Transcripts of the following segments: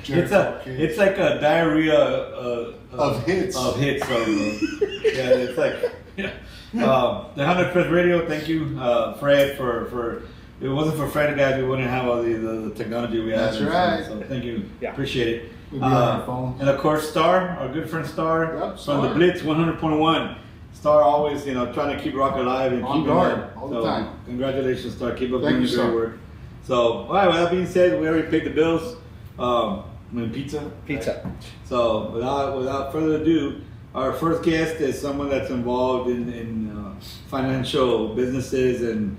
It's like a diarrhea of hits. Of hits. So, yeah, it's like yeah. The 100th Radio. Thank you, Fred, for. If it wasn't for Fred, guys, we wouldn't have all the technology we have. That's right. So thank you. Yeah. Appreciate it. We'll be on our phones. And of course, Star, our good friend Star, Yep, from Star. the Blitz 100.1. Star always, trying to keep rock alive and On keep guard it all the time. Congratulations, Star. Keep up Thank doing you, the great Star. work. So, all right. With that being said, we already paid the bills. Pizza. Pizza. So, without further ado, our first guest is someone that's involved in financial businesses and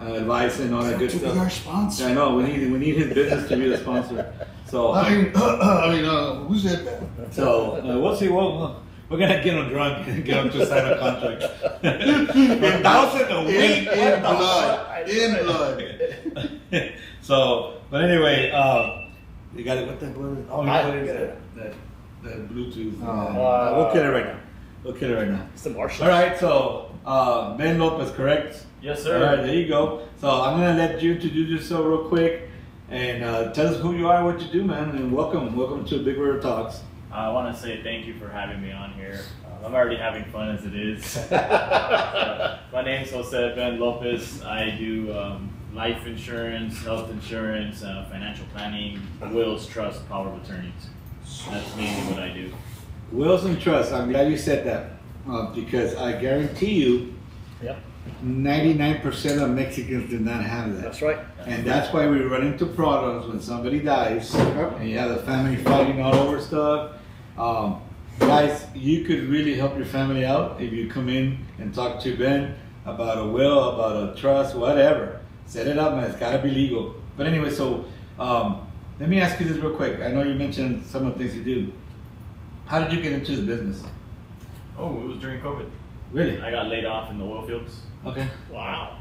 advice and all that good To be stuff. our sponsor. Yeah, I know we need his business to be the sponsor. So who's that? so we'll see. We're gonna get him drunk and get him to sign a contract. 1,000 a week. In blood. So, but anyway, you got it. What the? Oh, what is that Bluetooth? We'll kill it right now. We'll kill it right now. It's the Marshall. All right. So Ben Lopez, correct? Yes, sir. All right, there you go. So I'm gonna let you introduce yourself real quick and tell us who you are, what you do, man, and welcome to Big River Talks. I want to say thank you for having me on here. I'm already having fun as it is. My name's Jose Ben Lopez. I do life insurance, health insurance, financial planning, wills, trust, power of attorneys. That's mainly what I do. Wills and Trust. I'm glad you said that because I guarantee you, Yep. 99% of Mexicans do not have that. That's right. And that's why we run into problems when somebody dies and you have the family fighting all over stuff. Guys, you could really help your family out if you come in and talk to Ben about a will, about a trust, whatever. Set it up, man. It's got to be legal. But anyway, so let me ask you this real quick. I know you mentioned some of the things you do. How did you get into the business? Oh, it was during COVID. Really? I got laid off in the oil fields. Okay. Wow.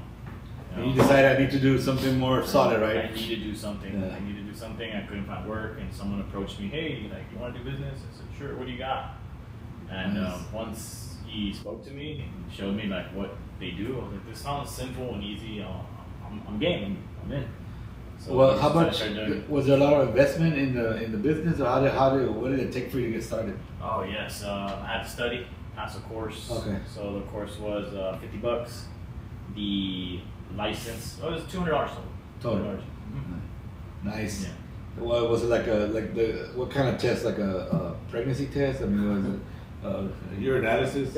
You You know, decided I need to do something more solid, I right? need to do something. Yeah. I need to do something. I couldn't find work, and someone approached me. Hey, like, you want to do business? I said, sure. What do you got? And Nice. once he spoke to me and showed me like what they do, I was like, this sounds simple and easy. I'm game. I'm in. So Well, how I much started doing it. was there a lot of investment in the business, or what did it take for you to get started? Oh yes, I had to study, pass a course. Okay. So the course was $50. The license, it was $200 Total. $200. Nice. Yeah. What was it what kind of test? Like a pregnancy test? I mean, was it urinalysis?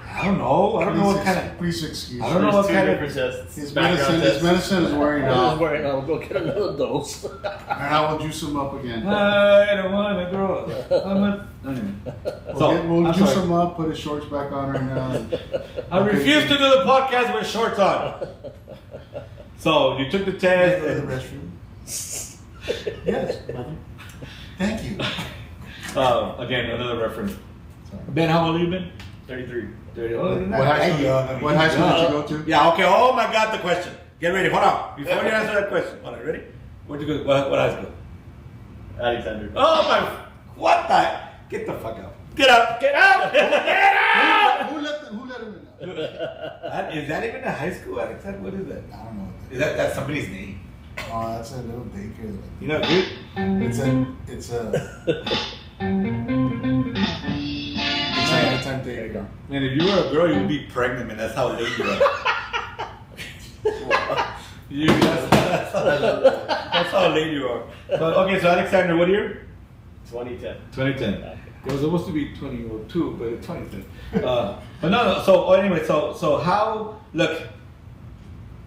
I don't know. I don't know what kind of. Please excuse I me. don't know There's what two kind of- different tests. His Background medicine is wearing I was off. worried I would go get another dose. And I will juice him up again. I don't want to grow up. Anyway. We'll I'm juice sorry. him up, put his shorts back on right now. I refuse to do the podcast with shorts on. So you took the test. Go to the And, restroom. Yes, brother. Thank you. again, another reference. Ben, how old have you been? 33. 30. What high school did you go to? Yeah, okay. Oh my God, the question. Get ready. Hold on. Before you answer that question. Hold on, ready? Where'd you go? What high school? Alexander. Oh my. What the? Get the fuck out. Get out. Get out. Get out. Who let him in? Is that even a high school, Alexander? What is that? I don't know. Is that's somebody's name? Oh, that's a little daycare. You know, dude. It's a nighttime daycare. Man, if you were a girl, you'd be pregnant, man. That's how late you are. That's how late you are. But, okay, so Alexander, what year? 2010. 2010. It was supposed to be 2002, but it's 2010. But no. So anyway, so how? Look,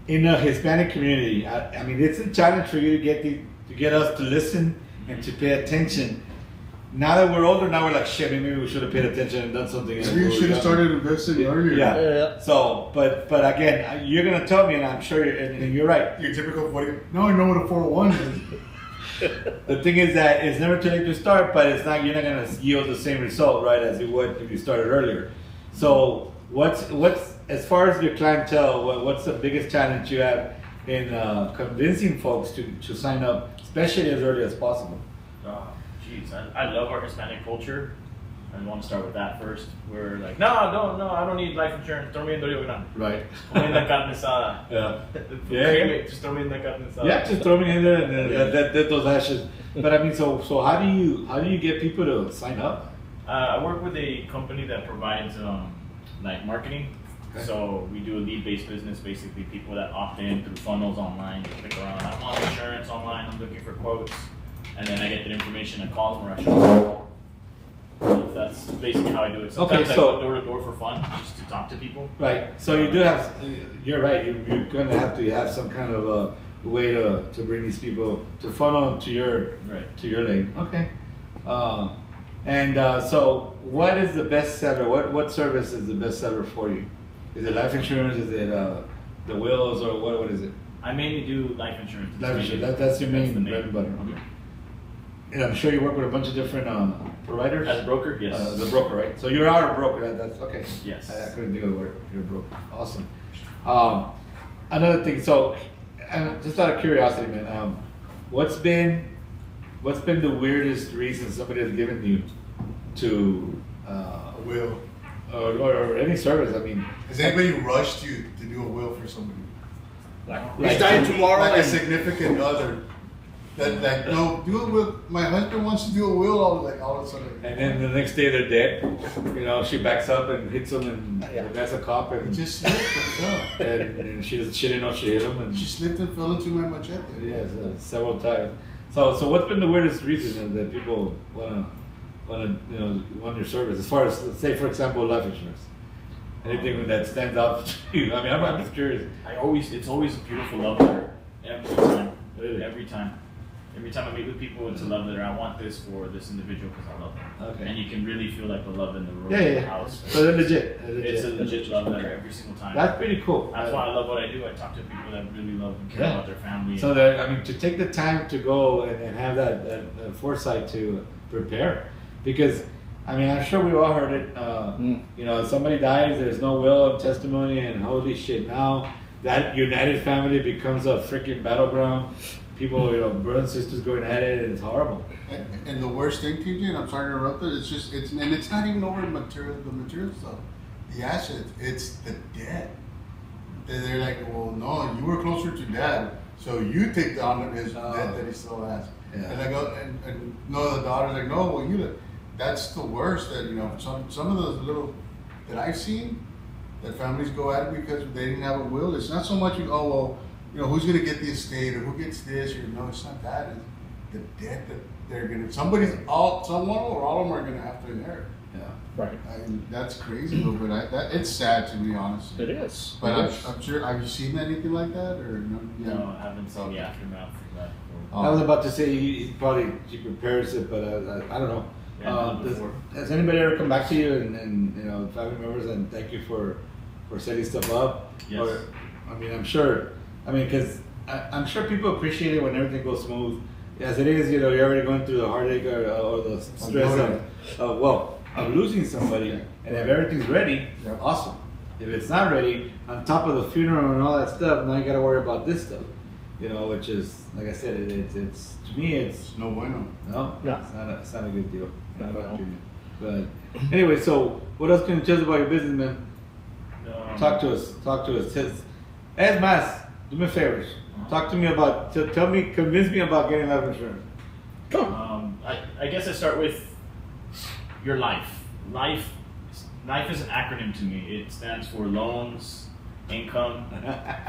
in the Hispanic community, I mean, it's a challenge for you to get us to listen and to pay attention. Now that we're older, now we're like, shit, maybe we should have paid attention and done something. Maybe you should have started investing earlier. Yeah. Yeah. So, but again, you're gonna tell me, and I'm sure and you're right. Your typical 40. Now I know what a 401 is. The thing is that it's never too late to start, but you're not gonna yield the same result, right, as you would if you started earlier. So, what's as far as your clientele, what's the biggest challenge you have in convincing folks to sign up, especially as early as possible? Jeez, I love our Hispanic culture. I want to start with that first. We're like, no, I don't need life insurance. Throw me in the Rio Grande. Right. Throw me in the carne asada. Yeah. Yeah. Just throw me in the carne asada. Yeah, just throw me in there and then let those ashes. But I mean, so how do you get people to sign up? I work with a company that provides like marketing. Okay. So we do a lead-based business. Basically, people that opt in through funnels online, they click around. I want insurance online. I'm looking for quotes, and then I get that information and calls them or I show them. That's basically how I do it. Sometimes I go door to door for fun, just to talk to people. Right. So you do have. You're right. You're going to have some kind of a way to bring these people to funnel to your lane. Okay. So what is the best seller? What service is the best seller for you? Is it life insurance? Is it the wills or what is it? I mainly do life insurance. Life insurance. That's your main the bread and butter. Okay. And I'm sure you work with a bunch of different providers. As a broker, yes. The broker, right? So you're our broker. That's okay. Yes. I couldn't think of the word. You're a broker. Awesome. Another thing. So, and just out of curiosity, man, what's been the weirdest reason somebody has given you to A will. or any service? I mean, Has anybody rushed you to do a will for somebody? He's dying tomorrow. Like a and significant other. That no, do a will. My husband wants to do a will. All of a sudden. and then the next day they're dead. You know, she backs up and hits him, and that's a cop, and Just slipped and fell. and she didn't know she hit him, and She slipped and fell into my machete. yes, several times. So what's been the weirdest reason that people wanna want your service? As far as, say, for example, life insurance, anything that stands out to you. I mean, I'm just curious. It's always a beautiful love letter every time. Really? Every time I meet with people, it's a love letter. I want this for this individual because I love them. Okay. And you can really feel like the love in the room, Yeah. in the house. So they're legit. It's a legit love letter every single time. That's pretty cool. That's why I love what I do. I talk to people that really love and care Yeah. about their family. So that, I mean, to take the time to go and have that foresight to prepare, because I mean, I'm sure we all heard it. You know, somebody dies, there's no will and testimony, and holy shit! Now that united family becomes a freaking battleground. People, brothers and sisters going at it, and it's horrible. And the worst thing, TJ, and I'm sorry to interrupt it. It's not even over the material stuff, the assets. It's the debt. They're like, well, no, you were closer to dad, so you take down his debt that he still has. Yeah. And I go, and no, the daughter's like, no, well, you. That's the worst. That some of those little that I've seen that families go at it because they didn't have a will. It's not so much who's gonna get the estate or who gets this, no, it's not that. It's the debt that they're gonna. Someone or all of them are gonna have to inherit. Yeah. Right. That's crazy, though. But it's sad, to be honest. It is. But I'm sure. Have you seen anything like that or no? No, I haven't seen the aftermath from that. I was about to say he prepares it, but I don't know. Yeah, I've done it before. Has anybody ever come back to you and family members and thank you for setting stuff up? Yes. Or, I mean, I'm sure. I mean, because I'm sure people appreciate it when everything goes smooth. As it is, you're already going through the heartache or the stress of losing somebody, and if everything's ready, awesome. If it's not ready, on top of the funeral and all that stuff, now you got to worry about this stuff. Which is, like I said, it's to me, it's No bueno. no, No. it's not a good deal. Not at all. But anyway, so what else can you tell us about your business, man? Talk to us. Es más, do me favors. Talk to me about. Convince me about getting life insurance. I guess I start with your life. Life is an acronym to me. It stands for loans, income,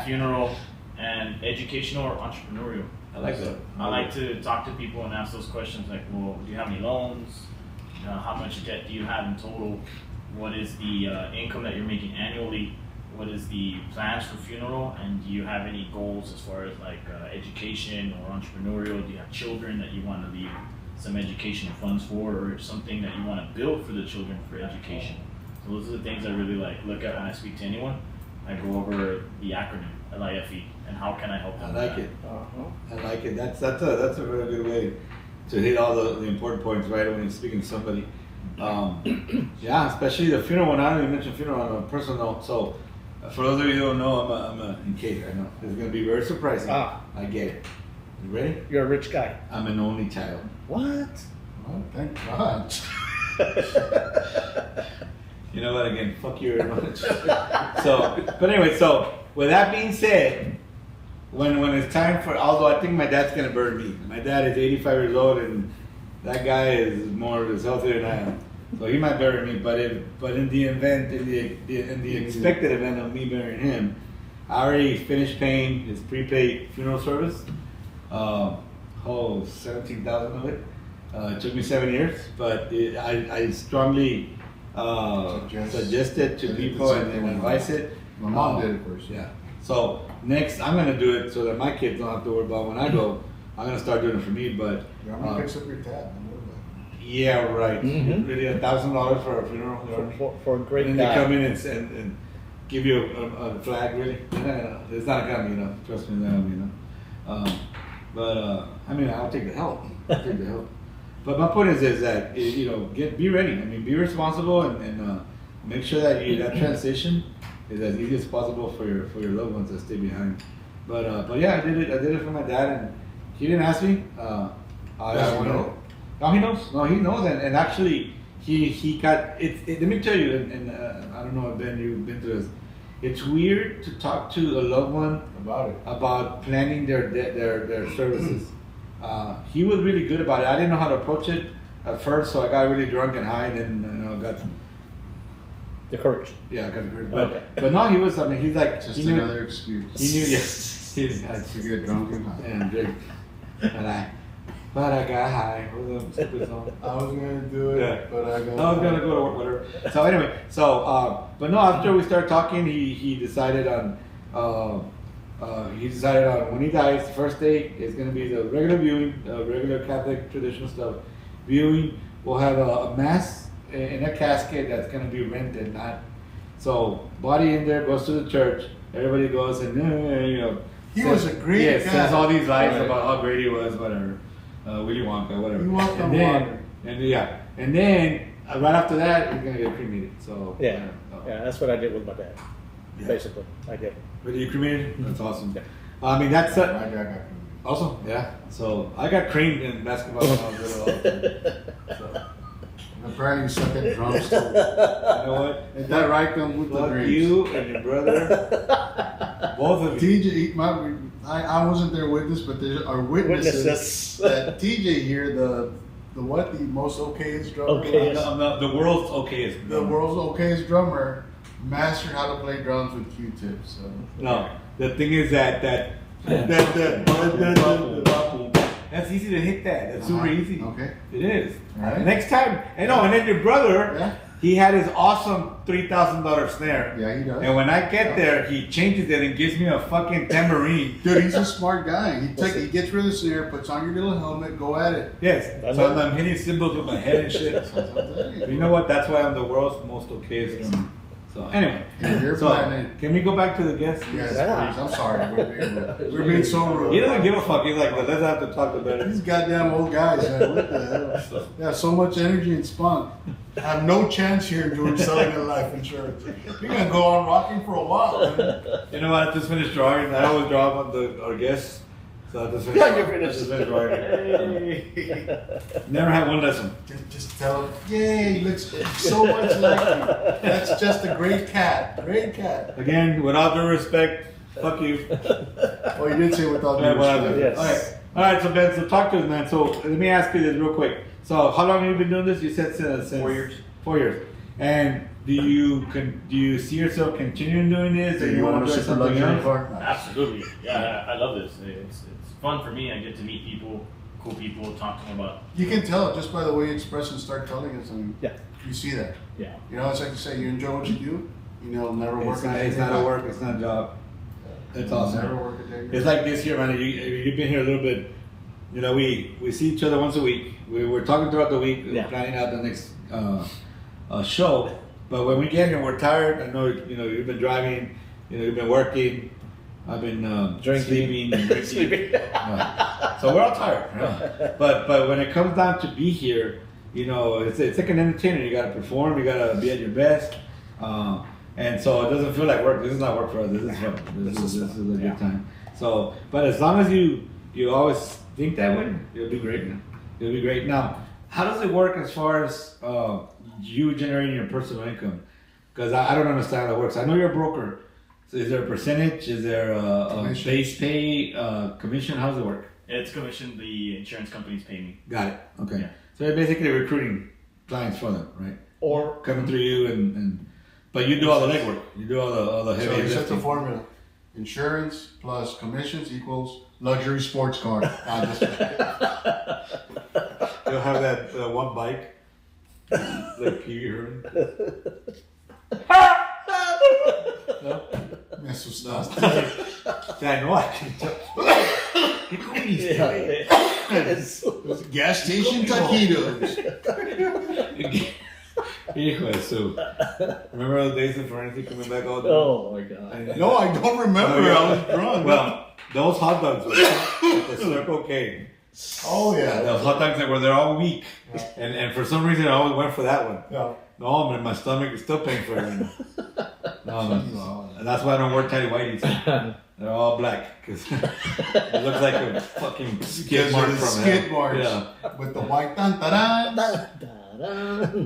funeral, and educational or entrepreneurial. I like that. I like to talk to people and ask those questions like, well, do you have any loans? How much debt do you have in total? What is the income that you're making annually? What is the plans for funeral? And do you have any goals as far as like education or entrepreneurial? Do you have children that you want to leave some educational funds for, or something that you want to build for the children for education? So those are the things I really look at when I speak to anyone. I go over the acronym LIFE and how can I help them. I like it. I like it. That's a very good way to hit all the important points right when you're speaking to somebody. Yeah, especially the funeral one. I don't even mention funeral on a personal note. So, for those of you who don't know, I'm a in case I know it's going to be very surprising. I get it. You ready? You're a rich guy. I'm an only child. What? Oh, thank God. You know what? Again, fuck you very much. So, but anyway, so with that being said, when it's time for, although I think my dad's gonna bury me. My dad is 85 years old, and that guy is healthier than I am. So he might bury me, but in the event, in the expected event of me burying him, I already finished paying his prepaid funeral service. 17,000 of it. It took me 7 years, but I strongly suggest it to people and advise it. My mom did it first. Yeah. So next, I'm gonna do it so that my kids don't have to worry about when I go. I'm gonna start doing it for me, but Your mom picks up your tab. yeah, right. Mhm. Really, $1,000 for a funeral. For a great And then they guy. come in and give you a flag, really? No. It's not gonna, trust me, I mean, I'll take the help. But my point is that, be ready. I mean, be responsible and make sure that that transition is as easy as possible for your loved ones that stay behind. But yeah, I did it for my dad, and he didn't ask me. No, he knows. No, he knows, and actually, he got it. Let me tell you, and I don't know if Ben, you've been through this. It's weird to talk to a loved one about planning their services. He was really good about it. I didn't know how to approach it at first, so I got really drunk and high, and then got The courage. I got good. Okay. But no, he was. I mean, he's like Just he knew, another excuse. He knew, yes. He had To get drunk and high. and drink. But I got high. What was the stupid song? I was gonna do it, Yeah. but I got. I was gonna go to work, whatever. So anyway, but no, after we started talking, he decided on when he dies, the first day is gonna be the regular viewing, regular Catholic traditional stuff. Viewing, we'll have a mass in a casket that's gonna be rented, not so body in there goes to the church. Everybody goes and He was a great yeah, guy. says all these lies Right. about how great he was, whatever. Willy Wonka, whatever. He walked on and then, water. and then right after that, he's gonna get cremated. So Yeah. Yeah, that's what I did with my dad. Yeah. Basically, I did. But you cremated? That's awesome. Yeah. I mean, that's My dad got. awesome. Yeah. So I got creamed in basketball when I was little. So, Apparently, you suck at drums too. you know what? Is that right? Come with the Fuck dreams. you and your brother, both of you. TJ, I wasn't there with this, but there are witnesses Witnesses. that TJ here, the most okayest drummer, Okayest. I'm not, the world's okayest. the world's okayest drummer, mastered how to play drums with Q-tips. So. No, the thing is that that's easy to hit that. That's super easy. Okay. It is. Alright. Next time, and then your brother, Yeah. he had his awesome $3,000 snare. Yeah, he does. And when I get there, he changes it and gives me a fucking tambourine. Dude, he's a smart guy. He gets rid of the snare, puts on your little helmet, go at it. Yes. I So know. I'm hitting cymbals with my head and shit. But you know what? That's why I'm the world's most okayest drummer. So anyway, You're so planning. can we go back to the guest? Yes, Yeah. please. I'm sorry. We're being so rude. He doesn't give a fuck. He's like, let's have to talk about it. These goddamn old guys, man. What the hell? They have so much energy and spunk. I have no chance here doing selling a life insurance. You're gonna go on rocking for a while, man. You know what? I just finished drawing. I always draw on our guests. So I just finished, Yeah, you finished. I just finished drawing. Never had one lesson. Just tell them, yay, he looks so much like you. That's just a great cat. Great cat. Again, with all due respect, fuck you. Oh, you did say without Yeah, due whatever. respect. Yes. All right, so Ben, so talk to us, man. So let me ask you this real quick. So how long have you been doing this? You said since 4 years. 4 years. And do you see yourself continuing doing this, or Do you want to do sit for something luxury else? car? Absolutely. Yeah, I love this. It's fun for me. I get to meet people, cool people, talk to them about. You can tell just by the way you express and start telling us. I mean, Yeah. you see that. Yeah. You know, it's like you say, you enjoy what you do. You know, never work It's a not, day. it's not a work. It's not a job. It's awesome. Never work a day. It's like this year, man. You've been here a little bit. You know, we see each other once a week. We're talking throughout the week, Yeah. planning out the next show. But when we get here, we're tired. I know, you've been driving. You've been working. I've been Drinking. sleeping. And drinking. Sleeping. So we're all tired. But when it comes down to be here, it's like an entertainer. You got to perform. You got to be at your best. And so it doesn't feel like work. This is not work for us. This is fun. This is a good time. So, but as long as you always think that way, you'll be great. Man. You'll be great. Now, how does it work as far as you generating your personal income? Because I don't understand how it works. I know you're a broker. So is there a percentage? Is there a base pay, commission? How does it work? It's commission the insurance companies pay me. Got it. Okay. Yeah. So you're basically recruiting clients for them, right? Or Coming through you and but you do all the legwork. You do all the So heavy you set the lifting. formula. Insurance plus commissions equals luxury sports car. Nah, just You'll have that one bike, like Pee Wee Herman. No? me asustaste. Yeah, no, I can tell. ¿Qué comiste, güey? Gas station taquitos. Hijo de su. Remember those days in Forensic coming back all day? oh my god. No, I don't remember. Oh, yeah. I was drunk. Well, those hot dogs with the Circle K. Oh Yeah, yeah. those hot dogs that were they're all weak, and for some reason I always went for that one. Yeah. No, man, my stomach is still paying for it. No, man. And that's why I don't wear tidy whities. They're all black because it looks like a fucking skid Because mark of the from skid hell. marks. Yeah. With the white tan-ta-dan.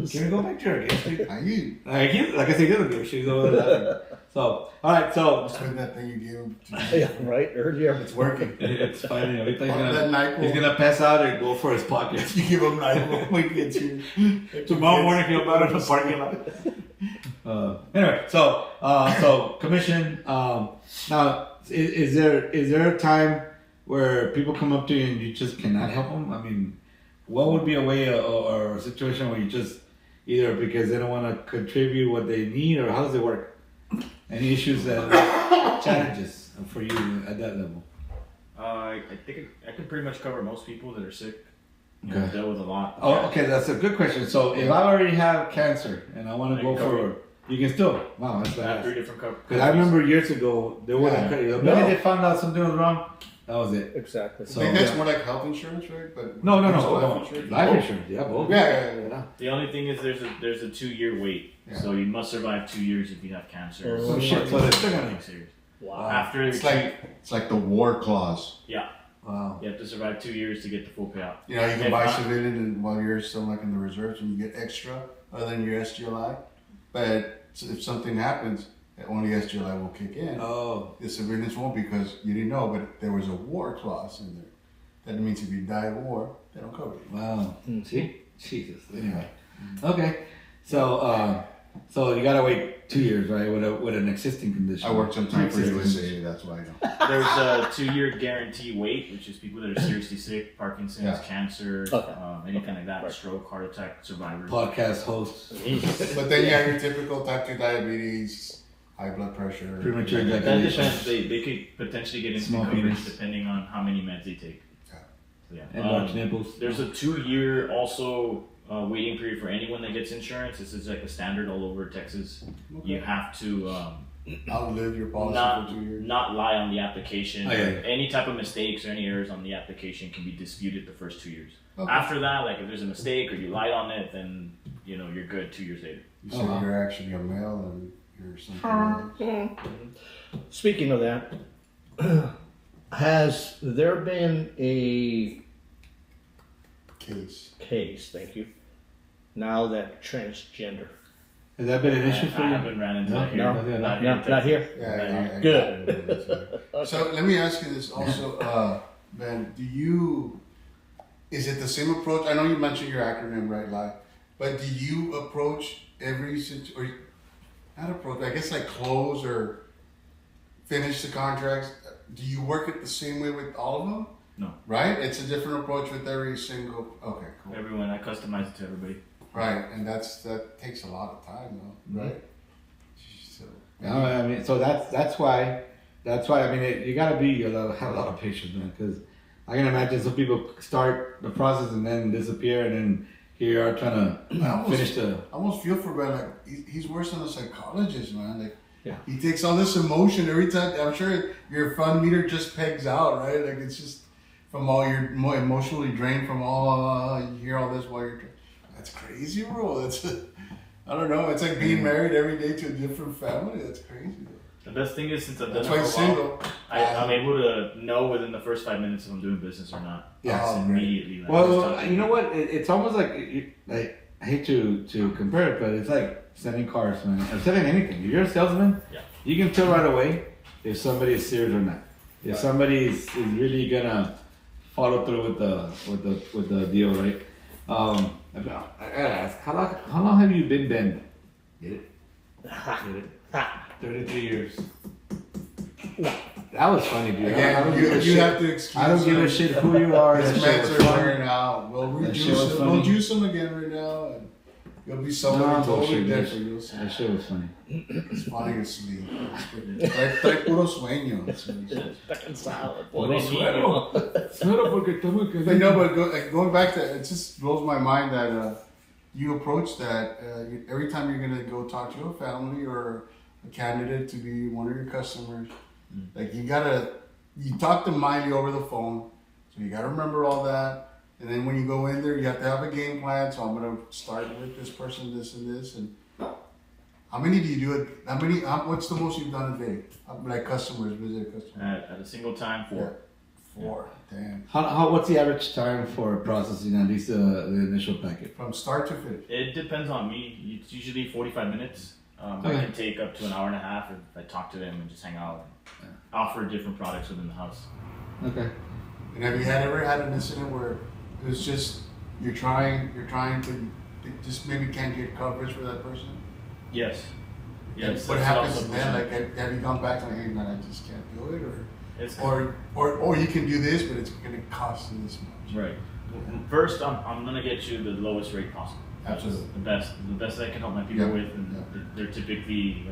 Can we go back to her again? Ahí. Like I said, you don't give a shit. She's over there. So, all right, so Spend that thing you gave him. Yeah, right earlier. It's working. it's fine. You know, he's That gonna NyQuil. pass out and go for his pocket. You give him NyQuil when he gets here. Tomorrow morning he'll be out in the parking lot. Anyway, so commission. Now, is there a time where people come up to you and you just cannot help them? I mean, what would be a way or a situation where you just either because they don't want to contribute what they need, or how does it work? Any issues that challenges for you at that level? I think I can pretty much cover most people that are sick. You Okay. know, dealt with a lot. Oh, okay, that's a good question. So if I already have cancer and I want to go for, you can still. Wow, that's I have 3 badass. different covers. Because I remember years ago they wouldn't cut you. The minute No. they found out something was wrong, that was it. Exactly. I So think that's yeah. more like health insurance, right? But No, life no. insurance. Life Oh. insurance, yeah, both. Yeah. The only thing is there's a 2-year wait. Yeah. So you must survive 2 years if you have cancer. Oh, shit, so they're still gonna- Nothing serious. Wow. After It's the like the war clause. Wow. you have to survive 2 years to get the full payout. You know, you can If buy not- civilian and while you're still like in the reserves and you get extra other than your SGLI. But if something happens, only SGLI will kick in. Oh, The civilians won't because you didn't know, but there was a war clause in there. That means if you die of war, they don't cover you. wow. Mm. See? Jesus. Anyway. Okay. So you gotta wait 2 years, right? With an existing condition. I worked some time for Pre-existing USA, that's why I know. There's a 2-year guarantee wait, which is people that are seriously sick, Parkinson's, Yeah. cancer, Okay. anything like that, Right. stroke, heart attack, survivors. podcast host. But then you have your typical type 2 diabetes, high blood pressure. Premature That ejaculation. depends. They could potentially get into Small coverage penis. depending on how many meds they take. Yeah. So, yeah. And large nipples. There's a 2-year also waiting period for anyone that gets insurance. This is like a standard all over Texas. You have to Outlive your policy for 2 years. not lie on the application. Oh, yeah, yeah. Any type of mistakes or any errors on the application can be disputed the first 2 years. Okay. After that, like if there's a mistake or you lied on it, then you know you're good 2 years later. You say Oh, wow. you're actually a male and you're something else. Speaking of that, has there been a case, thank you, now that transgender? Has that been an issue for I you? haven't ran into No, that here. no, Not No, here. not here? Yeah, I Good. got it. So let me ask you this also, Ben. Is it the same approach? I know you mentioned your acronym, right, Lai? But do you approach every or not approach? I guess like close or finish the contracts. Do you work it the same way with all of them? No. Right? It's a different approach with every single. Okay, cool. Everyone, I customize it to everybody. Right, and that takes a lot of time, though, right? So, No, I mean, so that's why I mean you gotta have a lot of patience, man. Because I can imagine some people start the process and then disappear, and then here you are trying to finish the. I almost feel for Ben. Like he's worse than a psychologist, man. Like Yeah. he takes all this emotion every time. I'm sure your fun meter just pegs out, right? Like it's just from all you're more emotionally drained from all you hear all this while you're. That's crazy, bro. I don't know. It's like being married every day to a different family. That's crazy. The best thing is since I've done That's it why for a he's while, single. I'm able to know within the first 5 minutes if I'm doing business or not. Yeah. Just Oh, great. immediately. Like, Well, just talking. you know what? It's almost like I hate to compare it, but it's like selling cars, man. Or selling anything. If you're a salesman, Yeah. you can tell right away if somebody is serious or not. If Right. somebody is really gonna follow through with the deal, right? I gotta ask, how long have you been Ben? Get it? Get it? 33 years. That was funny, dude. I don't Again, give a you shit. have to excuse I don't give a him. shit who you are. That His shit meds was are funny. wearing out. We'll That shit reduce was him. funny. We'll juice him again right now, and you'll be somebody No, totally bullshit, man. different. You'll see. That shit was funny. It's falling asleep. Trae puro sueño. That's what he says. Reconciled. Puro suero. Suero porque estamos But no, but going back to it, just blows my mind that you approach that every time you're gonna go talk to a family or a candidate to be one of your customers. Like you talk to Miley over the phone, so you gotta remember all that. And then when you go in there, you have to have a game plan. So I'm gonna start with this person, this and this. And how many do you do it? How many? What's the most you've done a day? Like customers, visit customers. At a single time, 4. Yeah. 4. Damn. What's the average time for processing at least the initial packet? From start to finish. It depends on me. It's usually 45 minutes. I Okay. can take up to an hour and a half if I talk to them and just hang out and offer different products within the house. Okay. And have you ever had an incident where it was just you're trying to just maybe can't get coverage for that person? Yes. Yes. What that's happens also then? pushing. Like, have you gone back to like, hey man, I just can't do it, It's or you can do this, but it's gonna cost you this much. right. First, I'm gonna get you the lowest rate possible. That's Absolutely. the best I can help my people Yeah. with, and Yeah. they're typically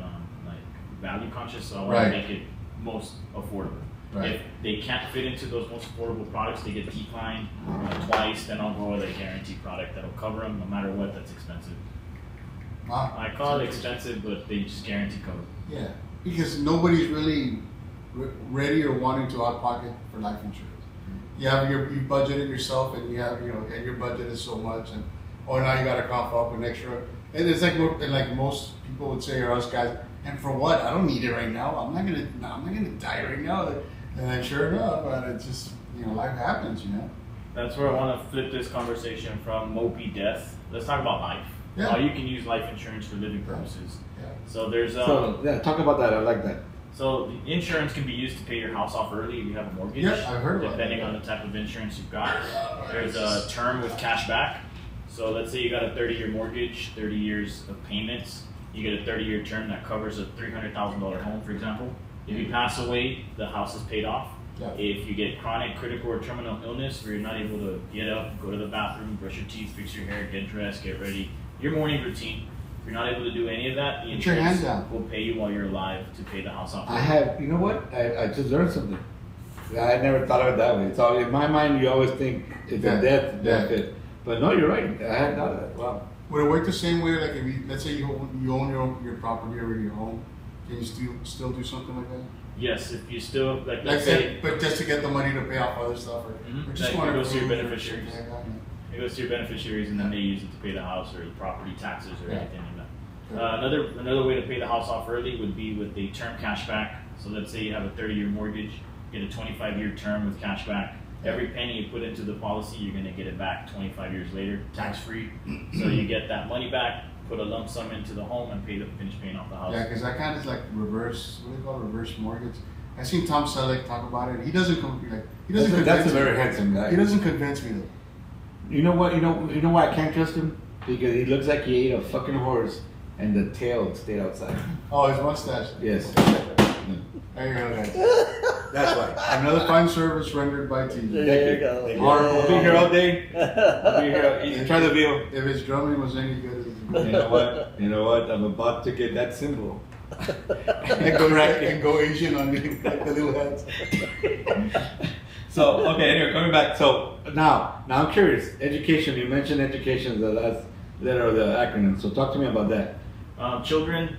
like value conscious, so I want Right. to make it most affordable. Right. If they can't fit into those most affordable products, they get declined twice. Then I'll go with a guaranteed product that'll cover them no matter what. That's expensive. Wow. I call it expensive, but they just guarantee cover. Yeah, because nobody's really ready or wanting to out pocket for life insurance. You budget it yourself, and you have and your budget is so much, and now you got to cough up an extra. And it's like most people would say, or us guys, and for what? I don't need it right now. I'm not gonna die right now. And then sure enough, it's just life happens. That's where I want to flip this conversation from mopey death. Let's talk about life. Yeah. How you can use life insurance for living purposes. Yeah. So there's So yeah, talk about that. I like that. So the insurance can be used to pay your house off early if you have a mortgage. Yeah, I've heard about depending that. on the type of insurance you've got. There's a term with cash back. So let's say you got a 30-year mortgage, 30 years of payments. You get a 30-year term that covers a $300,000 home, for example. If you pass away, the house is paid off. Yeah. If you get chronic, critical, or terminal illness where you're not able to get up, go to the bathroom, brush your teeth, fix your hair, get dressed, get ready, your morning routine, if you're not able to do any of that, the Put your hand insurance down. will pay you while you're alive to pay the house off. I have. You know what? I just learned something. I never thought of it that way. It's all in my mind. You always think it's Yeah. a death Yeah. benefit, but no, you're right. I hadn't thought of that. Wow. Would it work the same way? Like let's say you own your property or your home, can you still do something like that? Yes, if you still Like like, let's say but just to get the money to pay off other stuff, or Mhm. just Like, want it to goes to your prove or beneficiaries. something like that, it goes to your beneficiaries, and then they use it to pay the house or the property taxes or Yeah. anything like that. Yeah. Another way to pay the house off early would be with a term cashback. So let's say you have a 30-year mortgage, get a 25-year term with cashback. Every penny you put into the policy, you're going to get it back 25 years later, tax-free. So you get that money back, put a lump sum into the home, and finish paying off the house. Yeah, because that kind of is like reverse. What do they call it? Reverse mortgage? I seen Tom Selleck talk about it. He doesn't That's a convince me. very handsome guy. He doesn't convince me though. You know what? You know why I can't trust him? Because he looks like he ate a fucking horse, and the tail stayed outside. Oh, his mustache. Yes. There you go, guys. That's why. Another fine service rendered by TJ. There you go. Thank you. I'll be here all day. I'll be here. Try the veal. If his drumming was any good, You know what? You know what? I'm about to get that symbol. and go Asian on you, like the little heads. So okay, anyway, coming back. So now I'm curious. Education. You mentioned education is the last letter of the acronym. So talk to me about that. Children,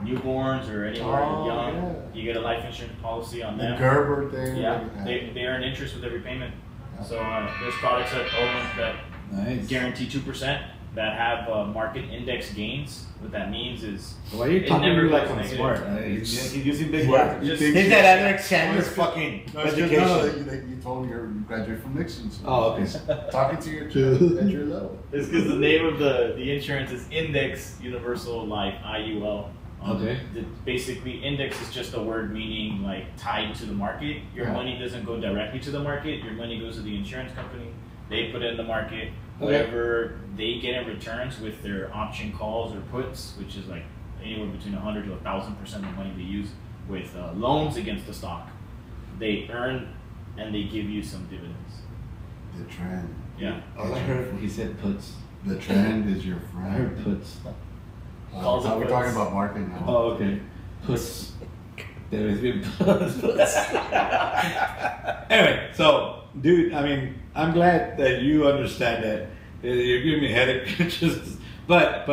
newborns, or anywhere Oh, young, yeah. you get a life insurance policy on The them. Gerber thing. Yeah, like they earn interest with every payment. Yeah. So there's products that own that Nice. guarantee 2%. that have market index gains. What that means is Why are you it talking to never me like goes I'm negative. smart? He's using big Yeah, words. you Just- think- He's that Alexander's fucking No, it's 'cause, education. you told me you graduated from Nixon. So Oh, okay. talking to you at your level. It's because the name of the insurance is Index Universal Life, IUL. Okay. Basically, index is just a word meaning like tied to the market. Your Yeah. money doesn't go directly to the market. Your money goes to the insurance company. They put it in the market. Okay. Whatever they get in returns with their option calls or puts, which is like anywhere between 100 to 1,000% of the money they use with loans against the stock, they earn and they give you some dividends. The trend. Yeah. All I heard he said puts. The trend is your I friend. heard puts. Calls and We're puts. talking about marketing now. Oh, okay. Puts. There has been puts. Anyway, so, dude, I mean, I'm glad that you understand that. You're giving me headache. but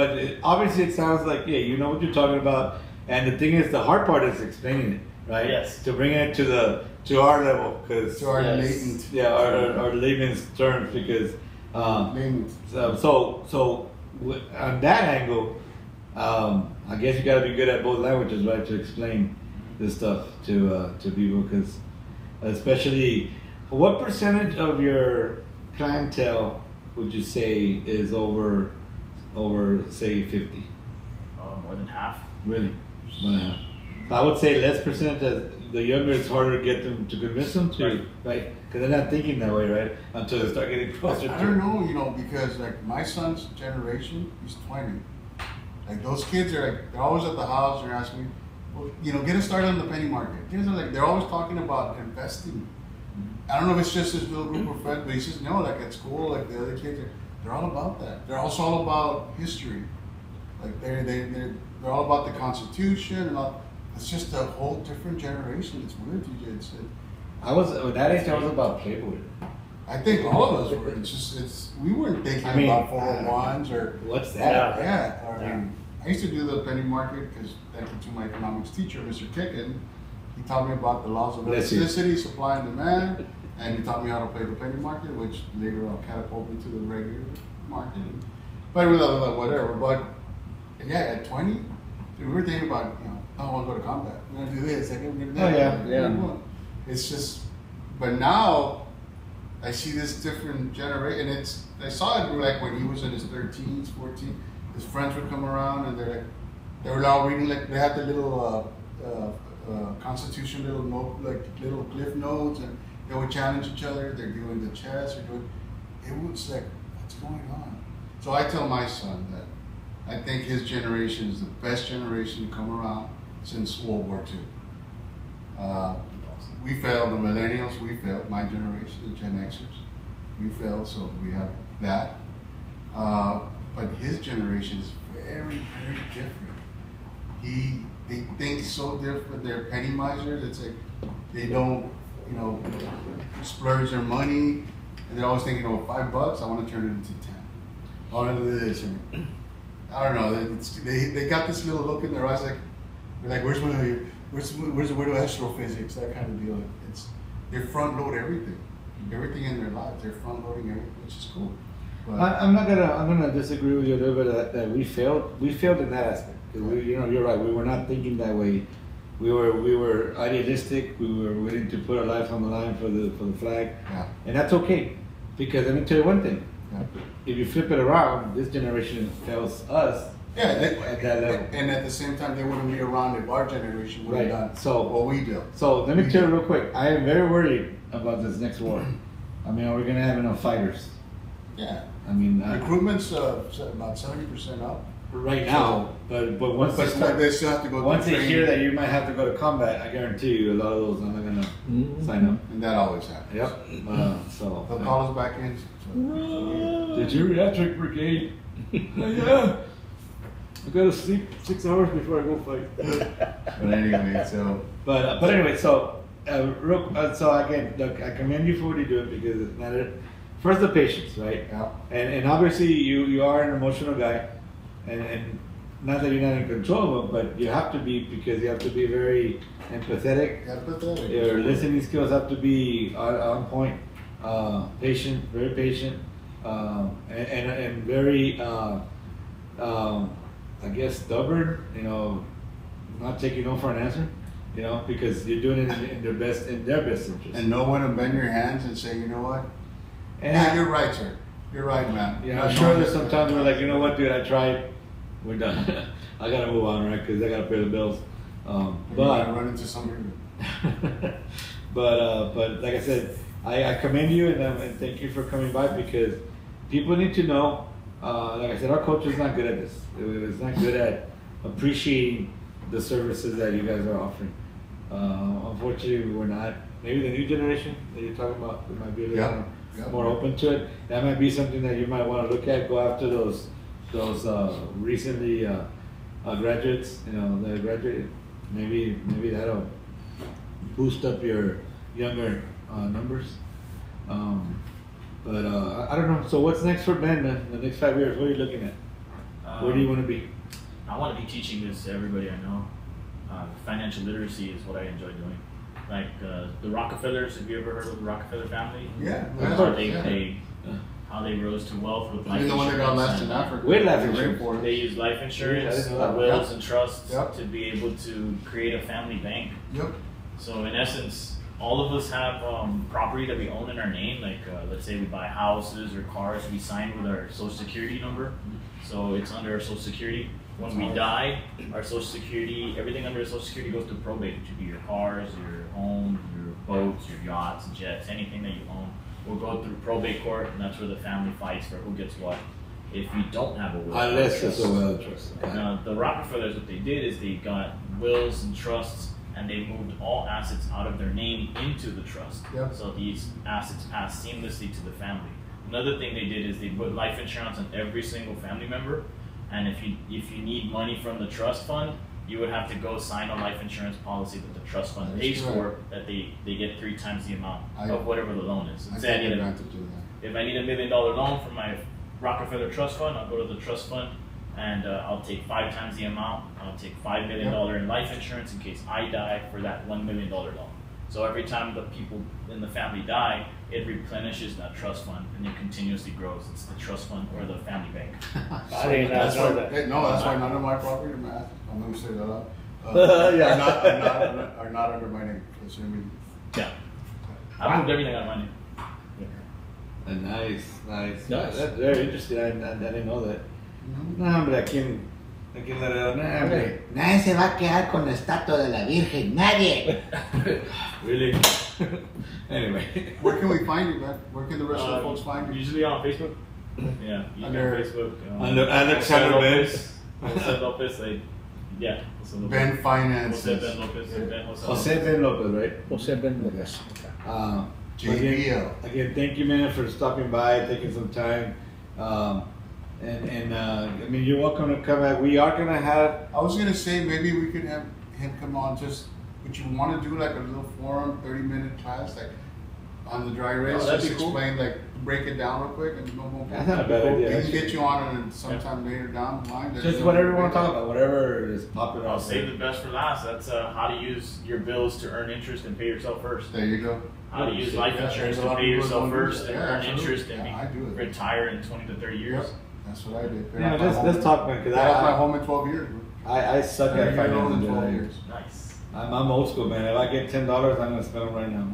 obviously it sounds like, yeah, you know what you're talking about. And the thing is, the hard part is explaining it, right? Yes. To bring it to our level, because To our Yes. latent. yeah, our layman's terms, because Latent. so on that angle, I guess you got to be good at both languages, right, to explain this stuff to people, because especially, what percentage of your clientele would you say is over say 50? More than half. Really? More than half. I would say less percent. The younger, it's harder to get them to convince them to, right? Because they're not thinking that way, right? Until they start getting closer I to. don't know, because like my son's generation, he's 20. Like those kids are like, they're always at the house, they're asking me, well, get us started on the penny market. Kids are like, they're always talking about investing. I don't know if it's just this little group of friends, but he says, no, like at school, like the other kids, they're all about that. They're also all about history. Like they're all about the Constitution and all. It's just a whole different generation. It's weird, TJ. I was at that age. I was about Playboy. I think all of us were. We weren't thinking I mean, about 401s or. What's that? Yeah, I mean, I used to do the penny market because thank you to my economics teacher, Mr. Kicken. He taught me about the laws of Bless you. elasticity, supply and demand, and he taught me how to play the penny market, which later I'll catapult into the regular market. But whatever. But yeah, at 20, we were thinking about, I want to go to combat. I'm going to do this. I'm going to do that. Oh, yeah. It's just, but now I see this different generation, and I saw it like when he was in his 13s, 14. His friends would come around, and they were all reading, like they had the little Constitution, little note, like little cliff notes, and they would challenge each other. They're doing the chess, it was like, what's going on? So I tell my son that I think his generation is the best generation to come around since World War II. We failed, the millennials, we failed, my generation, the Gen Xers, we failed, so we have that. But his generation is very, very different. They think so different, they're penny misers, it's like, they don't, splurge their money, and they're always thinking, $5, I want to turn it into 10. I want to do this, and I don't know, they got this little look in their eyes, like, they're like, where's the widow astrophysics, that kind of deal. They front load everything in their lives. They're front loading everything, which is cool. But I'm gonna disagree with you a little bit that we failed. We failed in that aspect. 'Cause you're right. We were not thinking that way. We were idealistic. We were willing to put our lives on the line for the flag, yeah, and that's okay. Because let me tell you one thing. yeah. If you flip it around, this generation fails us. Yeah, At that level. and at the same time, they wouldn't be around if our generation would have Right. done So- what we do. So let me tell you real quick. I am very worried about this next war. I mean, are we gonna have enough fighters? Yeah, I mean, recruitment's about 70% up. right now, but once they But start, they still have to go once through they training, hear that you might have to go to combat, I guarantee you a lot of those are not gonna sign up. and that always happens. Yep. So. They'll call us back in. So, The geriatric brigade. Yeah. I gotta sleep 6 hours before I go fight. but anyway, so But anyway, so so again, look, I commend you for what you do because it's not first the patience, right? yeah. And obviously you are an emotional guy, and not that you're not in control of it, but you have to be because you have to be very empathetic. Empathetic. Your listening skills have to be on point, patient, very patient, and very, I guess, stubborn. Not taking no for an answer. Because you're doing it in their best interest. And know when to bend your hands and say, you know what? And Yeah, you're right, sir. You're right, man. Yeah, I'm sure there's sometimes we're like, you know what, dude, I tried. We're done. I gotta move on, right? Because I gotta pay the bills. But run into somebody. But like I said, I commend you and thank you for coming by because people need to know. Like I said, our culture is not good at this. It's not good at appreciating the services that you guys are offering. Unfortunately, we're not. Maybe the new generation that you're talking about, it might be a little more open to it. That might be something that you might want to look at. Go after those recently graduates. That graduated. Maybe that'll boost up your younger numbers. But I don't know. So what's next for Ben? The next 5 years? What are you looking at? Where do you want to be? I want to be teaching this to everybody I know. Financial literacy is what I enjoy doing. Like the Rockefellers, have you ever heard of the Rockefeller family? Yeah. How they rose to wealth with life You're the one that got insurance last in Africa. With life insurance. They use life insurance, Yeah, I didn't know that. wills, and trusts Yep. to be able to create a family bank. Yep. So in essence, all of us have property that we own in our name. Like let's say we buy houses or cars, we sign with our social security number. So it's under our social security. When we die, our social security, everything under our social security goes to probate, which would be your cars, your home, your boats, your yachts, jets, anything that you own. We'll go through probate court, and that's where the family fights for who gets what. If we don't have a will, Unless it's a will trust. now, the Rockefellers, what they did is they got wills and trusts, and they moved all assets out of their name into the trust. Yep. So these assets pass seamlessly to the family. Another thing they did is they put life insurance on every single family member, and if you need money from the trust fund, you would have to go sign a life insurance policy that the trust fund That's pays correct. for, that they get 3 times the amount I- of whatever the loan is. I Say I take need a- advantage of that. if I need $1 million loan from my Rockefeller Trust Fund, I'll go to the trust fund and I'll take 5 times the amount. I'll take $5 million in life insurance in case I die for that $1 million loan. So every time the people in the family die, it replenishes that trust fund and it continuously grows. It's the trust fund or the family bank. I did not That's know why, that. no, that's why none of my property, I'm gonna say that out. Yeah. Are not under my name. That's what I mean. Yeah. I moved everything out of my name. Nice. Nice. That's very interesting. I didn't know that. No, hombre, ¿a quién le da? No, hombre. Nadie se va a quedar con la estatua de la Virgen, nadie. Really? Anyway. Where can we find you, man? Where can the rest of the folks find you? Usually on Facebook. Yeah, you Under- can Facebook. Under Alexander Lopez. Jose Lopez, yeah. Jose Lopez. Ben Finances. Jose Ben Lopez. Ben Jose Jose Ben Lopez, right? Jose Ben Lopez. JBL. Again, thank you, man, for stopping by, taking some time. I mean, you're welcome to come back. We are going to have. I was gonna say maybe we could have him come on. Just would you want to do like a little forum, 30-minute class, like on the dry erase? that'd Just be cool. explain, like break it down real quick, and boom, boom, boom. That's not a bad idea. He can actually. get you on and sometime later down the line. Just whatever you want to talk about, whatever is popular. I'll out save there. the best for last. That's how to use your bills to earn interest and pay yourself first. There you go. How to use life Yeah, insurance there's a to lot of pay people yourself that don't do first that. and Yeah, earn absolutely. interest and Yeah, I do it. retire in 20 to 30 years. Yep. That's what I did. Yeah, let's talk, man, because I had my home in 12 years. Bro. I suck at I owned in 12 finance. years. Nice. I'm old school, man. If I get $10, I'm gonna spend them right now.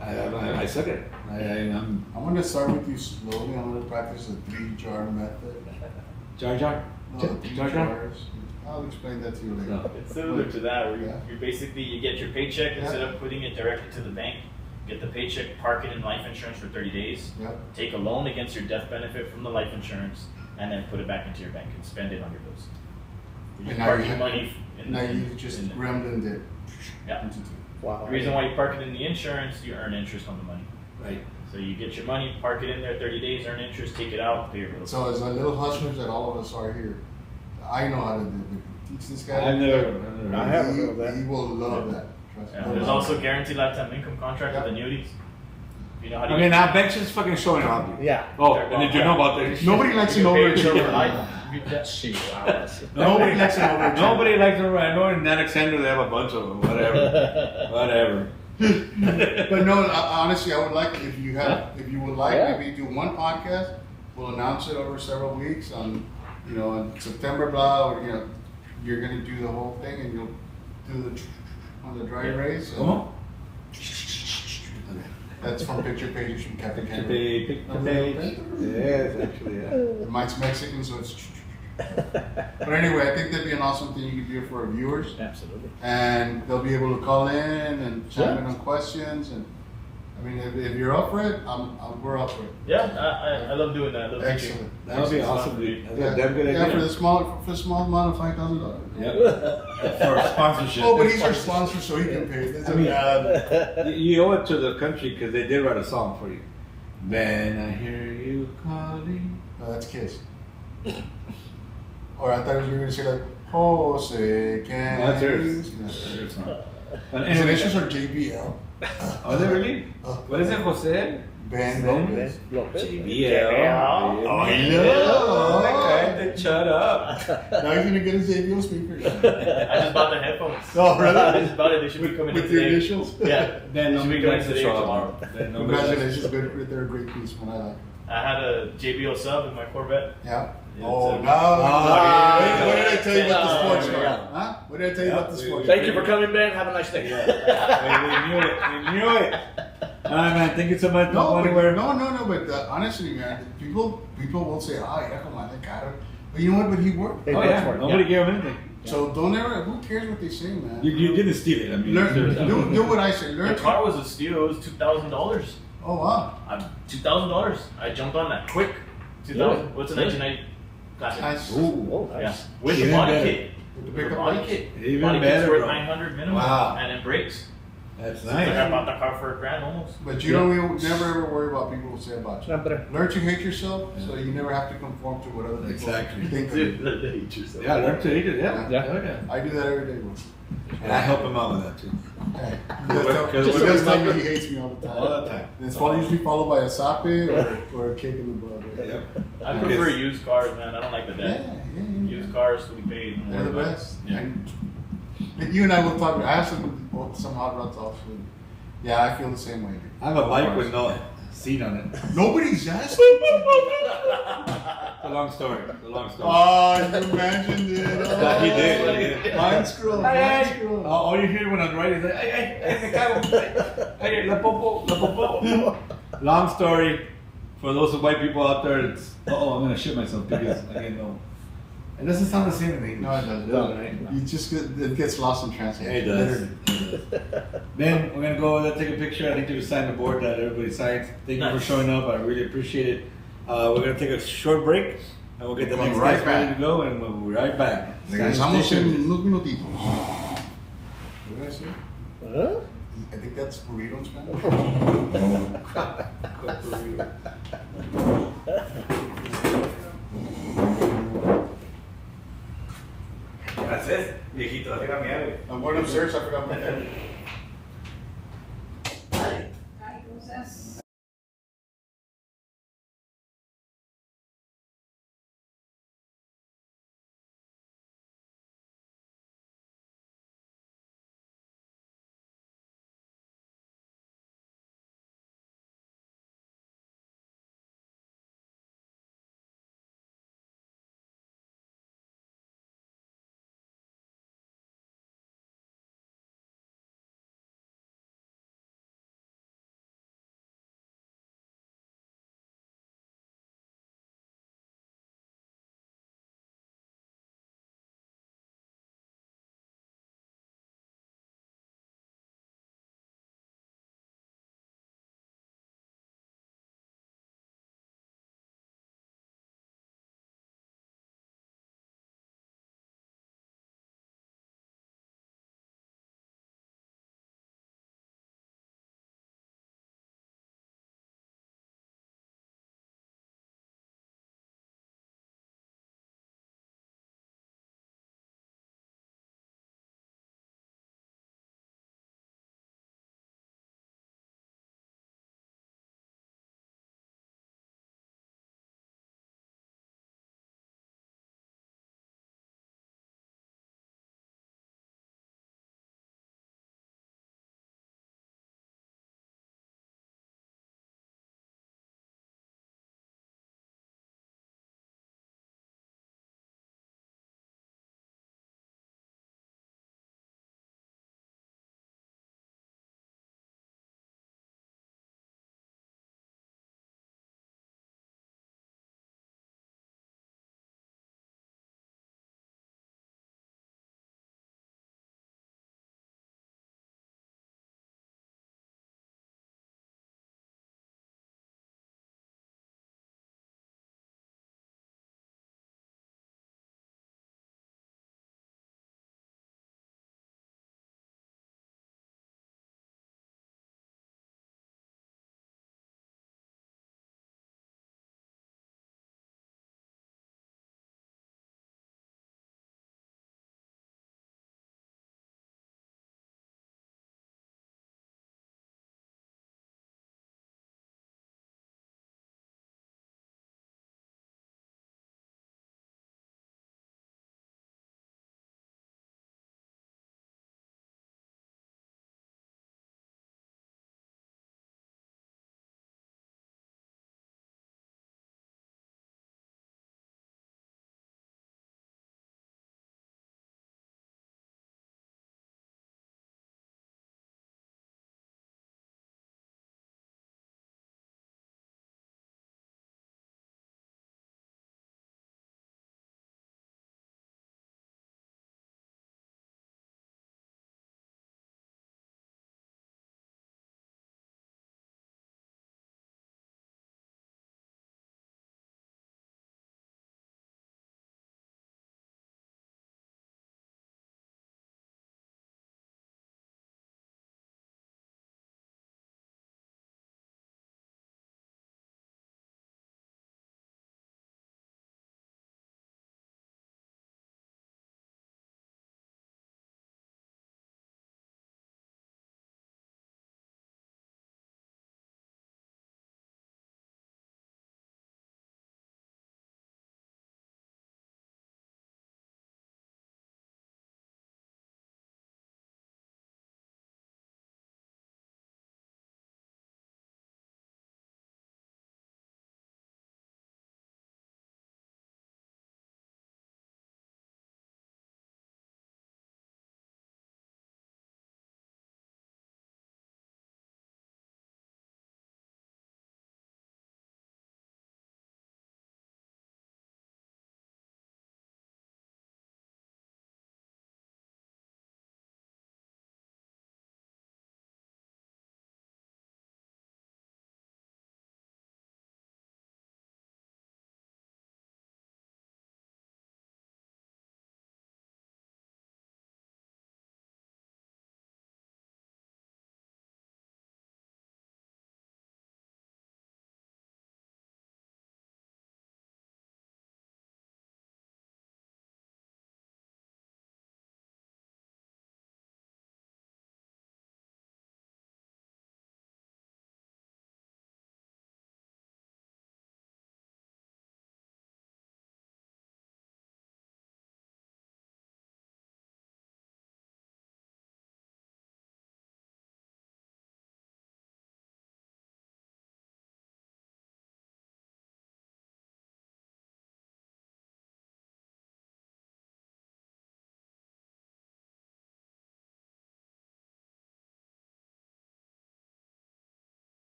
I suck at it. I'm I'm gonna start with you slowly. I'm gonna practice the 3-jar method. Jar Jar. No, the 3 Jar Jar? jars. I'll explain that to you later. No. It's similar to that, where Yeah. you basically you get your paycheck Yeah. instead of putting it directly to the bank. Get the paycheck, park it in life insurance for 30 days. Yep. Take a loan against your death benefit from the life insurance, and then put it back into your bank and spend it on your bills. You And now park you your have- money in Now the, you just in the- gremlined it. Yeah. Wow. The reason why you park it in the insurance, you earn interest on the money. Right. So you get your money, park it in there 30 days, earn interest, take it out, pay your bills. So as a little hustlers that all of us are here, I know how to do it. Teach this guy. I've never. I haven't He, heard of that. he will love that. Trust Yeah, me. there's also guaranteed lifetime income contract with annuities. You know how to I mean, I bet you it's fucking showing off. Yeah. Oh, and did you know about this? Nobody likes You an can pay overachiever. yourself for life. Nobody likes an overachiever. Nobody likes them. I know in Alexander they have a bunch of them. Whatever. Whatever. But no, honestly, I would like if you would like, Yeah. maybe do one podcast. We'll announce it over several weeks on, in September, blah, or you're gonna do the whole thing and you'll do on the dry erase. and ¿Cómo? That's from picture pages from Captain Kennedy. Picture page. Yes, actually, yeah. Mike's Mexican, so it's. But anyway, I think that'd be an awesome thing you could do for our viewers, Absolutely. and they'll be able to call in and chime in on questions. And I mean, if you're up for it, we're up for it. Yeah, I love doing that. I love teaching. Excellent. That would be It's fun awesome, for me. dude. That's a damn good Yeah, idea. for the small amount of $5,000. Yep. For sponsorship. Oh, but he's our sponsor, so he can pay. That's I mean, bad. You owe it to the country because they did write a song for you. When I hear you calling. No, that's Kiss. Or I thought you were gonna say like Jose can. No, that's theirs. No. That's their song. Is it issues or JBL? Are they really? Uh, What is it, Jose? Ben Ben? Lopez. Lopez. JBL. Oh, yeah. yeah. Shut up. Now he's gonna get his JBL speakers. I just bought the headphones. Oh, really? I just bought it. They should be coming in With your today. initials? Yeah. Then They should be nobody coming likes to today or show tomorrow. up. Then nobody likes to Congratulations, show up. good. They're a great piece, man. I like it. I had a JBL sub in my Corvette. Yeah. Yeah, Oh, it's a- no. Ah. What did I tell you about the sports Yeah, car? yeah. Huh? What did I tell you about the sports Thank you for coming, Ben. Have a nice day. We knew it. We knew it. All right, man. Thank you so much. Don't No, go but, anywhere. no, but honestly, man, people will say, yeah, come on, they got it. But you know what? But he worked. Oh, yeah. Nobody gave him anything. So don't ever, who cares what they say, man? You didn't steal it. I mean, Learn, seriously. do what I say. The Learn. car was a steal. It was $2,000. Oh, wow. $2,000. I jumped on that quick. 2000. What's a 1990 classic? Nice. Ooh. Oh, Yeah, nice. with the Even body better. kit. With the With the pickup body lines. kit. Even Body kit's better, worth bro. 900 minimum. Wow. And then brakes. That's Like I nice. bought the car for $1,000 almost. But you don't never ever worry about people will say about you. Number. Learn to hate yourself, so you never have to conform to what other people Exactly. think. of you. Yeah, learn to eat it. Yeah. Yeah. Yeah. I do that every day, bro. And I help him out with that too. Hey, Because just we're does tell gonna- me he hates me all the time. All the time. And it's usually followed by a sape or a kick in the butt. Right? Yep. I prefer used cars, man. I don't like the Yeah, debt. yeah. Used cars, fully paid. don't They're the worry about it. best. Yeah. And you and I will talk. I have some hot rods also. Yeah, I feel the same way. I have a bike with no seat on it. Nobody's asked. It's a long story. It's a long story. Oh, you imagined it. Yeah, he did. Mind scroll. Mind scroll. All you hear when I'm riding is like, ay, me cago. Ay, la popo, la popo. Long story. For those white people out there, it's, I'm going to shit myself because I didn't know. It doesn't sound the same in English. No, it doesn't. No, right? You just it gets lost in translation. It does. Literally. Then we're gonna go take a picture. I need you to sign the board that everybody signs. Thank you for Nice. showing up. I really appreciate it. We're gonna take a short break and we'll get the We'll be next right guys ready back. to go and we'll be right back. Regresamos en unos minutitos. What did I say? Huh? I think that's burrito in Spanish. Gracias, viejito. Déjame algo. I'm going upstairs. I forgot my pen. Ay, cosas.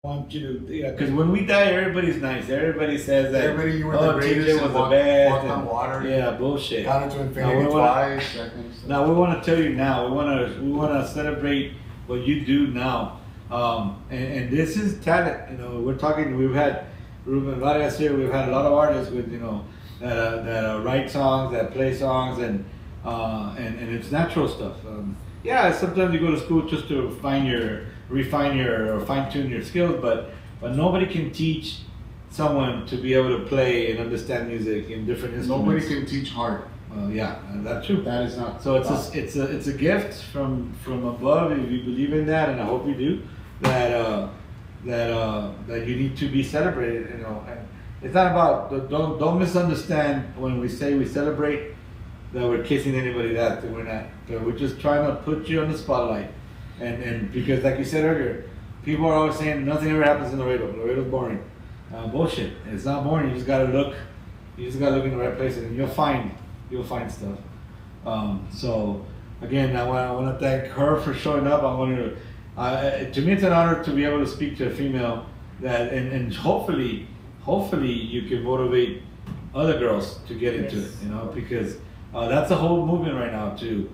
want you to, because when we die, everybody's nice. Everybody says that. Everybody, you were oh, the greatest TJ and was the walked best. on and- water. Yeah, bullshit. Got into infinity we twice. Seconds. Now we want to tell you now. We want to celebrate what you do now. And this is talent. You know, we're talking. We've had Ruben Vargas here. We've had a lot of artists with that write songs, that play songs, and it's natural stuff. Yeah, sometimes you go to school just to refine your or fine tune your skills, but nobody can teach someone to be able to play and understand music in different instruments. Nobody can teach heart. Yeah, that's true. That is not. So it's a gift from above if you believe in that, and I hope you do. That you need to be celebrated. You know, and it's not about don't misunderstand when we say we celebrate that we're kissing anybody. That we're not. That we're just trying to put you on the spotlight, and because like you said earlier, people are always saying nothing ever happens in Laredo. Laredo's boring. Bullshit. It's not boring. You just gotta look. You just gotta look in the right places, and you'll find stuff. So again, I want to thank her for showing up. I want to me it's an honor to be able to speak to a female that and hopefully you can motivate other girls to get into it. You know, because that's the whole movement right now to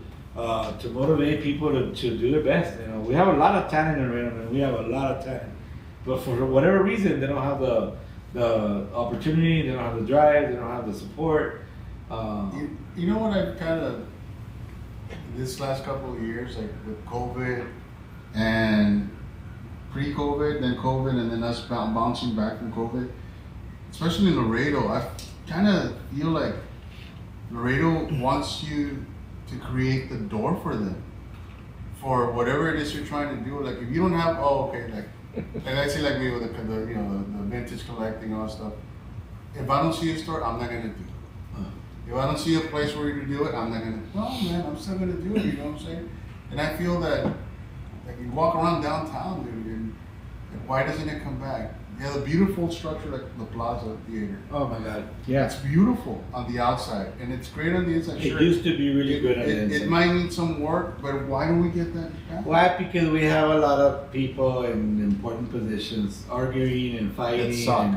motivate people to do their best. You know, we have a lot of talent in Reno, we have a lot of talent, but for whatever reason they don't have the opportunity, they don't have the drive, they don't have the support. You know what I've kind of this last couple of years, like with COVID and pre-COVID, then COVID, and then us bouncing back from COVID, especially in Laredo, I kind of feel like Laredo wants you to create the door for them for whatever it is you're trying to do. Like if you don't have, like I say like me with the vintage collecting and all that stuff. If I don't see a store, I'm not gonna do it. If I don't see a place where you can do it, I'm not gonna. Well, man, I'm still gonna do it. You know what I'm saying? And I feel that, like you walk around downtown, dude, and why doesn't it come back? You have a beautiful structure like the Plaza Theater. Oh my God! Yeah. It's beautiful on the outside, and it's great on the inside. It used to be really good on the inside. It might need some work, but why don't we get that back? Why? Because we have a lot of people in important positions arguing and fighting. That suck.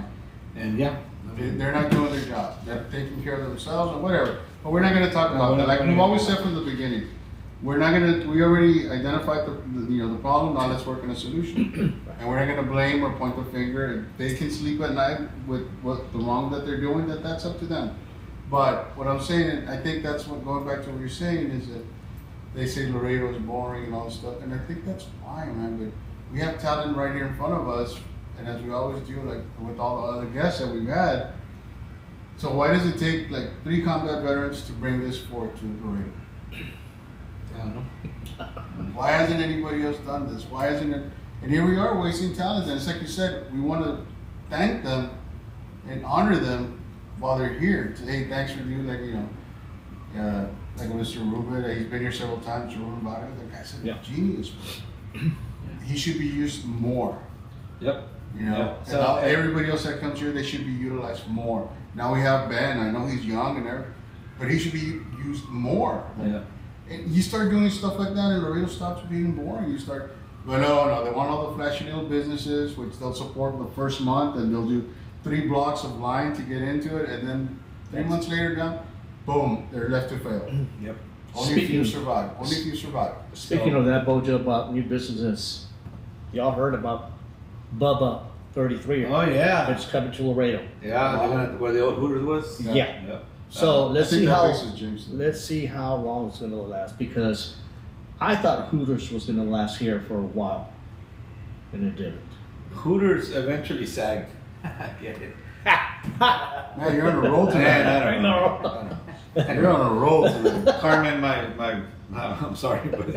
And yeah. They're not doing their job. They're taking care of themselves or whatever. But we're not going to talk No, about we're that. not Like gonna we've always do said from the beginning, we're not going to. We already identified the problem. Now let's work on a solution. And we're not going to blame or point the finger. If they can sleep at night with what the wrong that they're doing, that's up to them. But what I'm saying, I think that's what going back to what you're saying is that they say Laredo is boring and all this stuff, and I think that's fine, man. But we have talent right here in front of us, and as we always do, like with all the other guests that we've had. So why does it take like 3 combat veterans to bring this forward to Laredo? I don't know. Why hasn't anybody else done this? Why hasn't it? And here we are wasting talent. And it's like you said, we want to thank them and honor them while they're here. To, hey, thanks for doing like like Mr. Ruben. He's been here several times. Ruben Vargas, the guy said, genius. He should be used more. Yep. You know, Yep. and So, now everybody else that comes here, they should be utilized more. Now we have Ben. I know he's young and everything, but he should be used more. Yeah. And you start doing stuff like that, and Laredo stops being boring. You start, but no, they want all the flashy little businesses, which they'll support the first month, and they'll do 3 blocks of line to get into it, and then 3 months later, down, boom, they're left to fail. Yep. Only a few survive. Only a few survive. Speaking of that, Bojo, about new businesses, y'all heard about Bubba 33? Oh yeah. It's coming to Laredo. Yeah. They're gonna, where the old Hooters was. Yeah. Yep. So I let's think see that how place is Jameson. let's see how long it's going to last, because I thought Hooters was going to last here for a while, and it didn't. Hooters eventually sagged. I get it. Man, you're on a roll today. Man, I don't know. You're on a roll today. Carmen, I'm sorry, but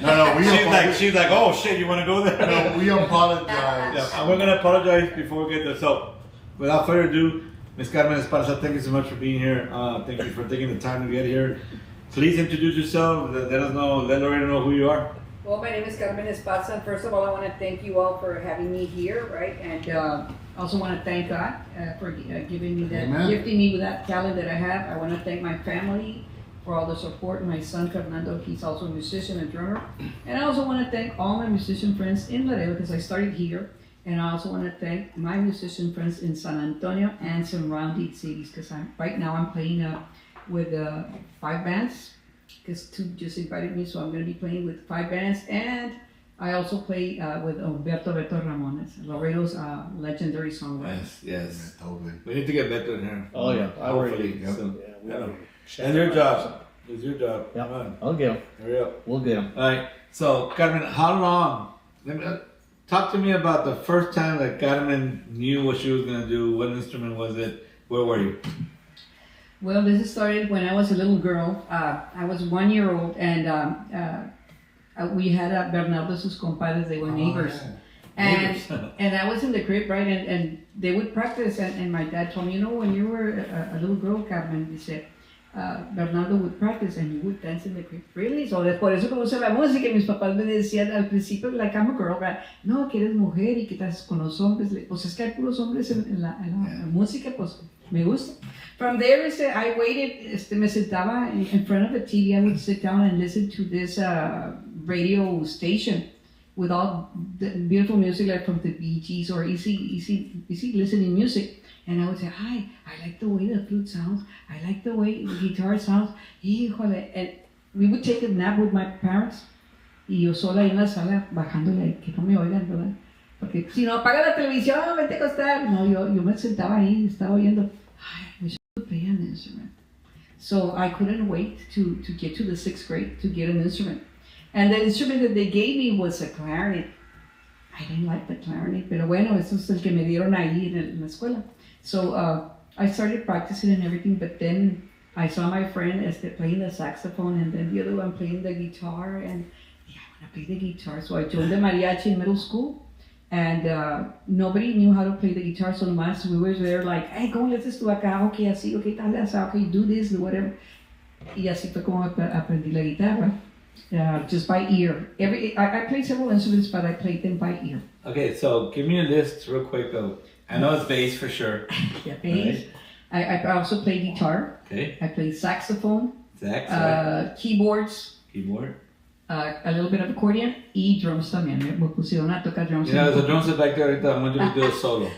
No, we she's like, oh shit, you want to go there? No, we apologize. Yeah, and we're gonna apologize before we get there. So, without further ado, Ms. Carmen Esparza, thank you so much for being here. Thank you for taking the time to get here. Please introduce yourself. Let us know. Let Laredo know who you are. Well, my name is Carmen Esparza. First of all, I want to thank you all for having me here, right? And I also want to thank God for giving me that, Amen. gifting me with that talent that I have. I want to thank my family for all the support. My son Fernando, he's also a musician and drummer. And I also want to thank all my musician friends in Laredo, because I started here. And I also want to thank my musician friends in San Antonio and surrounding cities, because right now I'm playing with 5 bands, because 2 just invited me, so I'm going to be playing with 5 bands. And I also play with Humberto Beto Ramones, Laredo's legendary songwriter. Yes, yes. Yeah, totally. We need to get better in here. Oh, yeah. I already- Hopefully. soon. Yeah, we I know. already checked And your it. job. It's your job. Yeah. Come on. I'll get him. Hurry up. We'll get him. All right. So, Carmen, how long? Talk to me about the first time that Carmen knew what she was going to do. What instrument was it? Where were you? Well, this started when I was a little girl. I was 1 year old, and we had Bernardo sus compadres. They were neighbors. Oh, And Neighbors. and I was in the crib, right? And they would practice. And my dad told me, you know, when you were a little girl, Carmen, he said, Bernardo would practice and you would dance in the crib. Really? So por eso me gusta la música. Mis papás me decían al principio, like, I'm a girl, right? No, que eres mujer y que estás con los hombres. Pues es que hay puros hombres en la música, pues me gusta. From there, I waited, me sentaba in front of the TV. I would sit down and listen to this radio station with all the beautiful music, like from the Bee Gees or easy listening music. And I would say, hi, I like the way the flute sounds. I like the way the guitar sounds. Híjole. And we would take a nap with my parents. Y yo sola ahí en la sala, bajándole, que no me oigan, ¿verdad? Porque si no apaga la televisión, vete a acostar. No, yo me sentaba ahí, estaba oyendo. I wish I could play an instrument. So I couldn't wait to get to the 6th grade to get an instrument. And the instrument that they gave me was a clarinet. I didn't like the clarinet, pero bueno, eso es el que me dieron ahí en la escuela. So I started practicing and everything, but then I saw my friend playing the saxophone, and then the other one playing the guitar, and yeah, I want to play the guitar. So I joined the mariachi in middle school, and nobody knew how to play the guitar, so nomás we were there like, hey, ¿cómo le haces tú acá? Ok, así, ok, tal, así, ok, do this, do whatever. Y así fue como aprendí la guitarra. Just by ear. I played several instruments, but I played them by ear. Okay, so give me a list real quick though. I know it's bass for sure. Yeah, bass. I also play guitar. Okay. I play saxophone. Sax. Keyboards. Keyboard. A little bit of accordion. Y drums también. Me pusieron a tocar drums. You know, there's a drum set back there. I want you to do a solo.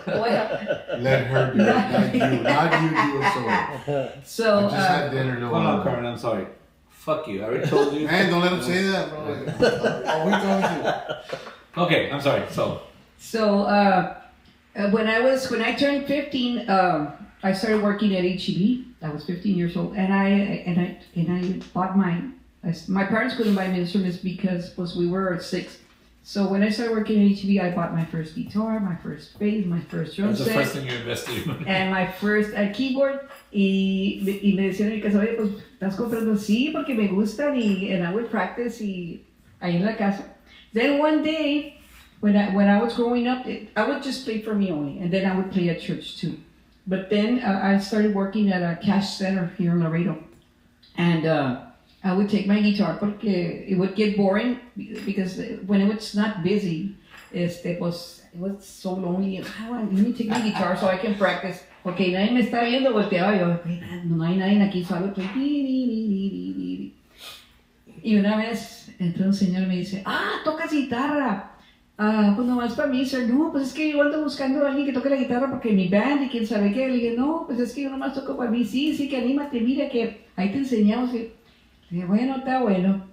Well, Let her do it, not you do it solo. so, I just had dinner. Hold on, Carmen. I'm sorry. Fuck you. I already told you. Man, don't let him say that, bro. Oh, we told you. Okay, I'm sorry. So when I turned 15, I started working at HEB. I was 15 years old, and I bought my parents couldn't buy me instruments because we were 6. So when I started working at HEB, I bought my first guitar, my first bass, my first drum That's the set, first thing you invested in. and my first keyboard. Y me decían en mi casa, oye, pues estás comprando, sí, porque me gustan, and I would practice ahí en la casa. Then one day, when I was growing up, I would just play for me only, and then I would play at church too. But then I started working at a cash center here in Laredo, and I would take my guitar porque it would get boring because when it was not busy, it was so lonely. Let me take my guitar so I can practice. Porque nadie me está viendo, volteaba yo, no hay nadie aquí, solo estoy. Y una vez entró un señor y me dice, tocas guitarra. Pues nomás para mí, sir. No, pues es que yo ando buscando a alguien que toque la guitarra porque mi band y quién sabe qué. Le dije, no, pues es que yo nomás toco para mí. Sí, que anímate, mira que ahí te enseñamos. Le dije, bueno, está bueno.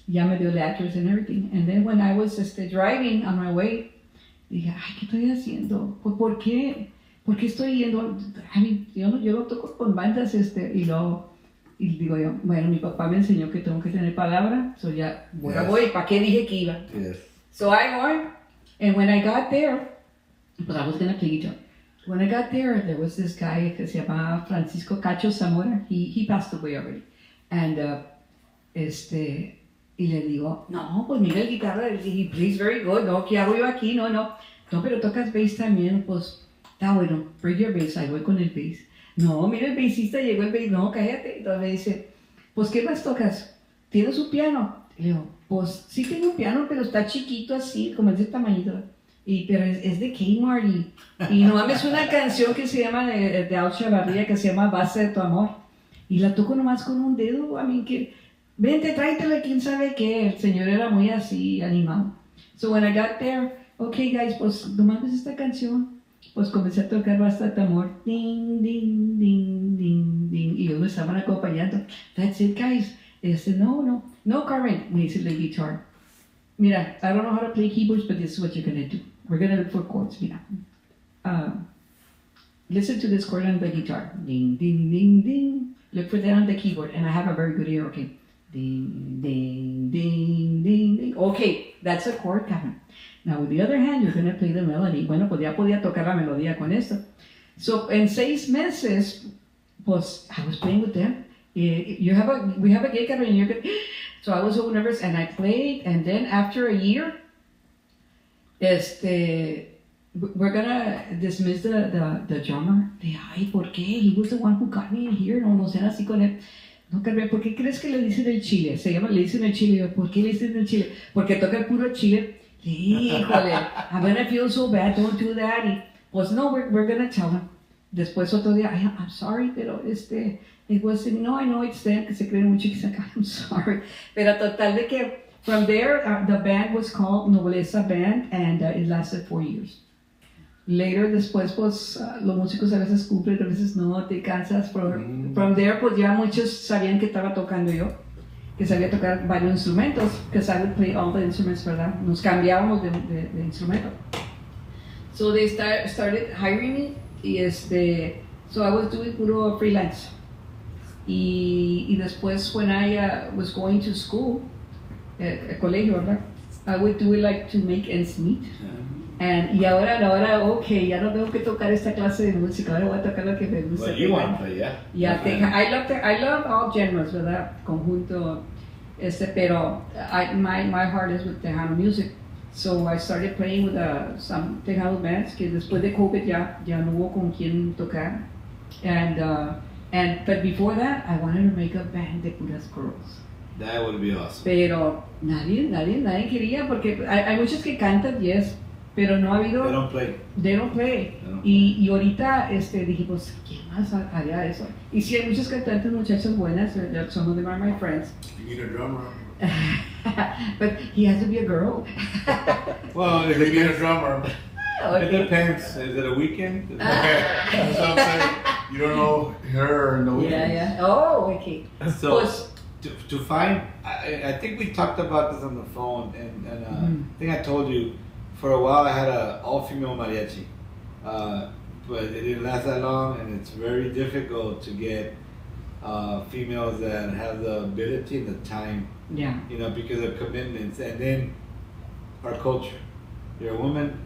Ya me dio letters and everything. And then when I was driving on my way, dije, ¿qué estoy haciendo? Pues, ¿por qué? ¿Por qué estoy yendo? Yo no toco con bandas, y digo yo, bueno, mi papá me enseñó que tengo que tener palabra, so ya, voy, ¿para qué dije que iba? Yes. So I went, and when I got there, but I was going to play guitar. When I got there was this guy que se llama Francisco Cacho Zamora. He passed away already. And, y le digo, no, pues mira el guitarra, he plays very good, no, ¿qué hago yo aquí? No, pero tocas bass también, pues, está bueno, bring your bass, ahí voy con el bass. No, mira el bassista, llegó el bass, no, cállate. Entonces me dice, pues, ¿qué más tocas? ¿Tienes un piano? Le digo, pues, sí tengo un piano, pero está chiquito así, como es de tamañito. Pero es de Kmart y no mames, una canción que se llama de Al Chavarría que se llama Base de tu amor. Y la toco nomás con un dedo, que vente, tráetela, quién sabe qué. El señor era muy así, animado. So when I got there, Ok, guys, pues tomando esta canción, pues comencé a tocar bastante amor. Ding, ding, ding, ding, ding. Y ellos me estaban acompañando. That's it, guys. No, Carmen, me dice the guitar. Mira, I don't know how to play keyboards, but this is what you're gonna do. We're gonna look for chords. Mira. Listen to this chord on the guitar. Ding, ding, ding, ding. Look for that on the keyboard. And I have a very good ear, okay. Ding, ding, ding, ding, ding. Okay, that's a chord, Carmen. Now, with the other hand, you're going to play the melody. Bueno, pues ya podía tocar la melodía con esto. So, en 6 meses, pues, I was playing with them. We have a gig, and you're good. So I was so nervous, and I played, and then after a year, we're gonna dismiss the drummer. Ay, ¿por qué? He was the one who got me in here. No sean así con él. No, Carmen, ¿por qué crees que le dicen el chile? Le dicen el chile. Yo, ¿por qué le dicen el chile? Porque toca el puro chile. Híjole, I'm gonna feel so bad, don't do that. Y, pues no, we're gonna tell him. Después otro día, I'm sorry, pero it wasn't, no, I know it's them, que se creen mucho que se acaban, I'm sorry. Pero total de que, from there, the band was called Nobleza Band, and it lasted 4 years. Later, después, pues, los músicos a veces cumplen, a veces no, te cansas. From there, pues ya muchos sabían que estaba tocando yo, que sabía tocar varios instrumentos, because I would play all the instruments, ¿verdad? Nos cambiábamos de instrumento. So they started hiring me, y so I was doing puro freelance. Y después, when I was going to school, colegio, ¿verdad? I would do it like to make ends meet. Y ahora, okay, ya no tengo que tocar esta clase de música, ahora voy a tocar lo que me gusta. Well, you want to play, yeah. Yeah, I love all genres, ¿verdad? Conjunto, pero my heart is with Tejano music. So I started playing with some Tejano bands, que después de COVID ya no hubo con quien tocar. But before that, I wanted to make a band de puras girls. That would be awesome. Pero nadie quería, porque hay muchos que cantan, yes, pero no ha habido. They don't play. Y ahorita dijimos, ¿quién más haría eso? Y sí, hay muchas cantantes, muchachas buenas. Some of them are my friends. You need a drummer. But he has to be a girl. Well, if You need a drummer. it depends. Is it a weekend? That's what I'm saying. You don't know her or no weekends. Yeah. Oh, okay. So Pues, to find, I think we talked about this on the phone, and I think I told you, for a while I had an all-female mariachi, but it didn't last that long, and it's very difficult to get females that have the ability and the time, yeah. because of commitments, and then our culture. You're a woman,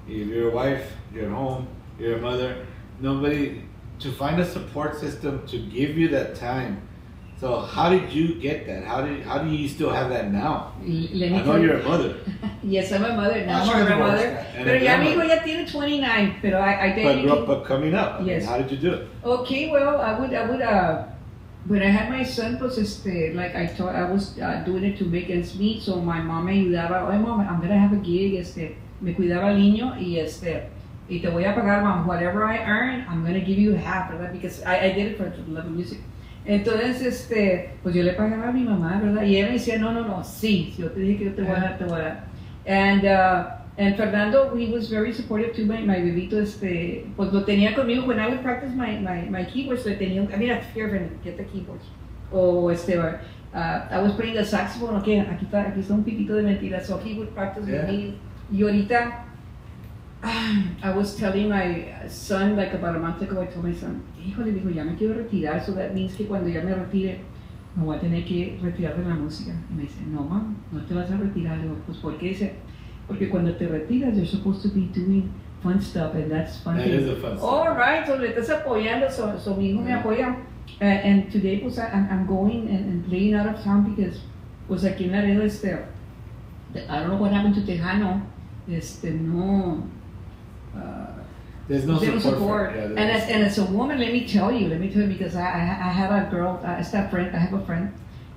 if you're a wife, you're at home, you're a mother, nobody, to find a support system to give you that time. So how did you get that? How do you still have that now? I know you're a mother. Yes, I'm a mother. Now That's I'm a right, grandmother. and Pero a ya mi grandmother. hijo ya tiene 29, pero I think. But coming up, Yes. how did you do it? Okay, well, I would, when I had my son, pues, like I thought, I was doing it to make ends meet, so my mom me ayudaba, oye, mom, I'm gonna have a gig, me cuidaba al niño, y te voy a pagar, mom, whatever I earn, I'm gonna give you half, ¿verdad? Because I did it for the love of music. Entonces, pues yo le pagaba a mi mamá, ¿verdad? Y ella me decía, no, sí, si yo te dije que yo te voy a dar. And Fernando, he was very supportive to my bebito, pues lo tenía conmigo. When I would practice my keyboards, le tenía, mira, here, get the keyboards. O I was playing the saxophone, okay, aquí está un pitito de mentira, so he would practice with me. Y ahorita, I was telling my son, like about a month ago, I told my son, híjole, dijo, ya me quiero retirar, so that means que cuando ya me retire, me voy a tener que retirar de la música. Y me dice, no, mam, no te vas a retirar. Le digo, pues, ¿por qué? Dice, porque cuando te retiras, you're supposed to be doing fun stuff, and that's fun. That is a fun stuff. All right, so le estás apoyando, so mi hijo me apoya. And today, pues, I'm going and playing out of town because, pues, aquí en Laredo, I don't know what happened to Tejano, no. There's no support. And as a woman, let me tell you, because I have a girl, I have a friend,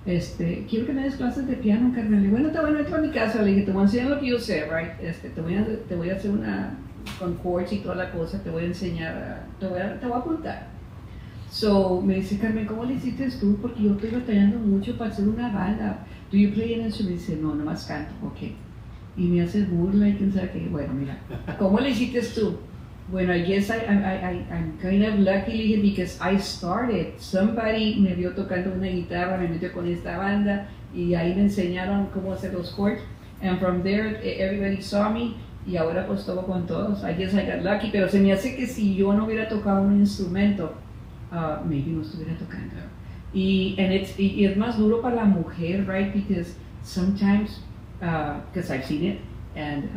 quiero que me des clases de piano, Carmen. Le digo, bueno, te voy a meter a mi casa, le dije, te voy a enseñar lo que yo sé, right? Te voy a hacer con chords y toda la cosa, te voy a enseñar, te voy a apuntar. So, me dice, Carmen, ¿cómo le hiciste tú? Porque yo estoy batallando mucho para hacer una banda. Do you play an instrument? Dice, no, nomás canto, ok. y me haces burla y quién sabe qué. Bueno, mira, ¿cómo le hiciste tú? Bueno, I guess I'm kind of lucky because I started. Somebody me vio tocando una guitarra, me metió con esta banda y ahí me enseñaron cómo hacer los chords. And from there, everybody saw me y ahora pues toco con todos. I guess I got lucky, pero se me hace que si yo no hubiera tocado un instrumento, maybe no estuviera tocando. Y es más duro para la mujer, right? Because sometimes, because I've seen it, and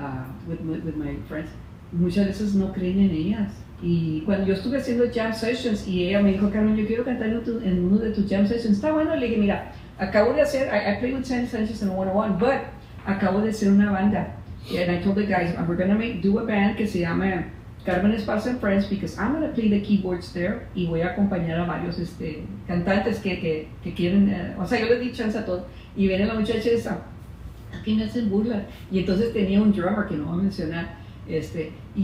with my friends, muchas veces no creen en ellas. Y cuando yo estuve haciendo jam sessions y ella me dijo, Carmen, yo quiero cantar en uno de tus jam sessions, está bueno, le dije, mira, acabo de hacer, I play with Sam Sanchez and 101, but acabo de hacer una banda. And I told the guys, we're going to do a band que se llama Carmen Esparza and Friends, because I'm going to play the keyboards there y voy a acompañar a varios cantantes que quieren, o sea, yo les di chance a todos. Y viene la muchacha esa, aquí me hacen burla. Y entonces tenía un drummer que no voy a mencionar, y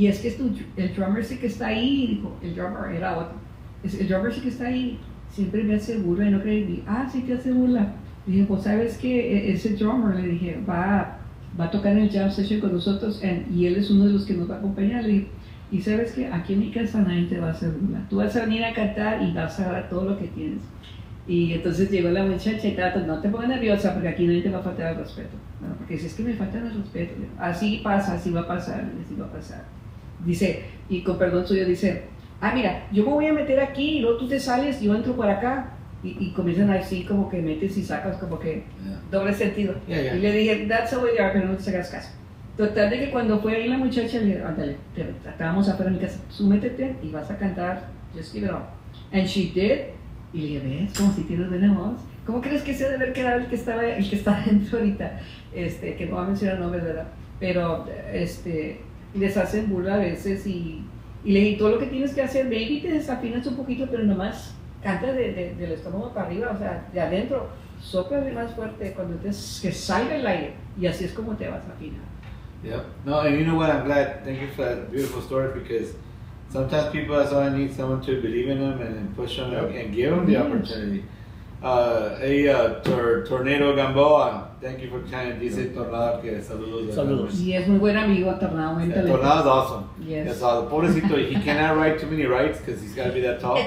es que el drummer sí que está ahí, dijo, el drummer era otro, el drummer sí que está ahí, siempre me hace burla y no creí, sí te hace burla. Dije, pues sabes que ese drummer, le dije, va a tocar en el jam session con nosotros y él es uno de los que nos va a acompañar. Le dije, y sabes que aquí en mi casa nadie te va a hacer burla, tú vas a venir a cantar y vas a dar todo lo que tienes. Y entonces llegó la muchacha y tal, no te pongas nerviosa porque aquí nadie te va a faltar el respeto. Bueno, porque si es que me falta el respeto, así pasa, así va a pasar, así va a pasar. Dice, y con perdón suyo dice, mira, yo me voy a meter aquí y luego tú te sales y yo entro por acá. Y comienzan así como que metes y sacas como que doble sentido. Y le dije, that's the way they are, pero no te hagas caso. Total de que cuando fue ahí la muchacha, le dije, ándale, estábamos afuera de mi casa, súmétete y vas a cantar, just give it all. And she did. Y le dije, ¿ves? Como si tienes buena voz. ¿Cómo crees que se debe haber quedado el que está dentro ahorita? Que no va a mencionar nombres, ¿verdad? Pero, les hacen burla a veces y le dije, todo lo que tienes que hacer, baby, te desafinas un poquito, pero nomás canta del estómago para arriba, o sea, de adentro, sopla más fuerte cuando que salga el aire y así es como te vas a afinar. Yep. No, and you know what? I'm glad. Thank you for that beautiful story because sometimes people, that's all I need, someone to believe in them and push them and give them the opportunity. Tornado Gamboa, thank you for trying. Dice Tornado que saludos. Y es muy buen amigo Tornado. Tornado's awesome. Yes. That's all. Pobrecito, he cannot write too many rights because he's got to be that tall.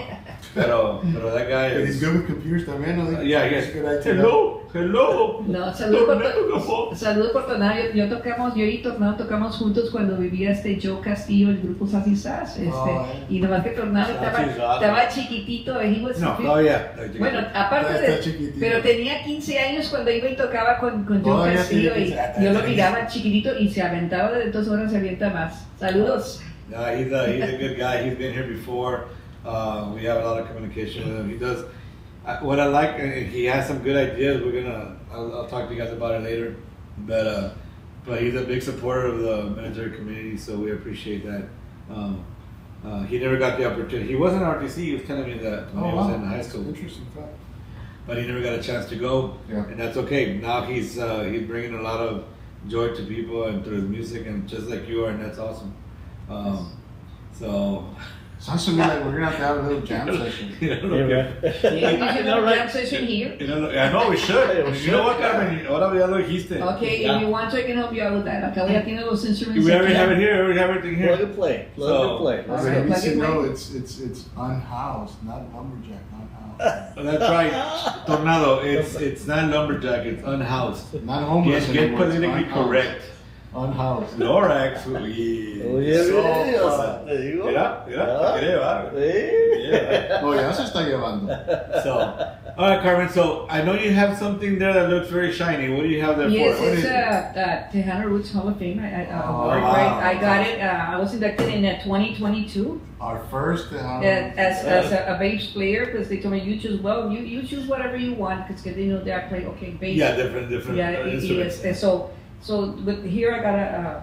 Pero that guy And is. he's good with computers también, ¿no? Yeah, yes. Hello. No, saludos por Tornado. Yo y Tornado tocamos juntos cuando vivía Joe Castillo, el grupo Sassy Sass. Y nomás que Tornado estaba chiquitito. No, todavía. Bueno, aparte de. Pero tenía 15 años cuando iba y tocaba con Joe Castillo. Y yo lo miraba chiquitito y se aventaba de 2 horas, se avienta más. Saludos. He's a good guy. He's been here before. We have a lot of communication with him. He does. What I like, and he has some good ideas. I'll talk to you guys about it later. But he's a big supporter of the military community, so we appreciate that. He never got the opportunity. He was in RTC. He was telling me that when he was in high school. Interesting fact. But he never got a chance to go, and that's okay. Now he's bringing a lot of joy to people and through his music, and just like you are, and that's awesome. So. Sounds to me like we're gonna have a little jam session. Jam session here. I know we should. You know what, Carmen? Ahora ya lo dijiste. Okay, if you want, I can help you out with that. Acá ya tiene los instruments. We already have it here. We already have everything here. Plug and play. No, it's unhoused, not lumberjack, unhoused. That's right, Tornado. It's not lumberjack. It's unhoused. Not homeless Get anymore. politically correct. Unhoused. Lorax. Mira, te quiere llevar. Oh, ya se está llevando. So, all right, Carmen. So I know you have something there that looks very shiny. What do you have there yes, for? Yes, it's Tejano Roots Hall of Fame award. Wow. Right? I got it. I was inducted in 2022. Our first as a bass player, because they told me you choose. Well, you choose whatever you want, because they know that I play bass. Yeah, different instruments. So but here I got a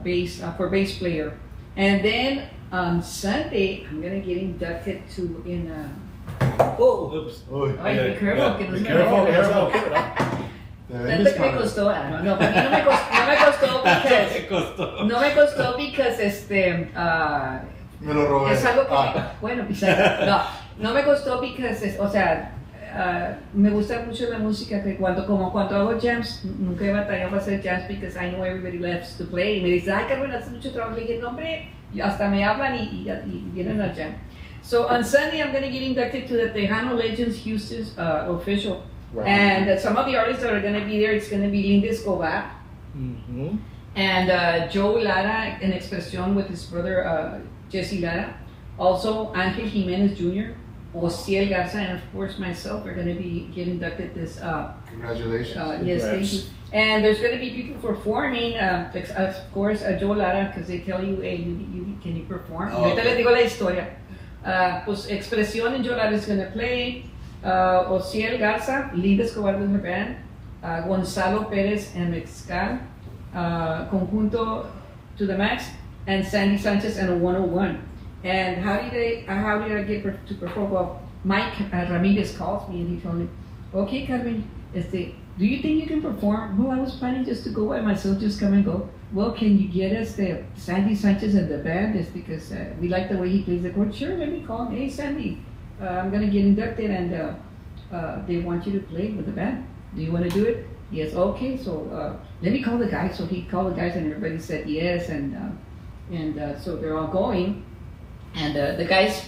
bass for bass player, and then on Sunday I'm gonna get inducted to in. Oops. Ay, be careful, que no se me careful. Tanto que me costó, no, para mí no me costó because me lo robé. Es algo que, bueno, no me costó because, o sea, me gusta mucho la música, que cuando hago jams, nunca he batallado para hacer jams because I know everybody loves to play. Y me dice, ay, Carmen, hace mucho trabajo. Le dije, no, hombre, y hasta me hablan y vienen al jam. So on Sunday, I'm going to get inducted to the Tejano Legends Houston's official. Right. And some of the artists that are going to be there, it's going to be Linda Escobar Mm-hmm. and Joe Lara in Expresión with his brother Jesse Lara. Also, Angel Jimenez Jr., Ociel Garza, and of course myself are going to be getting inducted this. Congratulations. Yes, thank you. And there's going to be people performing, of course, Joe Lara, because they tell you, hey, can you perform? Oh, Ahorita okay. les digo la historia. Pues Expresión and Joe Lara is going to play. Ociel Garza, Linda Escobar with her band. Gonzalo Perez and Mezcal, Conjunto to the Max, and Sandy Sanchez and a 101. And how did I get to perform? Well, Mike Ramirez calls me and he told me, okay, Carmen, do you think you can perform? Well, I was planning just to go by myself, just come and go. Well, can you get us the Sandy Sanchez and the band? It's because we like the way he plays the chord. Sure, let me call him. Hey, Sandy, I'm gonna get inducted and they want you to play with the band. Do you want to do it? Yes, okay, so let me call the guys. So he called the guys and everybody said yes, and so they're all going. And the guys,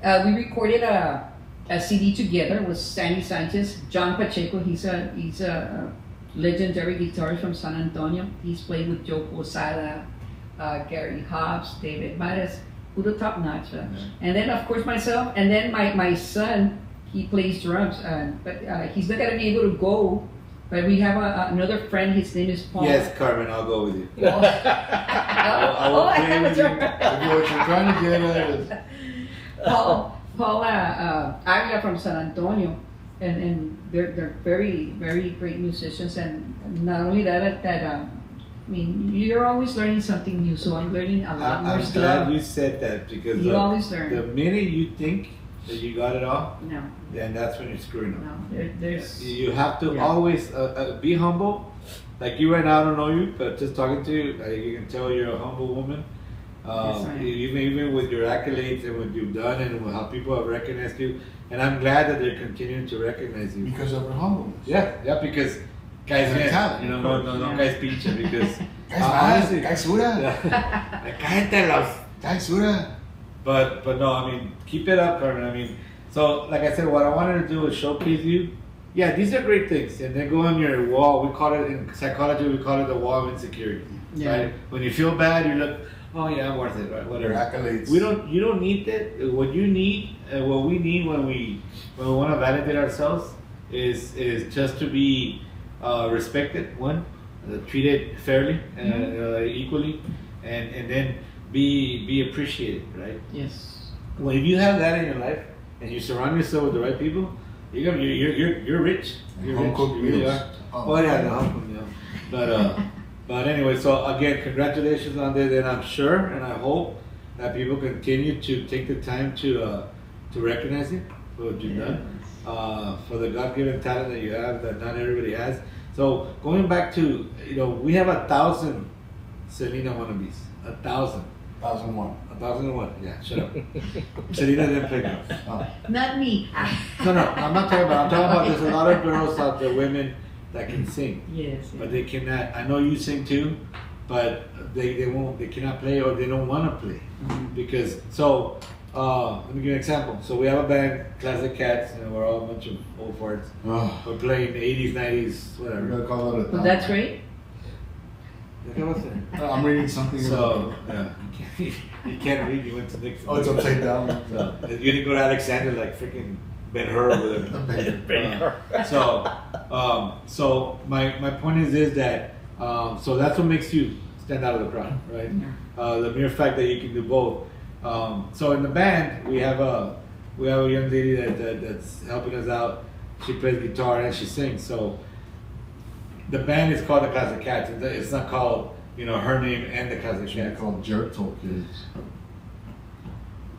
we recorded a CD together with Sandy Sanchez, John Pacheco. He's a legendary guitarist from San Antonio. He's played with Joe Posada, Gary Hobbs, David Mares, who the top notch. And then of course myself, and then my son. He plays drums, but he's not gonna be able to go. But we have another friend. His name is Paul. Yes, Carmen, I'll go with you. I will I play have a with you. drum. What you're trying to get at is Paul Avila from San Antonio, and they're very very great musicians. And not only that, I mean, you're always learning something new. So I'm learning a lot more I'm stuff. glad you said that because You always learn. the minute you think that you got it all, No, then that's when you're screwing up. no, there's. You have to Yeah. always be humble. Like you right now, I don't know you, but just talking to you, you can tell you're a humble woman. Yes, I am. Even with your accolades and what you've done and how people have recognized you, and I'm glad that they're continuing to recognize you. because of her humbleness. Yeah, because guys, And talent, you know, of no Yeah. guys pinche because Guys, honestly, guys, Sura. cállentelos. Guys, Sura. But no, I mean, keep it up, Carmen. I mean, so like I said, what I wanted to do is showcase you. Yeah, these are great things, and then go on your wall. We call it in psychology, we call it the wall of insecurity. Yeah. Right? When you feel bad, you look, oh yeah, I'm worth it, right? Her Whatever. accolades. You don't need that. What you need, what we need when we want to validate ourselves is just to be respected. One, treated fairly, equally, and then be appreciated, right? Yes. Well, if you have that in your life and you surround yourself with the right people, you're rich. You're Home rich. cooked You really meals. are. Oh yeah, the home cooked meal. But anyway, so again, congratulations on that, and I'm sure and I hope that people continue to take the time to recognize you for what you've done, for the God-given talent that you have that not everybody has. So going back to, we have 1,000 Selena wannabes. 1,000. 1001. 1,001. Yeah, shut up. Selena didn't play girls. Oh. Not me. No, I'm not talking about. I'm talking about. There's a lot of girls out there, women that can sing, Yes. but they cannot. I know you sing too, but they won't. They cannot play or they don't want to play because. So let me give you an example. So we have a band, Classic Cats, and we're all a bunch of old farts. Oh. We're playing 80s, 90s, We're whatever. gonna call it a But that's right. Okay, what's that? I'm reading something. So you can't read. You went to Nixon. Oh, it's upside down. So you didn't go to Alexander like freaking Ben Hur with him. So my point is that so that's what makes you stand out of the crowd, right? The mere fact that you can do both. So in the band we have a young lady that's helping us out. She plays guitar and she sings. So the band is called the Classic Cats. It's not called her name and the Classic They're Cats. called Jerk Talk Kids.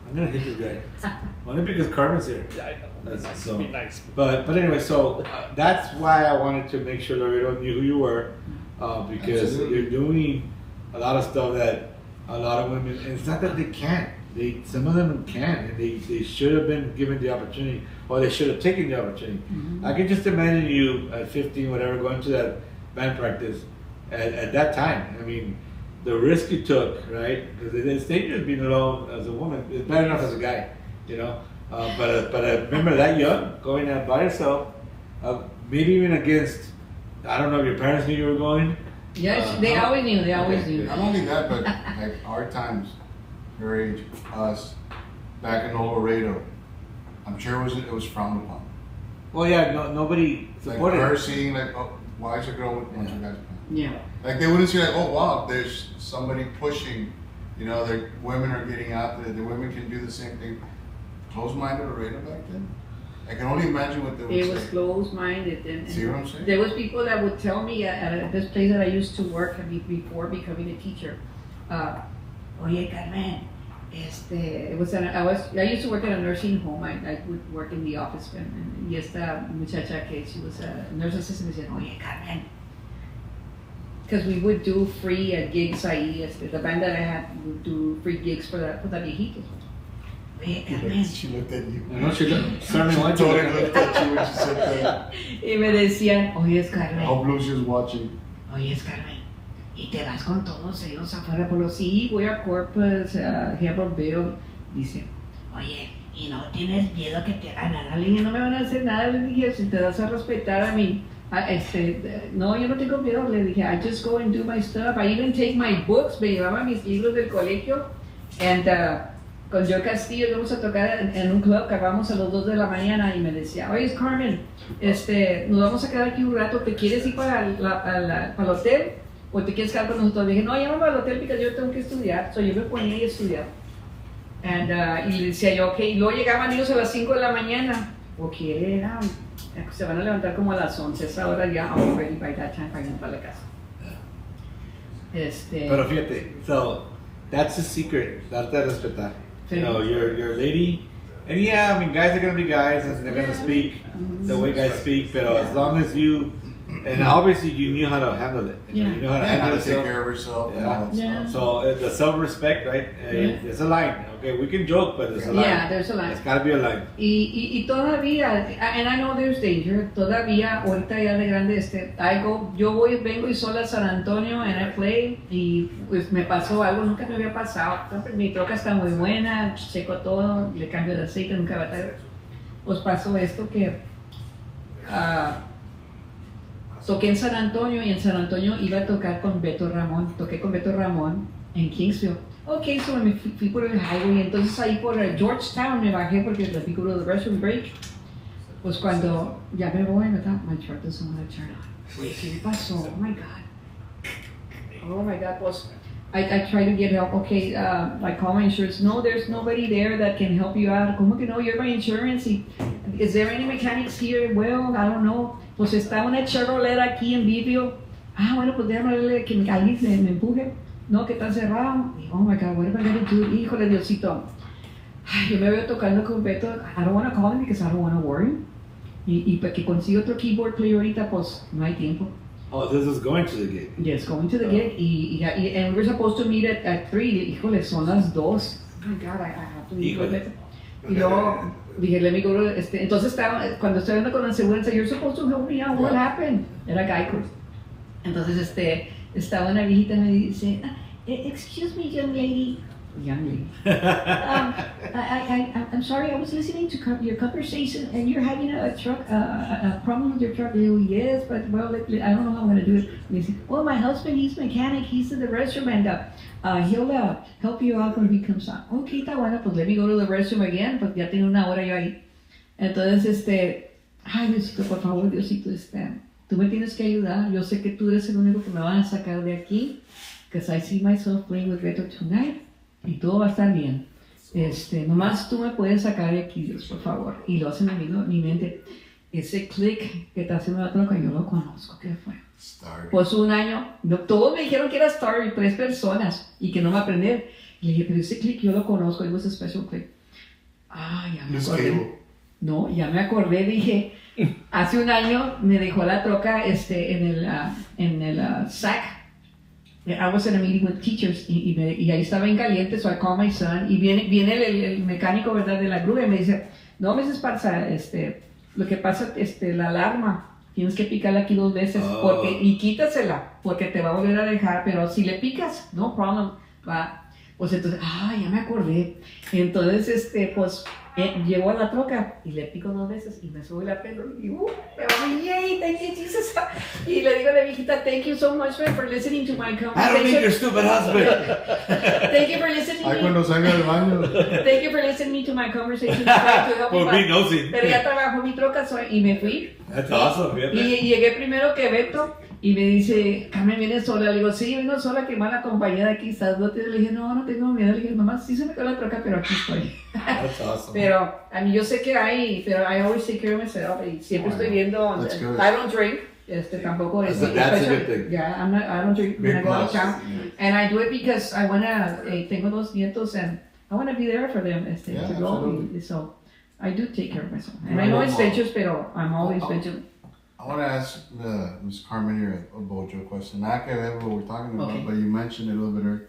I'm gonna hit this guy. Only because Carmen's here. Yeah, I know. That's So, be nice. But anyway, so that's why I wanted to make sure Laredo knew who you were, because Absolutely. you're doing a lot of stuff that a lot of women. And it's not that they can't. some of them can, and they should have been given the opportunity, or they should have taken the opportunity. I can just imagine you at 15, whatever, going to that band practice at that time. I mean, the risk you took, right? Because it's dangerous being alone as a woman. It's better enough as a guy, you know. But I remember that young, going out by yourself, maybe even against, I don't know if your parents knew you were going. Yes, they always knew. They always knew. Not only that, but like our times, your age, us, back in Old Laredo, I'm sure it was frowned upon. Well, yeah, nobody Like supported her it. seeing like, oh, why is a girl with a bunch of guys playing? Yeah. Like they wouldn't see like, oh wow, there's somebody pushing. You know, the women are getting out there. The women can do the same thing. Closed-minded Laredo back then. I can only imagine what they would It say. was closed-minded, and See what I'm saying? there was people that would tell me at this place that I used to work before becoming a teacher. Oye, Carmen, I used to work at a nursing home. I would work in the office, y esta muchacha que she was a nurse assistant me decía, oye, Carmen, because we would do free gigs ahí. The band that I had would do free gigs for the viejitos. Oye, Carmen. She looked at you. I know she looked, She certainly wanted totally to. looked at you when she said that. Y me decían, oye, Carmen. How blue she was watching. Oye, Carmen, y te vas con todos ellos afuera por los... Sí, voy a Corpus, Haverville. Dice, oye, y no tienes miedo que te hagan nada. Le dije, no me van a hacer nada. Le dije, si te das a respetar a mí. No, yo no tengo miedo. Le dije, I just go and do my stuff. I even take my books. Me llevaba mis libros del colegio. And con Joe Castillo íbamos a tocar en un club que acabamos a las 2 de la mañana. Y me decía, oye, Carmen, nos vamos a quedar aquí un rato. ¿Te quieres ir para el hotel? ¿O te quieres quedar con nosotros? Le dije, no, llámame al hotel porque yo tengo que estudiar. So yo me ponía ahí a estudiar. Y le decía yo, ok. Y luego llegaban ellos a las 5 de la mañana. Ok, se van a levantar como a las 11. Esa hora ya, I'm ready by that time para ir para la casa. Pero fíjate, so that's the secret, darte a respetar. You know, you're a lady, and yeah, I mean, guys are gonna be guys, and they're gonna speak the way guys speak. But as long as you, and obviously you knew how to handle it. You know, you know how to And how handle to take yourself. care of herself and Yeah. all that Yeah. stuff. So the self-respect, right? It's a line. Okay, we can joke, but there's a line. Yeah, there's a line. It's gotta be a line. Y todavía, and I know there's danger, todavía, ahorita ya de grande, yo vengo y solo a San Antonio and I play, y pues me pasó algo, nunca me había pasado. Mi troca está muy buena, checo todo, le cambio de aceite, nunca va a estar. Pues pasó esto que toqué en San Antonio, y en San Antonio iba a tocar con Beto Ramón, toqué con Beto Ramón en Kingsville. Ok, so me fui por el highway, entonces ahí por Georgetown me bajé porque le pico the restroom break. Pues cuando ya me voy, ¿verdad? My truck doesn't want to turn on. Wait, ¿qué me pasó? Oh my God. Oh my God, pues I try to get help. Okay, I call my insurance. No, there's nobody there that can help you out. ¿Cómo que no? You're my insurance. Is there any mechanics here? Well, I don't know. Pues está una Chevrolet aquí en Vivio. Bueno, pues déjame darle que alguien me empuje. No, que está cerrado. Y, oh my God, what am I going to do? Híjole, Diosito. Yo me veo tocando con Beto. I don't want to call him because I don't want to worry him. Y para que consiga otro keyboard player ahorita, pues no hay tiempo. Oh, this is going to the gig. Yes, going to the gig. And we were supposed to meet at 3. Híjole, son las 2. Oh my God, I have to meet with Beto. Y luego dije, let me go to, entonces cuando estoy hablando con la aseguranza, you're supposed to help me out, what happened? Era Geico. Entonces estaba una viejita y me dice, excuse me, young lady. I'm sorry, I was listening to your conversation and you're having a problem with your truck. I go, yes, but well, I don't know how I'm going to do it. And he said, well, my husband, he's mechanic, he's in the restroom and he'll help you out when he comes out. Okay, está bueno, pues let me go to the restroom again, pues ya tengo una hora yo ahí. Entonces, ay, Diosito, por favor, Diosito, tú me tienes que ayudar. Yo sé que tú eres el único que me va a sacar de aquí, because I see myself playing with Beto tonight. Y todo va a estar bien. Nomás tú me puedes sacar de aquí, Dios, por favor. Y lo hace mi mente. Ese click que está haciendo la troca, yo lo conozco. ¿Qué fue? Starry. Pues un año. Todos me dijeron que era Starry, 3 personas. Y que no me aprender. Le dije, pero ese click yo lo conozco. It was a special click. Ya me acordé. No, ya me acordé. Dije, hace un año me dejó la troca en el SAC. I was in a meeting with teachers y ahí estaba en caliente, so I called my son y viene el mecánico, ¿verdad? De la grúa y me dice, no, Mrs. Esparza, lo que pasa, la alarma, tienes que picarla aquí 2 veces y quítasela, porque te va a volver a dejar, pero si le picas, no problem, va. Pues entonces, ya me acordé. Entonces, pues, llego a la troca y le pico 2 veces y me sube la pelo y me voy, yay, thank you, Jesus. Y le digo a la viejita, thank you so much for listening to my conversation. I don't need your stupid husband. Thank you for listening Ay, cuando salga del baño. Thank you for listening to my conversation. Trying to help Por me mí, no, sí. Pero ya trabajó mi troca y me fui. That's awesome, fíjate. Y llegué primero que Beto y me dice, Carmen, ¿vienes sola? Le digo, sí, vengo sola, que mala compañía de aquí estás. Le dije, no tengo miedo. Le dije, mamá, sí se me quedó la troca, pero aquí estoy. That's awesome. Pero a mí yo sé que hay, pero I always take care of myself y siempre estoy viendo. That's good. I don't drink. Tampoco es. That's a good thing. Yeah, I don't drink when I Big go out of plus. town. And I do it because I wanna, tengo 2 nietos and I wanna be there for them, Yeah, to go. absolutely. So I do take care of myself. And I know it's dangerous, pero I'm always vigilant. I want to ask Ms. Carmen here a Bojo question. Not que ver what we're talking about, Okay. but you mentioned it a little bit earlier.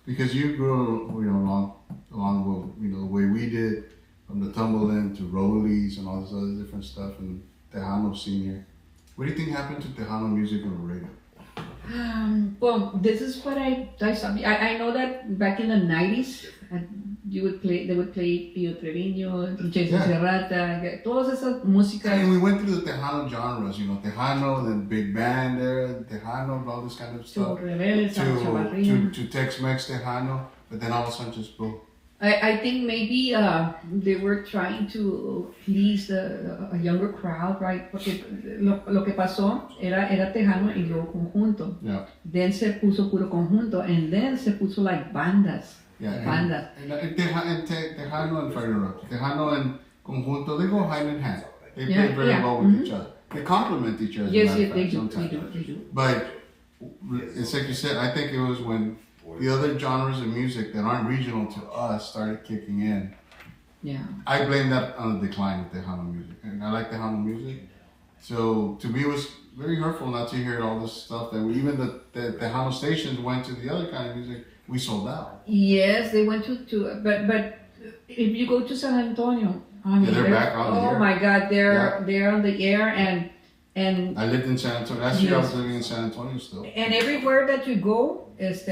Because you grew, along the way we did, from the Tumbleland to Rollies and all this other different stuff, and Tejano scene here. What do you think happened to Tejano music on Laredo? Well, this is what I know that back in the 90s, they would play Pio Treviño, Jason Serrata, todas esas músicas. And we went through the Tejano genres, Tejano, then big band era, Tejano, all this kind of stuff. To Tex-Mex Tejano, but then all of a sudden just boom. I think maybe they were trying to please a younger crowd, right? Porque lo que pasó era Tejano y luego conjunto. Yeah. Then se puso puro conjunto, and then se puso like bandas. Yeah, Bandas. and Tejano and Tejano and Conjunto, they go hand in hand. They play Yeah, very yeah. well with each other. They complement each other. Yes, as a matter of they fact, do. sometimes. They do. But it's like you said, I think it was when the other genres of music that aren't regional to us started kicking in. Yeah. I blame that on the decline of Tejano music. And I like Tejano music. So to me, it was very hurtful not to hear all this stuff that even the Tejano stations went to the other kind of music. We sold out. Yes, they went but if you go to San Antonio, They're back on the air. Oh my God, they're on the air and I lived in San Antonio. Last year I was living in San Antonio still. and everywhere that you go, there's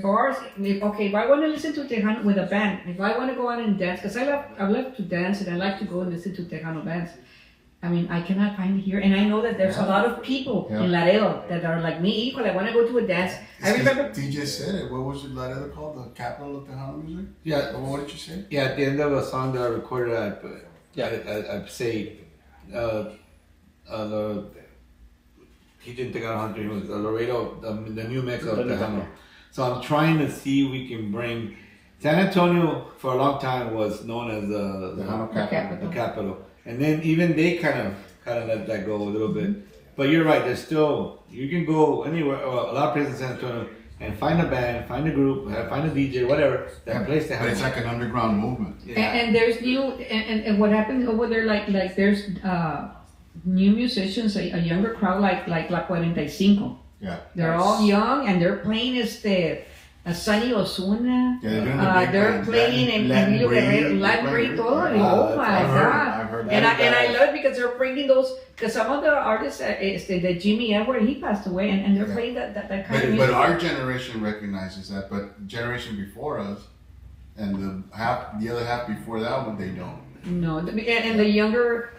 bars. If I want to listen to Tejano with a band, if I want to go out and dance, because I love to dance and I like to go and listen to Tejano bands. I mean, I cannot find it here, and I know that there's a lot of people in Laredo that are like me. I want to go to a dance. I remember DJ said it. What was it Laredo called? The capital of Tejano music? Yeah. What did you say? Yeah, at the end of a song that I recorded, I'd say, the he didn't take out 100, he was Laredo, the new mix of Tejano. So I'm trying to see if we can bring, San Antonio for a long time was known as the Tejano capital. capital. And then even they kind of let that go a little bit. But you're right, there's still, you can go anywhere, a lot of places in San Antonio, and find a band, find a group, find a DJ, whatever, that plays Tejano. But it's like an underground movement. Yeah. and there's new and what happens over there, like there's new musicians, a younger crowd like La 45. Yeah. They're all young and they're playing Sunny Osuna. Yeah, they're doing the big They're bands. playing in Latin Emilio Breed. Guerrero, Latin Breed, todo. Oh my I've heard God! that. And I love it because they're bringing those. Because some of the artists, the Jimmy Edward, he passed away, and they're playing that kind of But music. our generation recognizes that, but the generation before us, and the other half before that one, they don't. No, and the younger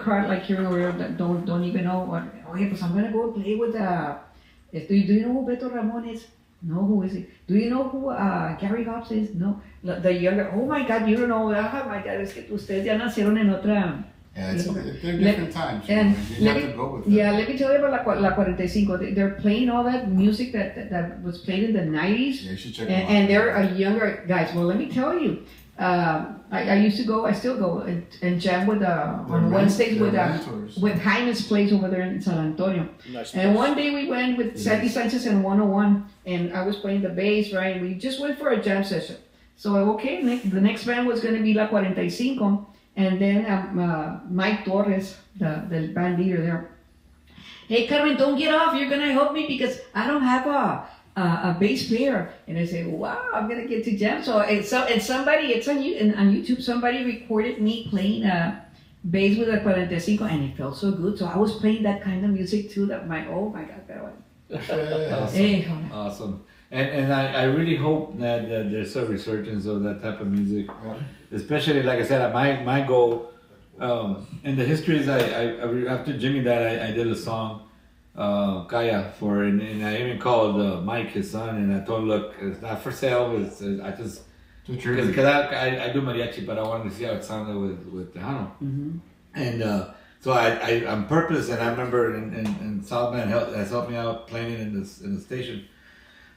crowd, like here where that don't even know what. Okay, pues I'm gonna go play with do you know who Beto Ramon is? No, who is he? Do you know who Gary Hobbs is? No. The younger, oh my God, you don't know. Oh my God, es que ustedes ya nacieron en otra. Yeah, they're different times. And you have to go with that. yeah, let me tell you about La 45. They're playing all that music that was played in the 90s. Yeah, you should check them out. And they're a younger guys. Well, let me tell you, I used to go, I still go and jam with on Wednesdays with Jaime's place over there in San Antonio. Nice. And one day we went with Sandy Sanchez and 101, and I was playing the bass, right? We just went for a jam session. So okay, the next band was going to be La 45, and then Mike Torres, the band leader there. Hey Carmen, don't get off. You're gonna help me because I don't have a bass player, and I said, wow, I'm gonna get to jam. It's on YouTube. Somebody recorded me playing bass with a 45, and it felt so good. So I was playing that kind of music too. Oh my God, that one. Awesome. Awesome. And I really hope that there's a resurgence of that type of music, especially like I said, my goal in the history is after Jimmy died, I did a song, Kaya, and I even called Mike, his son, and I told him, look, it's not for sale. I just because I do mariachi, but I wanted to see how it sounded with Tejano. Mm-hmm. And so I on purpose, and I remember and Southman has helped me out playing it in the station.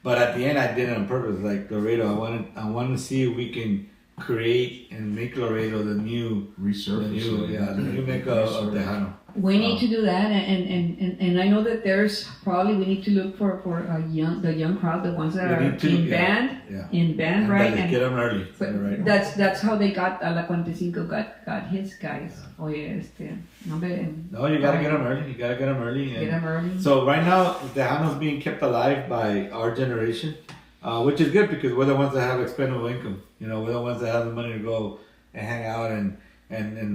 But at the end, I did it on purpose. Like Laredo, I wanted to see if we can create and make Laredo the new Mecca of Tejano. We need to do that, and I know that we need to look for the young crowd, the ones that are in band, right? And get them early. But right. that's how they got La 45 got his guys. No, you gotta get them early. Get them early. So So right now, Tejano's being kept alive by our generation, which is good because we're the ones that have expendable income. We're the ones that have the money to go and hang out and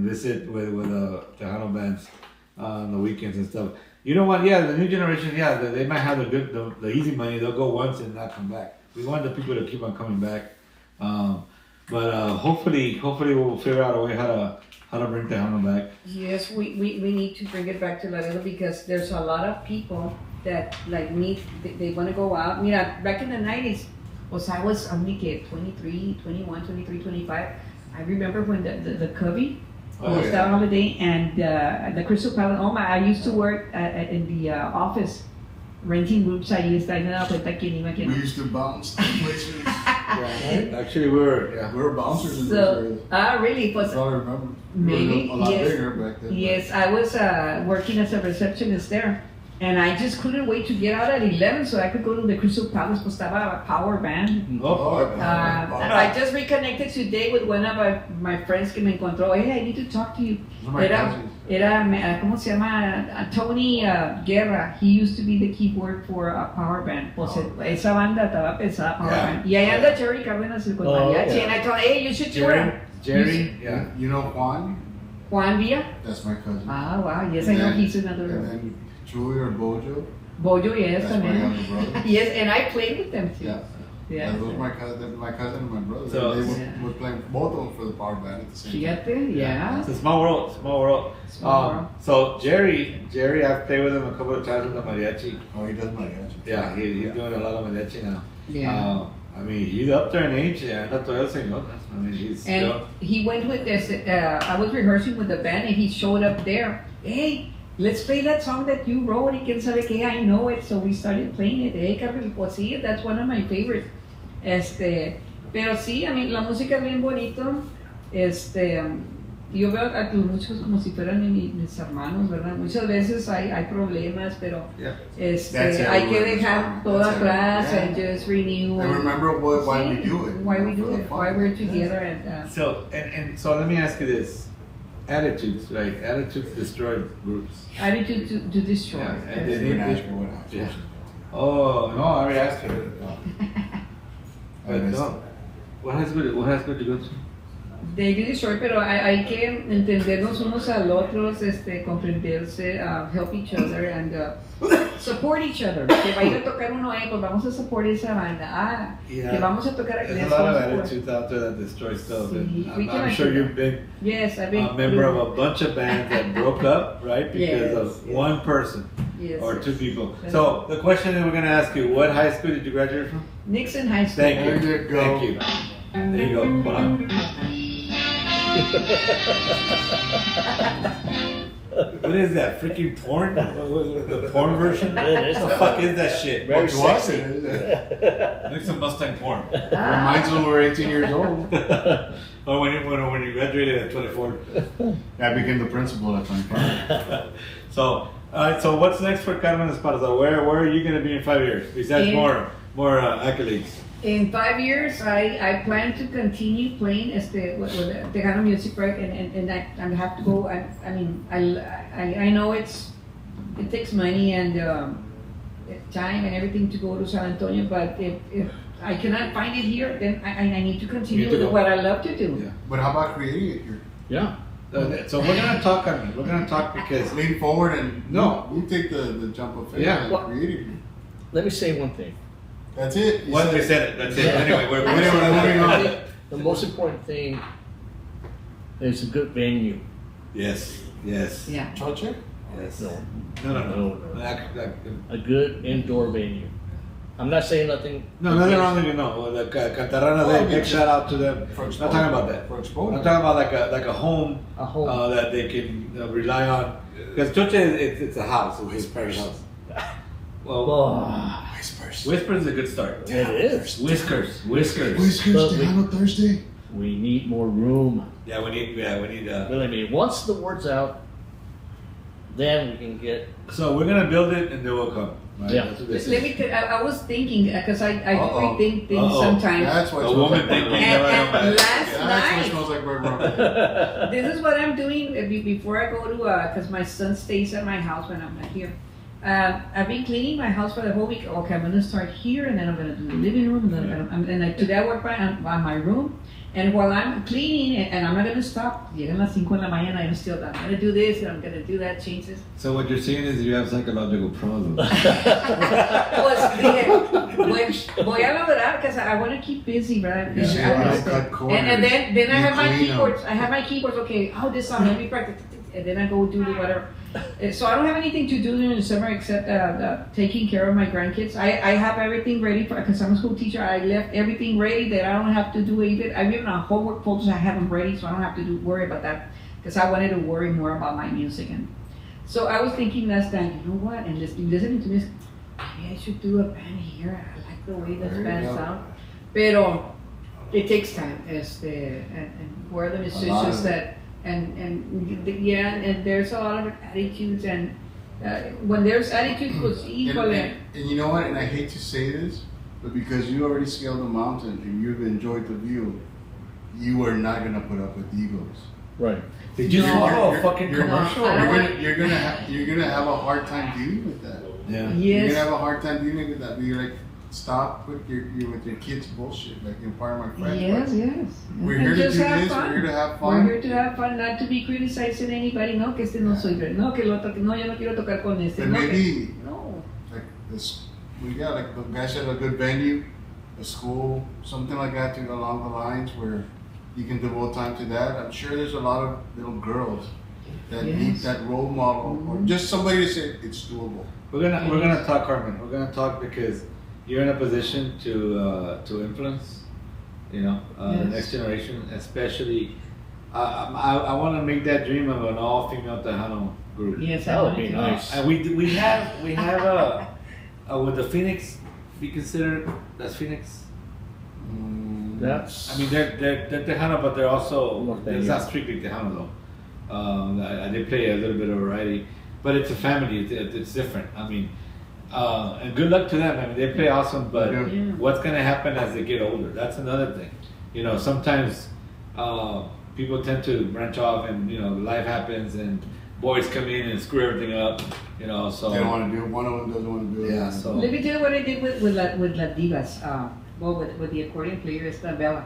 visit with Tejano bands on the weekends and stuff. You know what? Yeah, the new generation. Yeah, they might have the easy money. They'll go once and not come back. We want the people to keep on coming back. But hopefully we'll figure out a way how to bring Tejano back. yes, we need to bring it back to Laredo because there's a lot of people that like me. They want to go out. Back in the 90s, I was only 23, 21, 23, 25. I remember when the Cubby was that holiday and the Crystal Palace. I used to work in the office renting groups. We used to bounce places. Actually, we were bouncers in those areas. Really? I probably remember. Maybe, a lot yes. bigger back then. Yes, I was working as a receptionist there. And I just couldn't wait to get out at 11 so I could go to the Crystal Palace. Estaba a power band. I just reconnected today with one of my friends que me encontró. Hey, I need to talk to you. Era ¿cómo se llama? Tony Guerra. He used to be the keyboard for a power band. Esa banda estaba pesada, power band. Y ahí anda Jerry Cárdenas con mariachi. And I told him, hey, you should tour. Jerry? Yeah. You know Juan? Juan Villa? That's my cousin. Wow. Yes, I know he's another. And then Julie or Bojo? Bojo, yes, that's my younger brother. Yes, and I played with them too. Yeah. Those were my cousin and my brother. So, they were playing both of them for the power band at the same time. Yeah. It's a small world. So Jerry, I've played with him a couple of times with the mariachi. Oh, he does mariachi. Yeah, he's doing a lot of mariachi now. Yeah. He's up there in age. He went with this. I was rehearsing with the band, and he showed up there. Hey, let's play that song that you wrote. Y quién sabe qué, I know it. So we started playing it. Hey, Carmen, pues sí, that's one of my favorites. Pero sí, la música es bien bonito. Yo veo a los músicos como si fueran mis hermanos, ¿verdad? Muchas veces hay problemas, pero hay que dejar todo atrás and just renew. And remember why we do it. Why we do it, why we're together. And so let me ask you this. Attitudes, right? Attitudes destroy groups. Attitude to destroy. Yeah. Oh, no, I already asked her. But no. What has good to go to? They do destroy, pero hay que entendernos unos al otros, comprenderse, help each other and support each other. Que va a ir a tocar uno, pues vamos a support esa banda. Que vamos a tocar aquí. There's a lot of attitudes out there that destroy stuff. Sí, I'm sure you've been I've been a member of a bunch of bands that broke up, right? Because of one person or two people. So the question that we're going to ask you, what high school did you graduate from? Nixon High School. Thank you. Thank you. There you go. Hold on. What is that? Freaking porn? The porn version? What the fuck is that shit? Very sexy. Like some Mustang porn. Reminds me when we were 18 years old. Or when you graduated at 24. I became the principal at 25. So what's next for Carmen Esparza? Where are you going to be in 5 years? Besides more accolades. In 5 years, I plan to continue playing with the Tejano Music Project, and I have to go. I know it takes money, and time and everything to go to San Antonio, but if I cannot find it here, then I need to continue You need to with go. what I love to do. Yeah. But how about creating it here? Yeah. So we're gonna talk on it. We're gonna talk because Lean forward and No. you take the jump of faith Yeah. and create it. Let me say one thing. That's it. You once said we it. said it, that's it. Anyway, we're Anyway, moving on. The most important thing is a good venue. Yes, yes, Yeah. Choche? yes. No, No. No. Like, a good indoor venue. I'm not saying nothing. no, nothing wrong with you know. The Cantarana, Oh, big shout out to them. For Not exposure. talking about that. For I'm exposure. talking about like a home, A home. that they can rely on. Because Choche, it's a house. It's his private house. Well, Oh, Whispers. Whispers is a good start. it is. Whiskers. Whiskers But we- Tejano Thursday. We need more room. Yeah, we need. Believe me, once the word's out, then we can get. So we're gonna build it and they will come. Right? Yeah. That's what this Let is. me I was thinking, because I do Uh-oh. rethink things Uh-oh. sometimes. That's why it A smells woman like thinking red never rum. know about it. last That's why it night, smells like red rum. this is what I'm doing before I go to, because my son stays at my house when I'm not here. I've been cleaning my house for the whole week. Okay, I'm gonna start here, and then I'm gonna do the living room, and then today I work on my room. And while I'm cleaning, and I'm not gonna stop, llegan las 5 de la mañana, I'm still, I'm gonna do this, and I'm gonna do that, change this. So what you're saying is you have psychological problems. Pues dije, voy a lograr, because I want to keep busy, right? You see, And- I don't cut corners. And then I You have my clean 'em. keyboards. I have my keyboards. Okay, this song, let me practice. And then I go do the whatever. So I don't have anything to do during the summer except taking care of my grandkids. I have everything ready because I'm a school teacher. I left everything ready that I don't have to do even. I've even on homework folders. I have them ready, so I don't have to worry about that because I wanted to worry more about my music. And so I was thinking last night, you know what? And listening to this, maybe I should do a band here. I like the way this There you band go. sounds. Pero it takes time. And who are the musicians it. that and there's a lot of attitudes and when there's attitudes was equal And you know what? And I hate to say this, but because you already scaled the mountain and you've enjoyed the view, you are not gonna put up with egos. Right. Did you No. follow a You're- fucking you're- commercial? I don't You're gonna have a hard time dealing with that. Yeah. You're yes. gonna have a hard time dealing with that. You're like, stop with your kids bullshit. Like you're part of my friends. Yes, but yes. We're And here to do just have this. fun. We're here to have We're fun. here to have fun, not to be criticizing anybody. No, que este no soy, no, que lo otro, que no, yo no quiero tocar con este. But No, que, maybe no. like this, we got like the guy said, a good venue, a school, something like that, to go along the lines where you can devote time to that. I'm sure there's a lot of little girls that need Yes. that role model or just somebody to say it's doable. We're gonna talk, Carmen. We're gonna talk because you're in a position to influence, you know, the Yes. next generation, especially. I want to make that dream of an all-female Tejano group. Yes, That I would wanted be to. nice. And we have would the Phoenix be considered as Phoenix? That's. I mean, they're Tejano, but they're also Norteño. it's not strictly Tejano though. They play a little bit of variety, but it's a family. It's different. I mean, and good luck to them. I mean, they play awesome, but Yeah. Yeah. what's gonna happen as they get older? That's another thing. You know, sometimes people tend to branch off, and you know, life happens, and boys come in and screw everything up. You know, so They don't want to do it. One of them doesn't want to do it. Yeah, so- Let me tell you what I did with La Divas. Well, with the accordion player, esta Bella.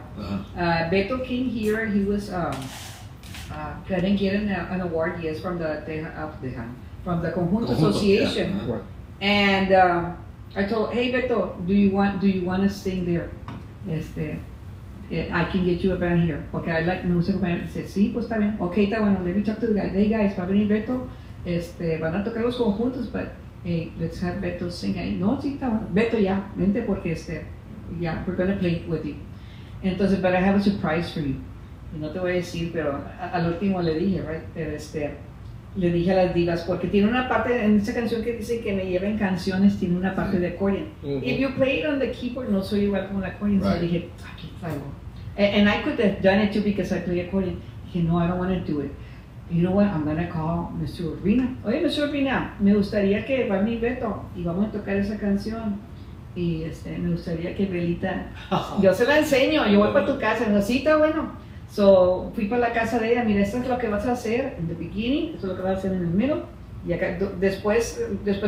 Beto came here. He was couldn't get an award. Yes, from the from the Conjunto Association. yeah. Right. And I told, hey Beto, do you want to sing there? I can get you a band here. Okay, I like, me gusta acompañar. Dice, sí, pues está bien. Okay, está bueno. Let me talk to the guys. Hey guys, va a venir Beto. Van a tocar los conjuntos, but hey, let's have Beto sing ahí. No, sí, está bueno. Beto, ya, vente porque yeah, we're gonna play with you. Entonces, but I have a surprise for you. Y no te voy a decir, pero al último le dije, right? Pero le dije a las divas, porque tiene una parte en esa canción que dice que me lleven canciones, tiene una parte de accordion. Mhm. If you play it on the keyboard, no soy igual como el accordion. So Right. dije, aquí traigo. And I could have done it too because I play accordion. Dije, no, I don't want to do it. You know what? I'm going to call Mr. Urbina. Oye, Mr. Urbina, me gustaría que va mi Beto y vamos a tocar esa canción. Y me gustaría que Belita, yo se la enseño, yo voy para tu casa. No, sí, está bueno. So, fui para la casa de ella, mira, esto es lo que vas a hacer en the beginning, esto es lo que vas a hacer en el middle, Y acá, después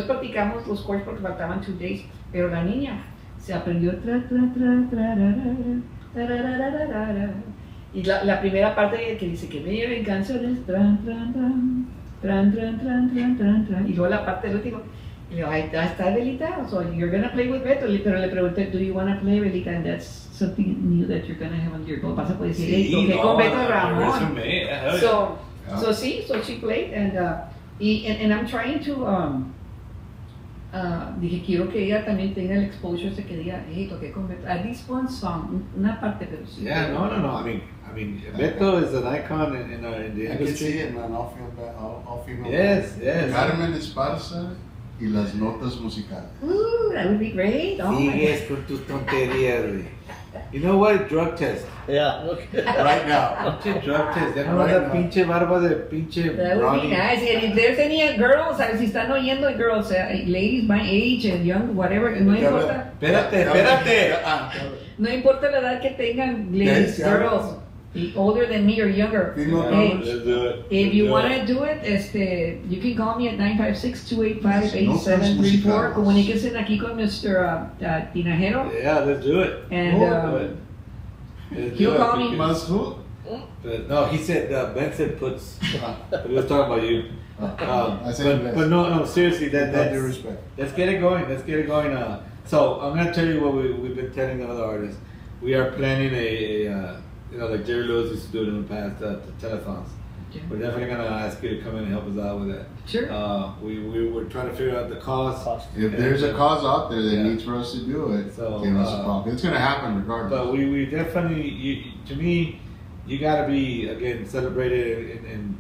practicamos los chords porque faltaban 2 days, pero la niña se aprendió y la primera parte que dice que me lleven canciones, y luego la parte del último, y le digo, ahí está Belita, so you're gonna play with Beto, pero le pregunté, do you wanna play, Belita, and that's something new that you're gonna have on your goal. Vas a poder decir, hey, toqué con Beto Ramón. So she played, and I'm trying to, dije, quiero que ella también tenga el exposure de que diga, hey, toqué con Beto, at least one song, una parte, pero sí. Yeah, no. I mean, Beto is an icon in the I can industry. see it, man. All female. Yes. Carmen Esparza y las notas musicales. Ooh, that would be great. Oh my Sigues con tus tonterías, güey. You know what? Drug test. Yeah, okay. Right now. Pinche drug test. Ya no Right la now. pinche barba de pinche That would be brownie. nice. And if there's any girls, si están oyendo girls, ladies my age and young, whatever, no importa. Espérate. No importa la edad que tengan, ladies, Yes, girls, older than me or younger. Female Hey, drummers. Let's do it. if you want to do it, you can call me at 956-285-8734. Comuníquense aquí con Mr. Tinajero. Yeah, let's do it. And Let's he'll do it. call me. Más who? But no, he said Ben said puts. But he was talking about you. I said But no, seriously, With all due that's respect. let's get it going. So I'm gonna tell you what we've been telling the other artists. We are planning a like Jerry Lewis used to do it in the past, the telethons. Yeah. We're definitely gonna ask you to come in and help us out with that. Sure. We were trying to figure out the cost. If there's a cause out there that Yeah. needs for us to do it, So, give us a call. It's gonna happen regardless. But we definitely, to me, you gotta be again celebrated and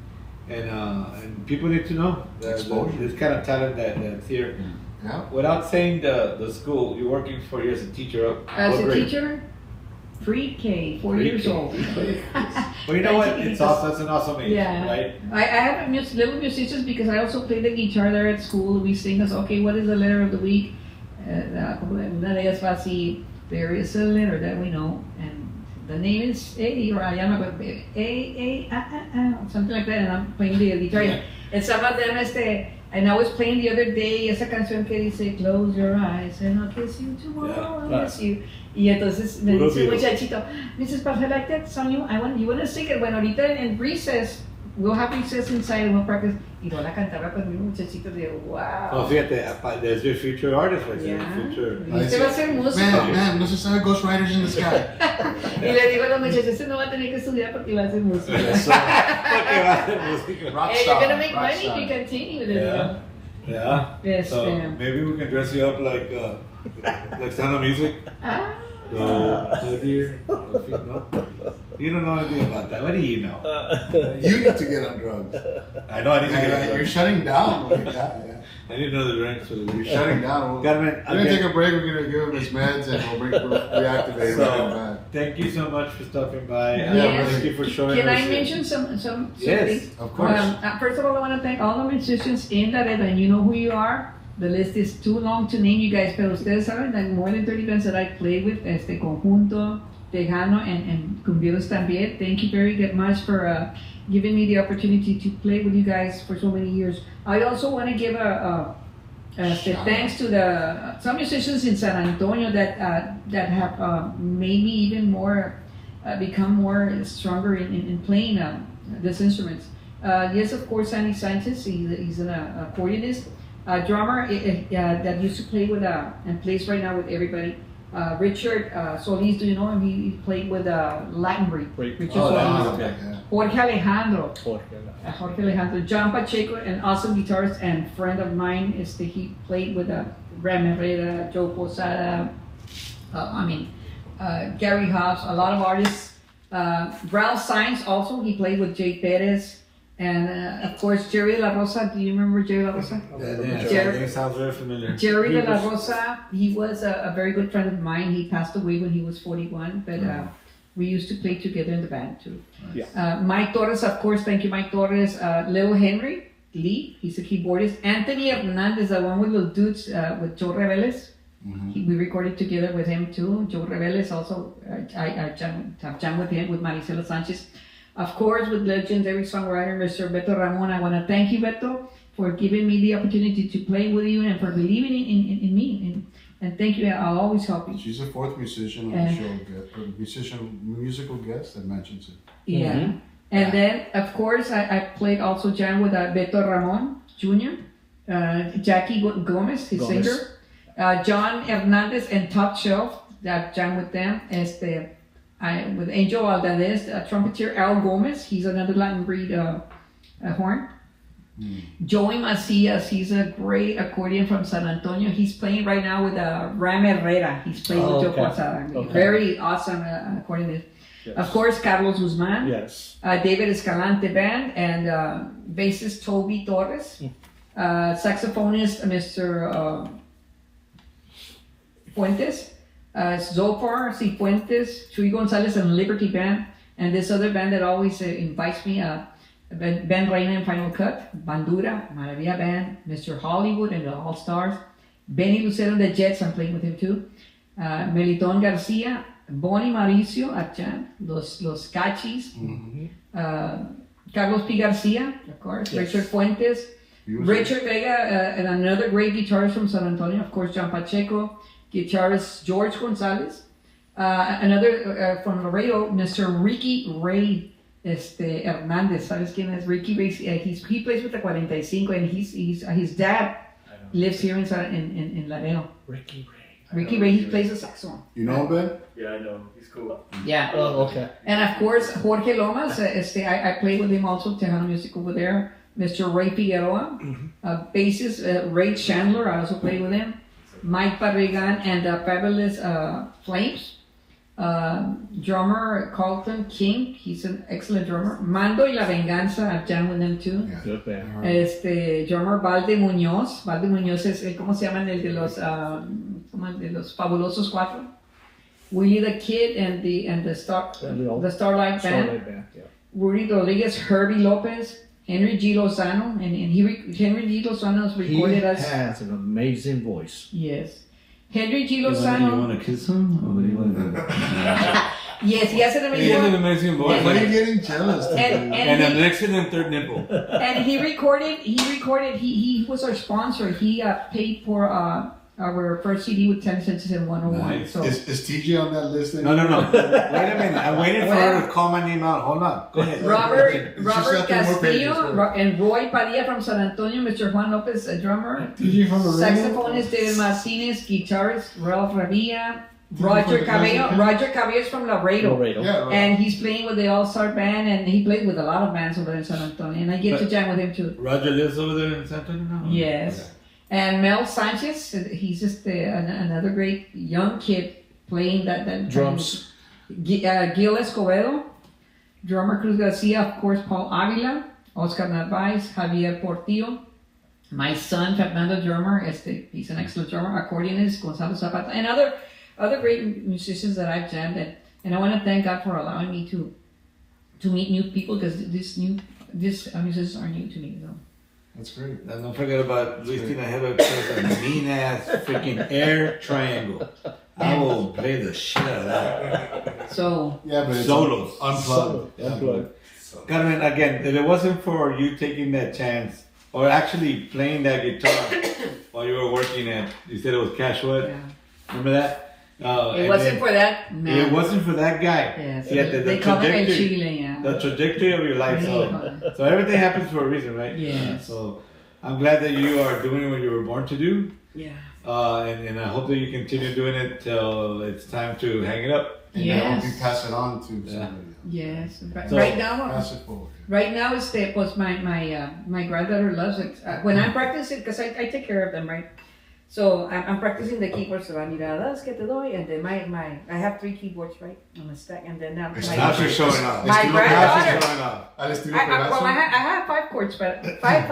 people need to know Exposure. this kind of talent that's here. Yeah. Without saying the school you're working for, you as a teacher. As what a grade? teacher, pre-K, 4 years Pre-K. old. Well, you know what? It's awesome. That's an awesome age, Yeah. right? I have little musicians because I also play the guitar there at school. We sing us, okay, what is the letter of the week? Una de ellas va así, there is a letter that we know, and the name is A, or I am something like that, and I'm playing the guitar. Yeah. And some of them, and I was playing the other day esa canción que dice, close your eyes and I'll kiss you tomorrow, Yeah. I'll kiss you. Y entonces me Puro dice el Beatles. muchachito, Mrs. Parza, I like that song, you want to sing it? Bueno, ahorita en recess, we'll have recess inside and we'll practice. Y yo la cantaba con mi muchachito de wow. Oh, fíjate, there's your future artist right there. Yeah. Future. Y este va a ser músico. Man, no se sabe Ghost Riders in the Sky. Y le digo a los muchachos, este no va a tener que estudiar porque va a ser músico. Yes, sir. Okay, va a ser música. Rock Hey, you're star, gonna make rock money star. if you continue with it. Yeah. Yeah. Yes, So ma'am. maybe we can dress you up like Sound of Music. Ah. Dear. No? You don't know anything about that. What do you know? You need to get on drugs. I know I need to get You're it. shutting down. Yeah. I didn't know the drinks for the You're week. shutting down. Carmen, We're gonna take a break. We're gonna give him his meds and we'll reactivate him. So, thank you so much for stopping by. Yes. Thank you for showing Can us. I mention some Yes, things? Of course. First of all, I want to thank all the musicians in Laredo, and you know who you are. The list is too long to name you guys, pero ustedes saben that more than 30 bands that I played with, Conjunto, Tejano, and Cumbieros también. Thank you very much for giving me the opportunity to play with you guys for so many years. I also want to give thanks to some musicians in San Antonio that have made me even more become more stronger in playing these instruments. Yes, of course, Sandy Sanchez. He's an accordionist, drummer that used to play with and plays right now with everybody. Richard Solis, do you know him? He played with Latin Richard Oh, Solis. okay. Jorge Alejandro. Jorge Alejandro, John Pacheco, an awesome guitarist and friend of mine. He played with Ram Herrera, Joe Posada, Gary Hobbs, a lot of artists. Ralph Saenz also, he played with Jay Perez. And of course, Jerry De La Rosa. Do you remember Jerry De La Rosa? Yeah, Jerry- that sounds very familiar. Jerry De La Rosa, he was a very good friend of mine. He passed away when he was 41, but we used to play together in the band too. Mike Torres, of course, thank you, Mike Torres. Little Henry Lee, he's a keyboardist. Anthony Hernandez, the one with those dudes with Joe Reveles. We recorded together with him too. Joe Reveles also, I jammed with him, with Maricela Sanchez. Of course, with legendary songwriter Mr. Beto Ramon. I want to thank you, Beto, for giving me the opportunity to play with you and for believing in me. And thank you. I'll always help you. She's the fourth musician on the show, musical guest that mentions it. Yeah. Mm-hmm. And then, of course, I played also jam with Beto Ramon Jr., Jackie Gomez, his singer, John Hernandez and Top Shelf, that jam with them. With Angel Valdez, trumpeter Al Gomez, he's another Latin breed horn. Joey Macias, he's a great accordion from San Antonio. He's playing right now with Ram Herrera. He's playing with Joe Quasada. Okay. Very awesome accordionist. Yes. Of course, Carlos Guzman, Yes. David Escalante Band, and bassist Toby Torres, saxophonist Mr. Fuentes, Zopar Cifuentes, Chuy Gonzalez and Liberty Band, and this other band that always invites me, Ben Reina and Final Cut, Bandura, Maravilla Band, Mr. Hollywood and the All Stars, Benny Lucero and the Jets, I'm playing with him too, Meliton Garcia, Bonnie Mauricio at jam, Los Cachis, Carlos P. Garcia, of course, Yes. Richard Fuentes, Richard Vega, and another great guitarist from San Antonio, of course, John Pacheco, guitarist George Gonzalez, another from Laredo, Mr. Ricky Ray Hernandez. ¿Sabes quién es Ricky Ray? He plays with the 45, and his dad lives here in Laredo. Ricky Ray. Ricky Ray, he plays the saxophone. You know him, Ben? Yeah, I know. He's cool. Yeah. Oh, okay. And of course, Jorge Lomas, I played with him also, Tejano Music over there. Mr. Ray Figueroa, bassist Ray Chandler, I also played with him. Mike Barrigan and Fabulous Flames. Drummer Carlton King, he's an excellent drummer. Mando y La Venganza, I've jammed with them too. Yeah. Good band. Drummer Valde Muñoz. Valde Muñoz es, ¿cómo se llaman? El de los Fabulosos Cuatro. Willie the Kid and the Starlight Band. Starlight Band, yeah. Rudy Rodriguez, Herbie Lopez, Henry G. Lozano, and Henry G. Lozano is recorded He as. has an amazing voice. Yes. Henry G. You Lozano. want to kiss him? Or what do you want to do? Yes, he has an He has an amazing. amazing voice. Why are you getting jealous? And And an he, excellent third nipple. and he was our sponsor. He paid for our first CD with 10 Cents and 101. Nice. So Is TJ on that list? No. Wait a minute. I'm waiting for her to call my name out. Hold on. Go ahead. Robert She's got 2 more pages, Castillo right? and Roy Padilla from San Antonio, Mr. Juan Lopez, a drummer, TJ from the saxophonist David Martinez, guitarist Ralph Ravilla, Roger Cabello is from Laredo. Laredo. Yeah, right. And he's playing with the All-Star Band, and he played with a lot of bands over there in San Antonio, and I get to jam with him too. Roger lives over there in San Antonio now? Yes. And Mel Sanchez, he's just another great young kid playing that Drums. Gil Escobedo, drummer Cruz Garcia, of course, Paul Avila, Oscar Narvaez, Javier Portillo, my son Fernando, drummer, he's an excellent drummer, accordionist Gonzalo Zapata, and other great musicians that I've jammed at. And I want to thank God for allowing me to meet new people, because these musicians are new to me. So. That's great. And don't forget about Luis Tinajero, a mean ass freaking air triangle. I will play the shit out of that. So Yeah, but it's Solos. unplugged. Unplugged. Carmen, again, if it wasn't for you taking that chance, or actually playing that guitar while you were working at, you said it was Cash Wood? yeah. Remember that? It wasn't for that. No. It wasn't for that guy. Yes, Yeah, the they come in trajectory. Chile, yeah. The trajectory of your life. So everything happens for a reason, right? Yes. So I'm glad that you are doing what you were born to do. Yeah. And I hope that you continue doing it till it's time to hang it up. And I hope you Yes. pass it on to Yeah. somebody. Yes. So- Right now, Pass it forward. right now is my granddaughter loves it. When I'm practicing, because I take care of them, right? So I'm practicing the keyboards, so miradas que te doy, and then I have 3 keyboards, right, on a stack, and then now Now she's showing off. My Now granddaughter. she's showing off. Al estilo I Pegaso. have 5 chords, but five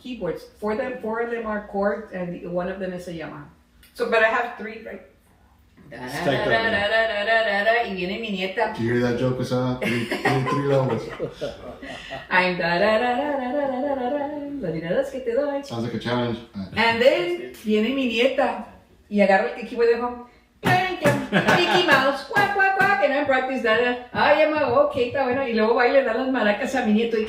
keyboards. 4 of them are chords, and one of them is a Yamaha. So, but I have 3, right? Stacked up, Y viene mi nieta. Did you hear that joke? Three levels. I'm las miradas que te doy. Sounds like a challenge. And then viene mi nieta y agarro el keyboard de home. Mickey Mouse, cuac, cuac, cuac, and I practice that. Ay, Emma, ok, está bueno. Y luego va y le da las maracas a mi nieto y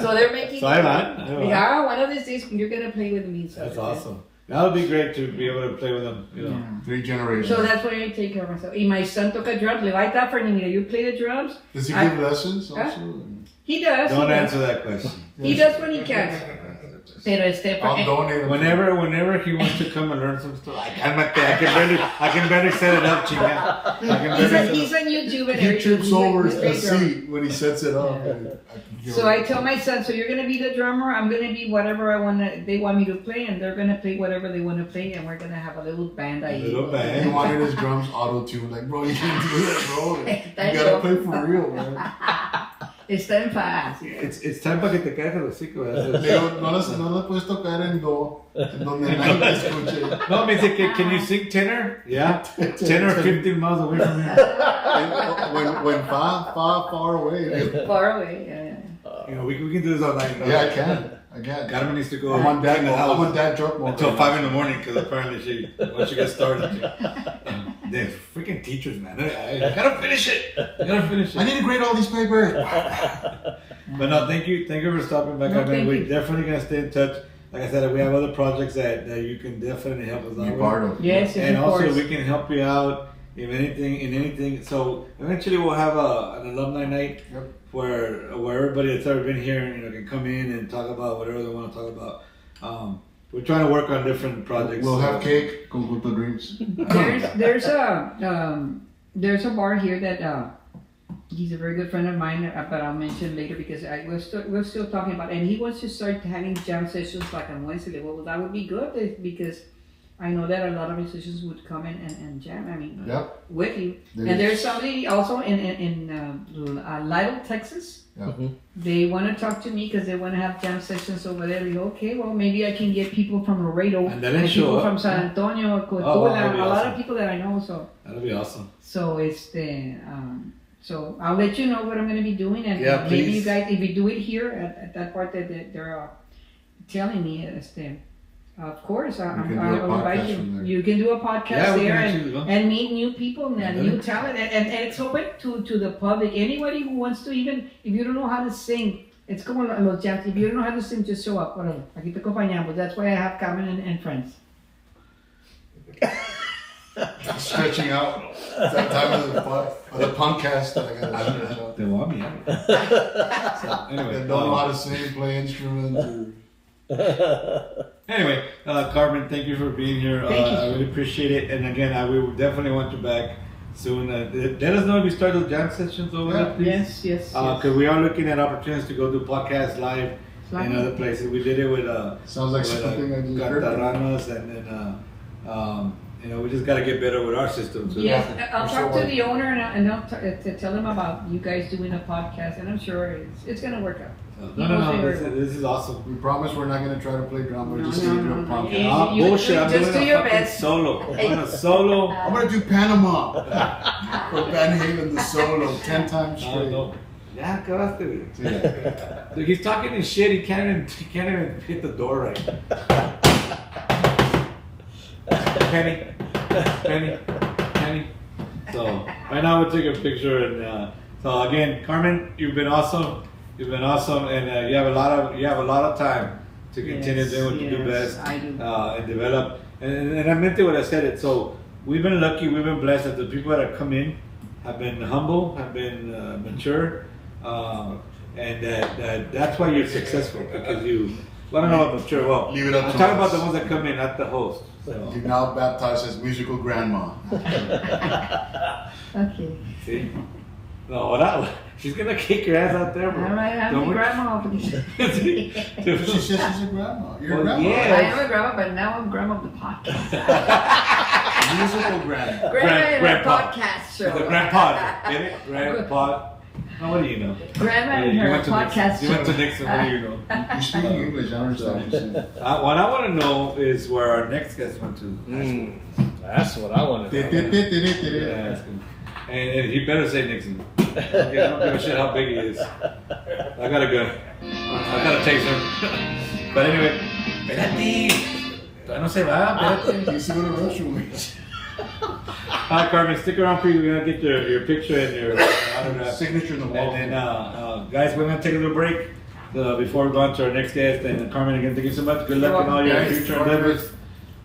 So they're making. So I van. Yeah, one of these days you're gonna play with me. So That's awesome. That would be great to be able to play with them. You know. Yeah. 3 generations. So that's why I take care of myself. And my son toca drums. Le vai dar, Fernandina. You play the drums? Does he I- give lessons Huh? also? He does. Don't he does. answer that question. He does when he can. Pero I'll donate him. Whenever he wants to come and learn some stuff, I can barely set it up, chinga. I can barely set it He's on YouTube and He everything. trips He's a- over he's a the great drummer. seat when he sets it up. Yeah. and I can give So him- I tell my son, so you're gonna be the drummer. I'm gonna be whatever they want me to play, and they're gonna play whatever they want to play, and we're gonna have a little band. A little He band. wanted his drums auto-tuned. Like, bro, you can't do that, bro. You That's gotta all. play for real, man. Está en paz. It's time para que te caigas el hocico. Le digo, no le puedes tocar en do, en donde nadie te escuche. No, me dice, can you sing tenor? Yeah. 10 or 15 miles away from here. When far away. Far away. Yeah. You know, we can do this all night. Yeah, I can. Carmen needs to go I'm on clean the house dad drunk mode. until 5 in the morning because apparently once she gets started, the freaking teachers, man. I gotta finish it. I need to grade all these papers. But no, thank you for stopping back. No, I mean, thank we're you. definitely gonna stay in touch. Like I said, we have other projects that you can definitely help us out Be with. part of. Yes, And of also course. we can help you out in anything. So eventually we'll have an alumni night Yep. where everybody that's ever been here, can come in and talk about whatever they want to talk about. We're trying to work on different projects. We'll have cake, Conjunto Dreams. There's a bar here that he's a very good friend of mine, but I'll mention later because we're still talking about, and he wants to start having jam sessions like on Wednesday. Well, that would be good because I know that a lot of musicians would come in and jam. I mean, Yep. with you. There And is. there's somebody also in Lytle, Texas. Yeah. They want to talk to me because they want to have jam sessions over there. We go, okay, well, maybe I can get people from Laredo, And then they and show people up. from San Antonio, Cotula, Oh, that'd be a lot awesome. of people that I know. That'll be awesome. So so I'll let you know what I'm going to be doing, and Yeah, maybe please. you guys, if we do it here at that part that they're telling me, of course, can do a I'll invite podcast you. from there. You can do a podcast Yeah, we there can actually go. and meet new people and Yeah. new talent, and it's open to the public. Anybody who wants to, even if you don't know how to sing, it's como los jams. If you don't know how to sing, just show up. Whatever. Aquí te acompañamos. That's why I have Carmen and friends. Stretching out. It's that time of the podcast that I gotta stretch out. They want me. So, anyway, That don't know how to sing, play instruments, or Anyway, Carmen, thank you for being here. Thank you. I really appreciate it. And again, we will definitely want you back soon. Let us know if you start those jam sessions over there, please. Yes. Because we are looking at opportunities to go do podcasts live in other places. We did it with sounds like something I just heard. Cantarranas, and then we just got to get better with our system. So Yes, I'll I'm talk sure to the owner and I'll to tell him about you guys doing a podcast, and I'm sure it's gonna work out. No, this is awesome. We promise we're not gonna try to play drum, we're No, just no, gonna do a no, no. podcast. You- Ah, bullshit! I'm just doing do a your fucking best. solo. I'm doing a solo. I'm gonna do Panama for Van Halen the solo 10 times Oh, straight. no. Ya acabaste, güey. Yeah. Dude, he's talking his shit. He can't even hit the door right. Penny. So right now we'll take a picture, and so again, Carmen, you've been awesome. And you have a lot of time to continue Yes, doing what you do yes, best I do. and develop. And I meant it when I said it. So we've been lucky, we've been blessed that the people that have come in have been humble, have been mature, and that's why you're successful, because you. Well, I don't know about mature. Well, Leave it up I'm to talking about us. the ones that come in, not the host. So, You're now baptized as musical grandma. Okay. see? No, that she's gonna kick your ass out there, bro. All right, I'm Don't a we- grandma. See? She says she's a grandma. You're Well, a grandma. yeah. I am a grandma, but now I'm grandma of the podcast. Musical grandma. Grandma in a grandpa. podcast show. The grandpa, get it? Grandpa. Oh, what do you know? Grandma in You her went to podcast Nixon. You went to show. Nixon. What do you know? You speak English, I understand what you're saying. What I want to know is where our next guest went to. That's what I want to know. Yeah, and he better say Nixon. Okay, I don't give a shit how big he is. I gotta go. I gotta taste him. But anyway, espérate. Todavía no se va, espérate. You see what a Russian means. Hi, Carmen. Stick around for you. We're gonna get your picture and your autograph. Signature in the wall. And then, guys, we're gonna take a little break. before we go on to our next guest. And Carmen, again, thank you so much. Good luck You're in all your welcome. future endeavors.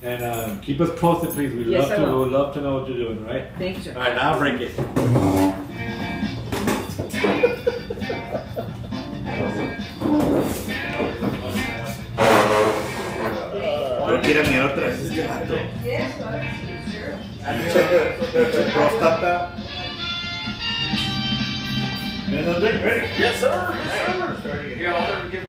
And keep us posted, please. We'd Yes, love I to. will. We'd love to know what you're doing, right? Thank you, sir. All right, now break it. No quiere mirar otra vez este vato. Pinche próstata. Yes, sir. Yes, sir. Here, I'll give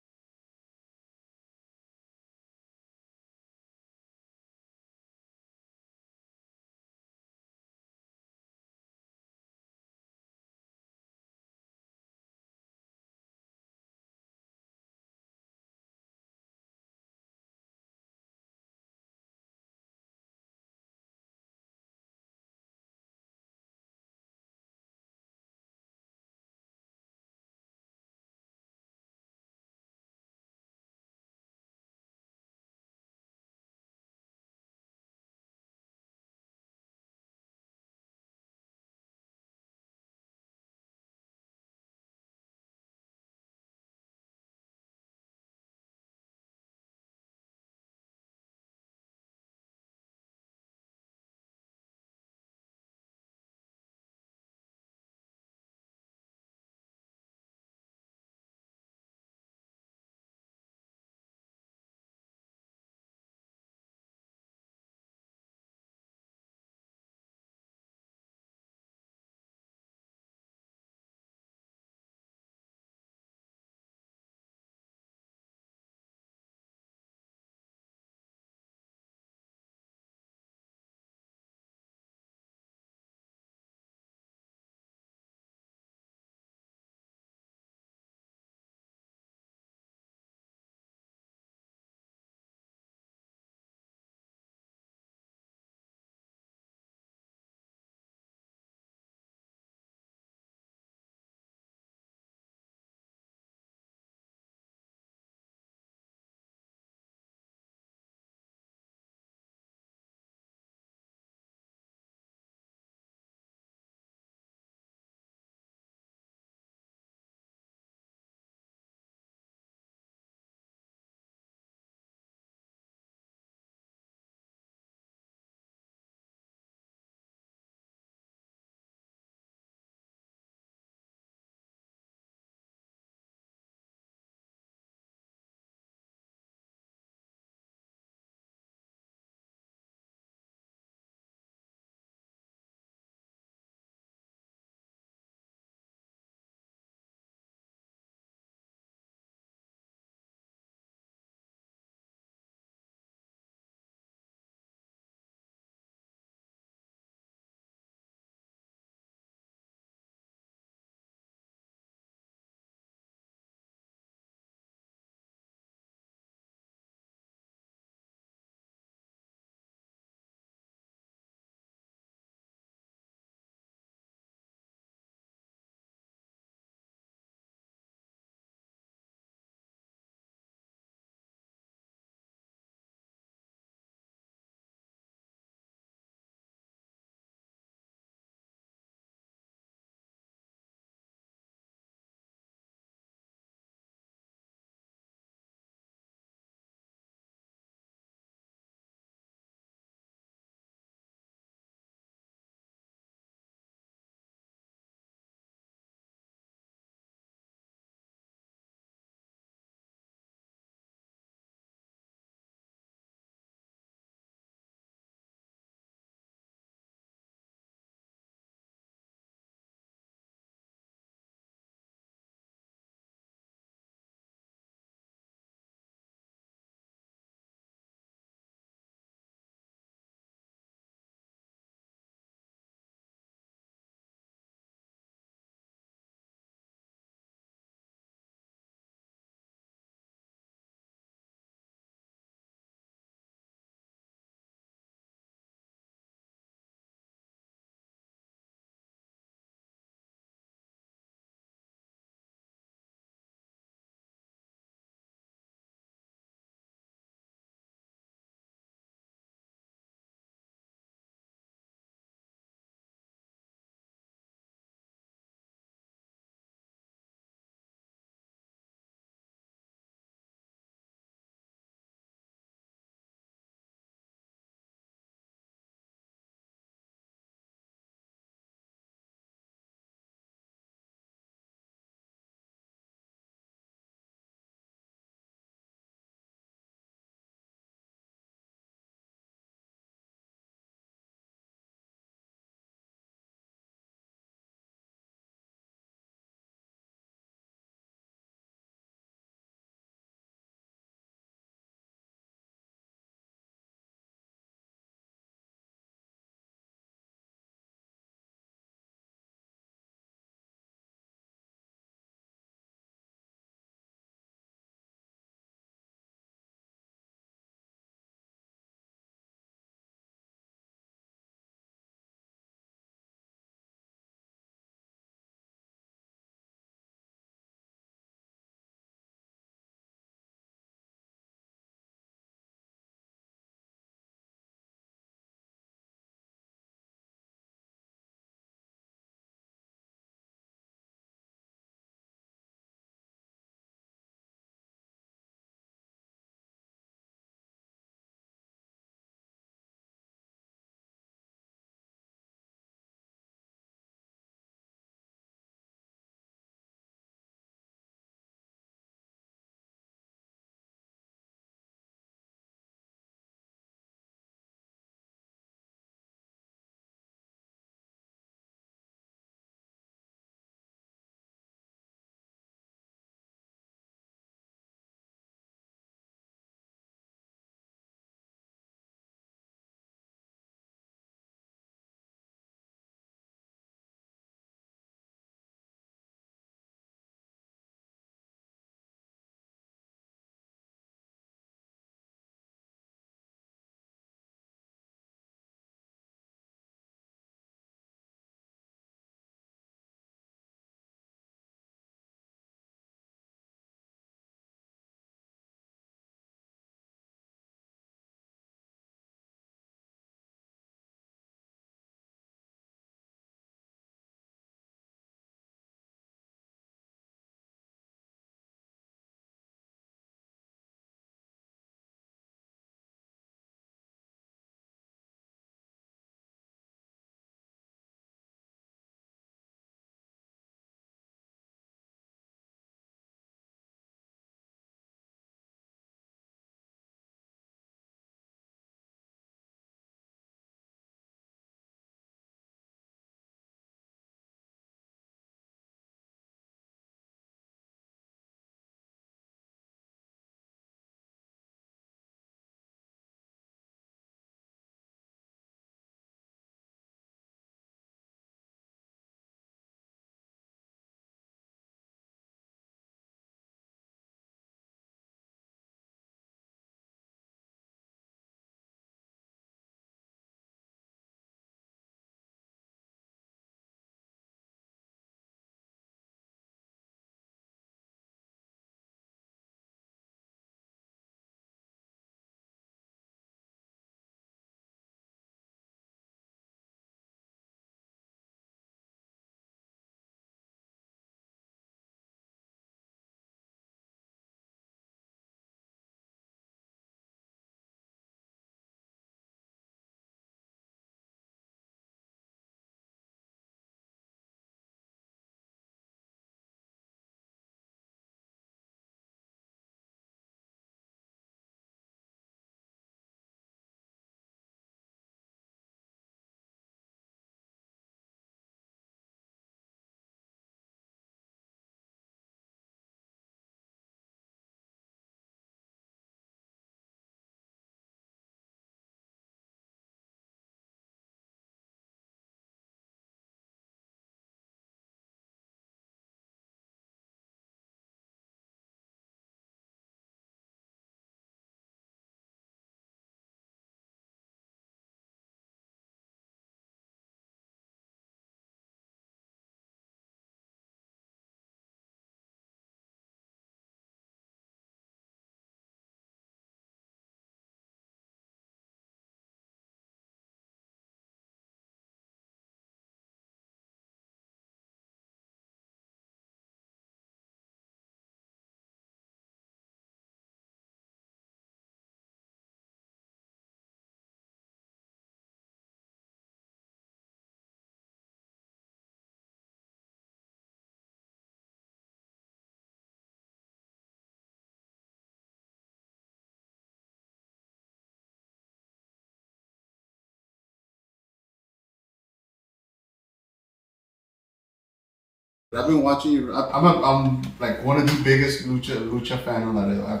But I've been watching you. I'm like one of the biggest lucha fan on that. I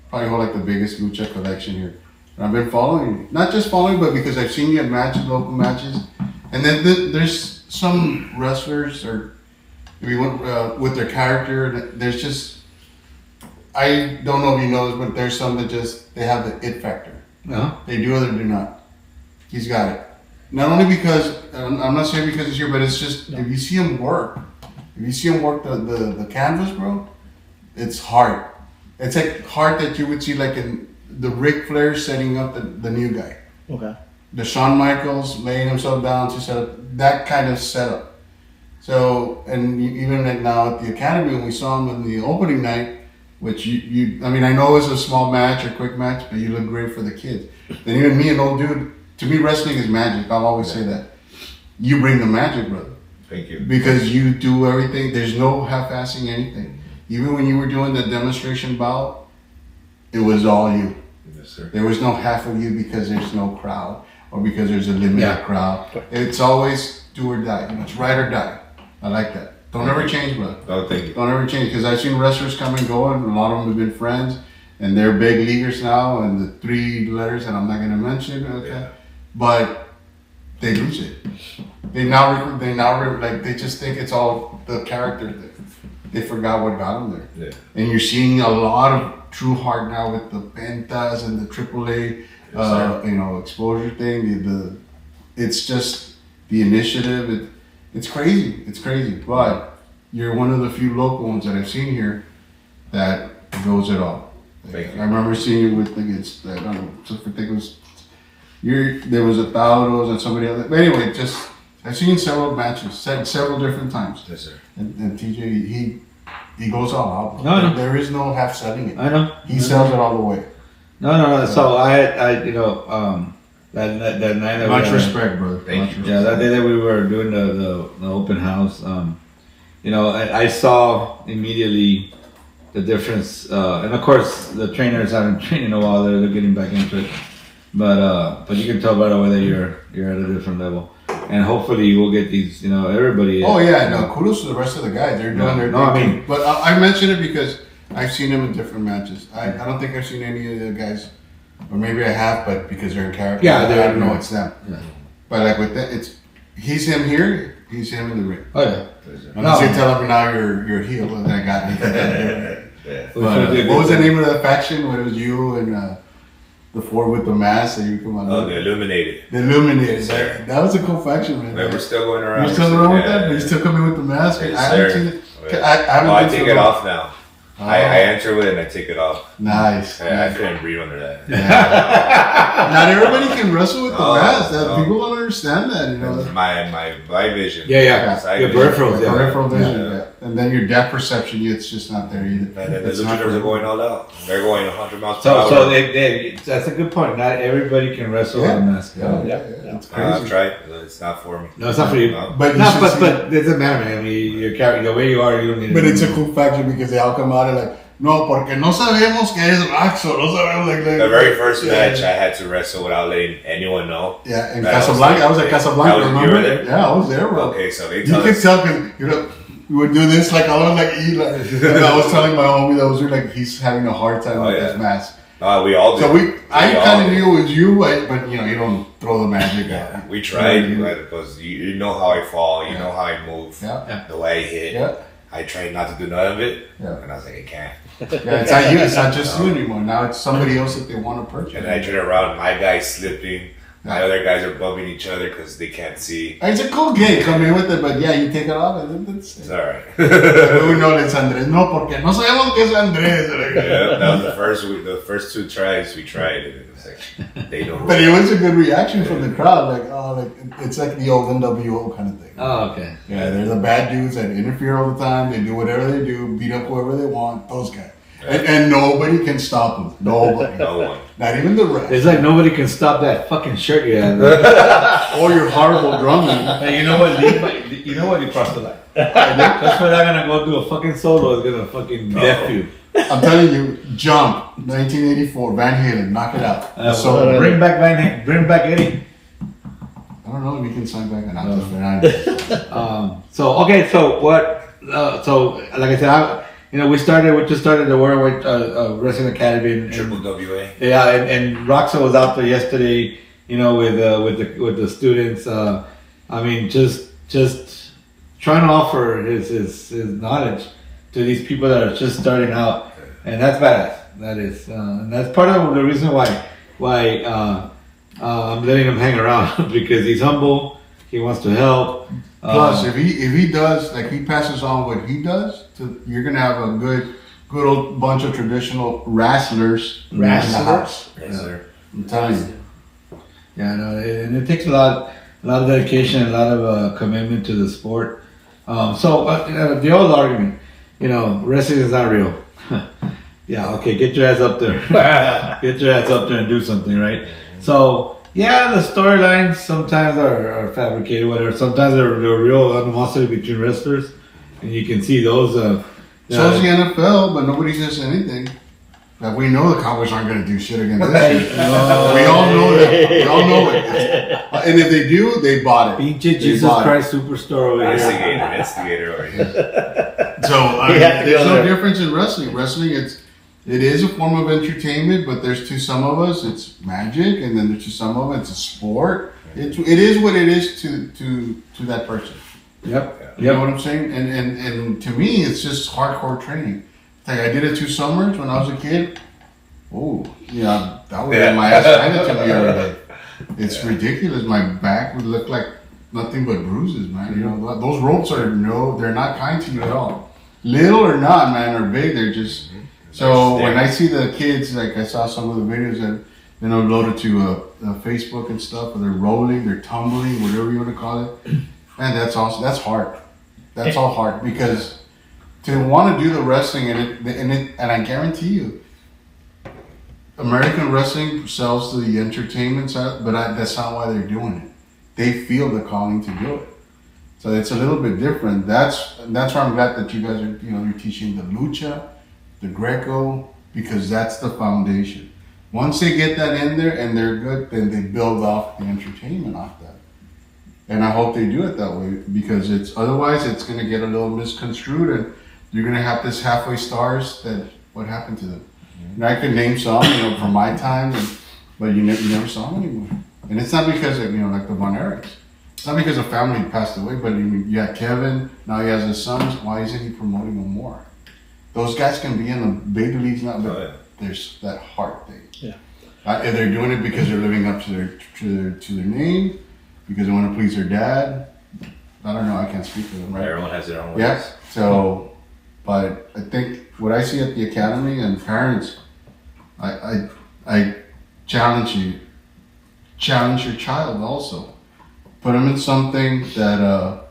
probably hold like the biggest lucha collection here. And I've been following you. Not just following, but because I've seen you at matches, local matches. And then there's some wrestlers or with their character. There's just, I don't know if you know this, but there's some that just, they have the it factor. No. They do or they do not. He's got it. Not only because, I'm not saying because he's here, but it's just, if you see him work, the canvas, bro, it's hard. It's like hard that you would see like in the Ric Flair setting up the new guy. Okay. The Shawn Michaels laying himself down to set up that kind of setup. So, and even like now at the Academy, when we saw him in the opening night, which I mean, I know it's a small match or quick match, but you look great for the kids. Then even me, an old dude, to me, wrestling is magic. I'll always say that. You bring the magic, brother. Thank you. Because you do everything. There's no half-assing anything. Even when you were doing the demonstration bout, it was all you. Yes, sir. There was no half of you because there's no crowd or because there's a limited crowd. It's always do or die. It's ride or die. I like that. Don't ever change, brother. Oh, thank you. Don't ever change, because I've seen wrestlers come and go, and a lot of them have been friends, and they're big leaguers now, and the 3 letters that I'm not going to mention, okay? Yeah. But they lose it. They just think it's all the character thing. They forgot what got them there. Yeah. And you're seeing a lot of true heart now with the Pentas and the AAA, exposure thing. It's just the initiative. It's crazy. It's crazy. But you're one of the few local ones that I've seen here that goes it all. Thank you. I remember seeing you with I don't know, I think it was there was a Tauros and somebody else. But anyway, just I've seen several matches, several different times. Yes, sir. And TJ, he goes all out. No. There is no half selling it. I know. He sells it all the way. No. So I that night that Much we respect, brother. Thank you. Yeah, that day that we were doing the open house, I saw immediately the difference, and of course the trainers haven't trained in a while; they're getting back into it. But you can tell right away that you're at a different level, and hopefully we'll get these. Everybody. Oh yeah, no. Kudos to the rest of the guys. They're doing their thing. But I mention it because I've seen them in different matches. I don't think I've seen any of the guys, or maybe I have, but because they're in character. Yeah, I don't know it's them. Yeah. But like with that, he's him here, he's him in the ring. Oh yeah. Unless they tell him now you're heel, and I got it. Yeah. But, what was the name of that faction when it was you and the 4 with the mask that you come on? Oh, the Illuminated. The Illuminated. Yes, sir. That was a cool faction, man. We're still going around. You're still around with that? But you still coming with the mask? Yes, I haven't sir. seen it. Oh, I take it off now. Oh. I enter with it and I take it off. Nice. I couldn't breathe under that. Not everybody can wrestle with the No, mask. no. People don't understand that, That's my vision. Yeah. Side Your vision. peripherals, yeah. Peripheral vision, Yeah. yeah. And then your depth perception, it's just not there either. And then the It's not luchadors for- are going all out. They're going 100 miles per hour. So that's a good point. Not everybody can wrestle Yeah. on a mask. Yeah. It's I've crazy. tried. It's not for me. No, it's not for you. No. But you No, should but see- it doesn't matter, man. I mean, your character, the way you are, you don't need. But it's a cool faction because they all come out and like, no, porque no sabemos que es Raxo. No sabemos like. The very first Yeah. match, I had to wrestle without letting anyone know. Yeah, in That was Casablanca. I was at like- Casablanca. that was- you remember? were there? Yeah, I was there, bro. Okay, so they You tell could us. tell because we would do this like I was like, and I was telling my homie that was like he's having a hard time Oh, with yeah. his mask. We all do. So I all kind of do. knew it was you, but you don't throw the magic out. We tried, Yeah. because you know how I fall, you know how I move, Yeah, the way I hit. yeah, I tried not to do none of it, Yeah. and I was like, I can't. yeah. It's not you. It's not just you anymore. Now it's somebody else that they want to purchase. And then I turn around, my guy's slipping, my other guys are bumping each other because they can't see. It's a cool gig. Come in with it, but yeah, you take it off, and it's. It's alright. We know it's Andrés. No, porque no sabemos que es Andrés. Yeah, that was the first 2 tries we tried, and it was like, they don't. But it was a good reaction from the crowd. It's like the old NWO kind of thing. Oh, okay. Yeah, they're the bad dudes that interfere all the time. They do whatever they do, beat up whoever they want. Those guys, and nobody can stop them. Nobody, No one. not even the ref. It's like nobody can stop that fucking shirt you have. Or your horrible drumming. Hey, you know what? You know what? You crossed the line. That's why they're gonna go do a fucking solo. It's gonna fucking death you. I'm telling you, Jump, 1984, Van Halen, knock it out. So Bring back bring back Eddie. I don't know if we can sign back an Atlas Fernandez. So what? So like I said, we just started the Worldwide Wrestling Academy. Triple WA. Yeah, and Roxa was out there yesterday, with the students. I mean, just trying to offer his knowledge to these people that are just starting out, and that's badass. That is, and that's part of the reason why I'm letting him hang around because he's humble. He wants to help. Plus, if he does, like he passes on what he does, you're gonna have a good old bunch of traditional wrestlers. In the house. Yes, sir. I'm telling you. Yeah, no, and it takes a lot of dedication and a lot of commitment to the sport. The old argument, wrestling is not real. Yeah, okay, get your ass up there. Get your ass up there and do something, right? So, yeah, the storylines sometimes are fabricated, whatever. Sometimes they're real animosity between wrestlers, and you can see those. So is the NFL, but nobody says anything. Like we know the Cowboys aren't going to do shit against this. We all know that. We all know it. And if they do, they bought it. Pinche Jesus Christ Superstar over here. Instigator over here. So there's no difference in wrestling. Wrestling, it is a form of entertainment, but there's to some of us it's magic, and then to some of us it's a sport. It is what it is to that person. Yep. You know what I'm saying? And to me, it's just hardcore training. Like I did it 2 summers when I was a kid. Oh, yeah, that would have my ass handed to me every day. It's ridiculous. My back would look like nothing but bruises, man. Those ropes they're not kind to you at all. Little or not, man, or big, they're just. So when I see the kids, like I saw some of the videos that uploaded to Facebook and stuff, where they're rolling, they're tumbling, whatever you want to call it. Man, that's awesome. That's hard. That's all hard because. To want to do the wrestling and I guarantee you, American wrestling sells to the entertainment side, but that's not why they're doing it. They feel the calling to do it, so it's a little bit different. That's why I'm glad that you guys are you're teaching the lucha, the Greco, because that's the foundation. Once they get that in there and they're good, then they build off the entertainment off that. And I hope they do it that way because otherwise it's going to get a little misconstrued and. You're gonna have this halfway stars that what happened to them. And I could name some, from my time, but you never saw them anymore. And it's not because of like the Von Erichs. It's not because a family passed away, but you had Kevin. Now he has his sons. Why isn't he promoting them more? Those guys can be in the big leagues now, but there's that heart thing. Yeah. And they're doing it because they're living up to their name, because they want to please their dad. I don't know. I can't speak for them, right? Everyone has their own ways. Yeah. So. But I think what I see at the academy and parents, I challenge you. Challenge your child also. Put them in something that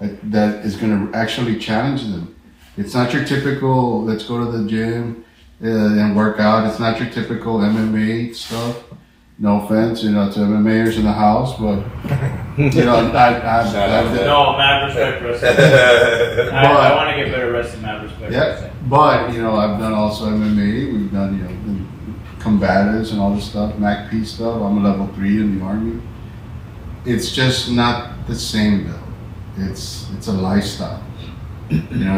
is going to actually challenge them. It's not your typical let's go to the gym and work out. It's not your typical MMA stuff. No offense, to MMAers in the house, but No, mad respect for wrestling. I want to get better wrestling, mad respect. Yeah, but I've done also MMA. We've done combatives and all this stuff, MACP stuff. I'm a level 3 in the Army. It's just not the same though. It's a lifestyle.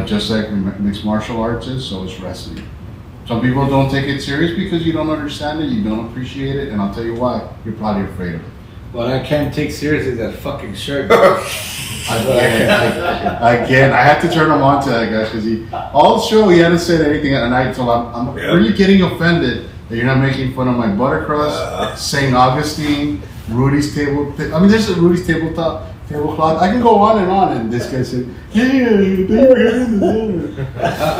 Just like mixed martial arts is, so is wrestling. Some people don't take it serious because you don't understand it, you don't appreciate it, and I'll tell you why. You're probably afraid of it. What I can't take seriously is that fucking shirt. Again, I have to turn him on to that guy because all show he hadn't said anything, and I told him, I'm really getting offended that you're not making fun of my buttercrust, St. Augustine, Rudy's table. I mean, there's a Rudy's tablecloth. I can go on, and this guy said, I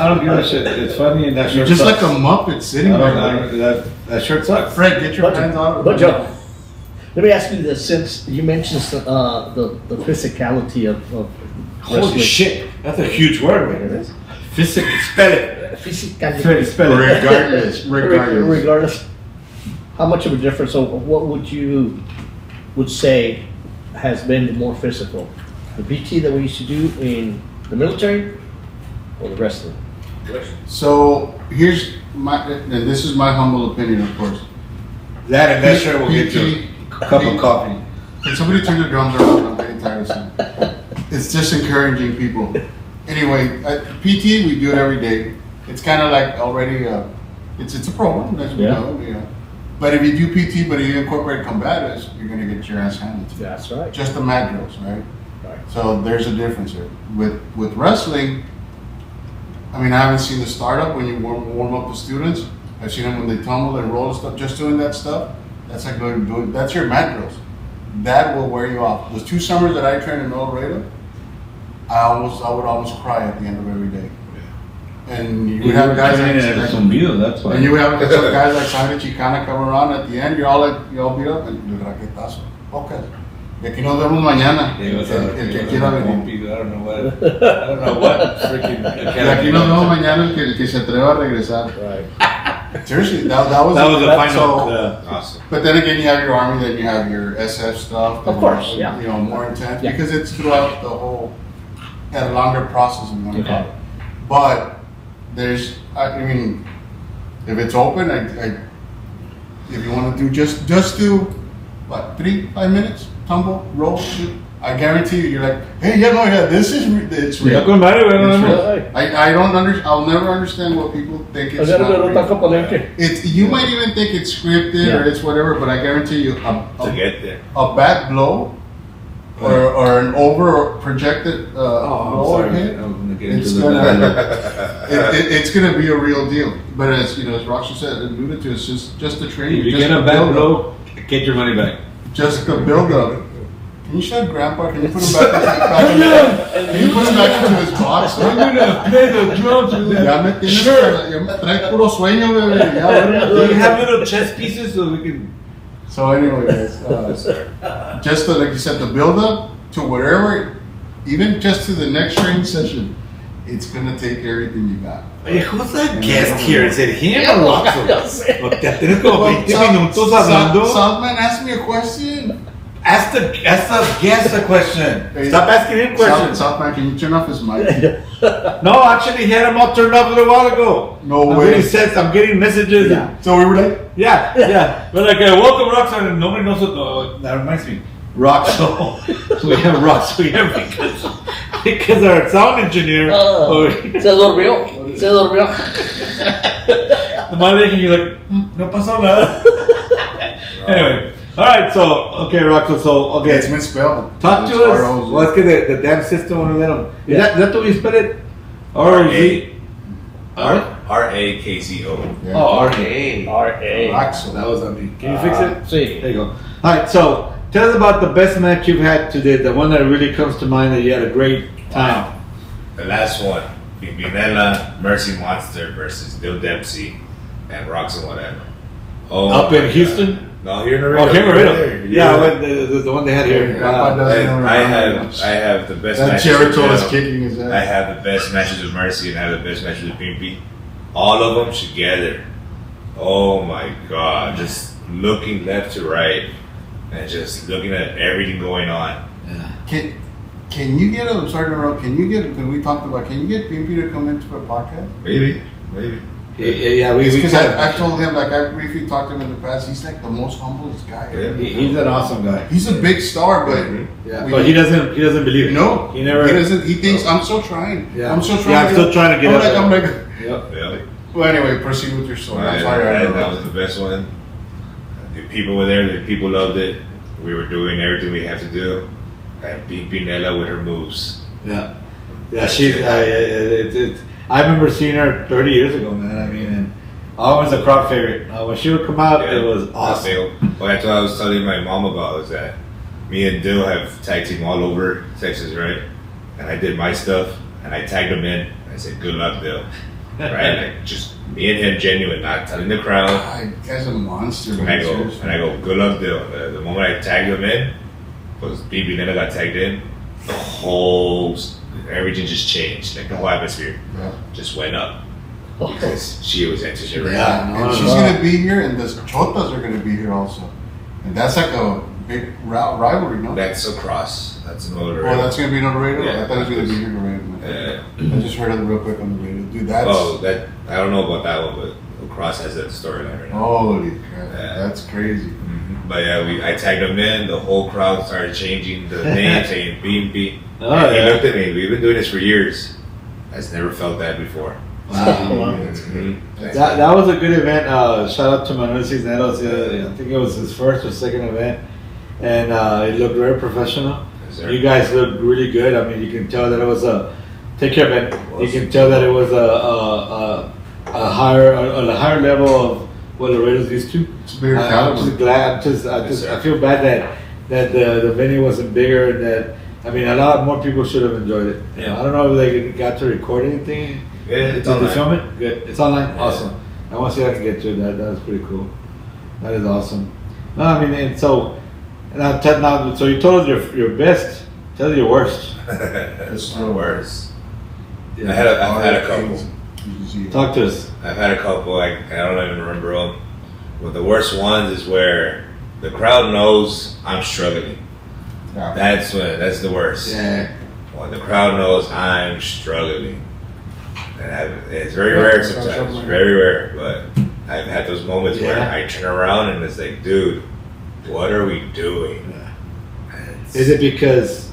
don't give a shit. It's funny, and that you're shirt just sucks. like a Muppet sitting there. That shirt sucks. Fred, get your hands on it. But Joe, let me ask you this: since you mentioned the physicality of Holy wrestling. shit, that's a huge word, man. It is. Spell it. Spell it. Regardless. How much of a difference? So, what would you say has been more physical? The BT that we used to do in the military, or the wrestling? So here's and this is my humble opinion, of course. That and that shirt will get you a cup of coffee. Can somebody turn the drums around? I'm getting tired of saying. It's just encouraging people. Anyway, at PT we do it every day. It's kind of like already it's a program as we Yeah. know. You know. But if you do PT but you incorporate combatives, you're gonna get your ass handed to you. That's right. Just the mat drills, right? Right. So there's a difference here. With wrestling, I mean, I haven't seen the startup when you warm up the students. I've seen them when they tumble and roll and stuff. Just doing that stuff, that's like doing. That's your mat drills. That will wear you off. Those 2 summers that I trained in El Dorado, I would almost cry at the end of every day. And you would have guys like, that's why. and you would have some guys like Simon Chicana come around at the end. You're all beat up and you raquetazo. Okay. Y aquí nos vemos mañana. Yeah, it was El que quiera venir. I don't know what freaking. Y aquí nos vemos mañana el que se atreva a regresar. Right. Seriously, that was That was the that- final. so- Awesome. But then again, you have your army, then you have your SF stuff. Of and, course, yeah. You know, more intense Yeah. because it's throughout the whole, at a longer process in one Okay. call. But there's, I mean, if it's open, if you want to do just do, what, 3-5 minutes, tumble, roll, shoot. I guarantee you, you're like, hey, this is, it's real. Ya con Mario, güey, no, It's no, real. no. I don't I'll never understand what people think it's Agora not não tá real. com palenque. You might even think it's scripted or Yeah. it's whatever, but I guarantee you, To get there. a bad blow or an over projected blow hit, it's gonna be a real deal. But as you know, as Roxy said, alluded to, it's just the training. If you just get a the bad build-up. blow, get your money back. Just the build up. Can you shut Grandpa? Can you put him back in Can you put him back into his box? I'm gonna play the drums with that. Ya me tienes, ya me trae puro sueño, bebé. Ya, Do you have bebé. little chess pieces so we can? So anyway, guys, just the, like you said, the build up to wherever, even just to the next training session, it's gonna take everything you got. Hey, who's that guest here? Is it him or Roxo? Ya sé. O te tienes como 20 minutos hablando. Southman asked me a question. Ask the guest a question. Stop asking him questions. Southman, can you turn off his mic? No, actually, he had him all turned off a little while ago. No I'm way. getting sets. I'm getting messages. Yeah. And, So we were like, yeah. But like, welcome, Roxo, and nobody knows what. That reminds me, Roxo. We have Roxo here because our sound engineer. Se durmió. Se durmió. The mother and you're like, no pasó nada. Anyway, all right. So okay, Roxo. So okay, it's misspelled. talk It's to us. ROZ. What's the damn system want to let them? Is that the way you spell it? R-O-Z? RAKZO. Yeah. Oh, R-A. R.A. Axel. That was on me. Can you fix it? Sí. There you go. All right. So tell us about the best match you've had today. The one that really comes to mind that you had a great time. The last one, Pimpinella, Mercy Monster versus Bill Dempsey and Roxanne whatever. Oh, Up in my Houston? God. No, here in Laredo. Oh, here, Right Laredo. there. Yeah, the one they had here. Grandpa doesn't know I remember have the best that matches with Jericho is Bill. kicking his I ass. have the best matches with Mercy and I have the best matches with Pimpy. All of them together. Oh my God. Just looking left to right and just looking at everything going on. Can you get I'm sorry to interrupt, because we talked about, can you get Pimpy to come into a podcast? Maybe. Yeah, we Because can. I told him, like I briefly talked to him in the past, he's like the most humblest guy. Yeah. He's an awesome guy. He's a big star, but Yeah, but he doesn't believe it. no, He never. He doesn't. He thinks I'm still trying. Yeah. I'm still trying. Yeah, I'm still trying to get up I'm there. like. Yep. Yeah. Well, anyway, proceed with your story. I'm sorry. I that interrupted. was the best one. The people were there. The people loved it. We were doing everything we had to do. And beat Pinella with her moves. Yeah. She's. I remember seeing her 30 years ago, man. I mean, and always a crowd favorite. When she would come out, it was awesome. Well, that's what I was telling my mom about. Was that me and Dill have tag team all over Texas, right? And I did my stuff, and I tagged him in. I said, "Good luck, Dill." Right? Like, just me and him, genuine, not telling the crowd. God, guy's a monster. And man, I seriously. go, "Good luck, Dill." The moment I tagged him in, was BB Nena got tagged in, the whole everything just changed. Like the whole atmosphere Yeah. just went up because she was anticipating. Yeah. And she's gonna be here, and the Chotas are gonna be here also, and that's like a big rivalry, no? That's a cross. That's another. Oh, that's gonna be on the radio. Yeah. I thought it was gonna be here on the radio. Yeah. I just heard it real quick on the radio, dude. That's Oh, that I don't know about that one, but Cross has that storyline right now. holy crap, Yeah. that's crazy. But yeah, I tagged him in. The whole crowd started changing the name, saying "Beam Beam." Oh, And he yeah. looked at me. We've been doing this for years. I've never felt that before. Wow. That was a good event. Shout out to Manuel Cisneros. I think it was his first or second event, and it looked very professional. Yes, sir. You guys looked really good. I mean, you can tell that it was a. Take care, man. You can tell that it was a higher level of what Laredo's used to. It's a bigger I'm crowd. just glad. I feel bad that the venue wasn't bigger and that. I mean, a lot more people should have enjoyed it. Yeah. I don't know if they got to record anything. Yeah, it's Did they online. film it? Good. It's online. Yeah. Awesome. I want to see if I can get to it. That was pretty cool. That is awesome. No, I mean, and so now, so you told us your best. Tell us your worst. It's the worst. Yeah. I've had a couple. Talk to us. I've had a couple. I don't even remember them. But the worst ones is where the crowd knows I'm struggling. Yeah. That's the worst. Yeah. When the crowd knows I'm struggling. And it's very rare sometimes. Very rare. But I've had those moments where Yeah. I turn around and it's like, dude, what are we doing? And it's Is it because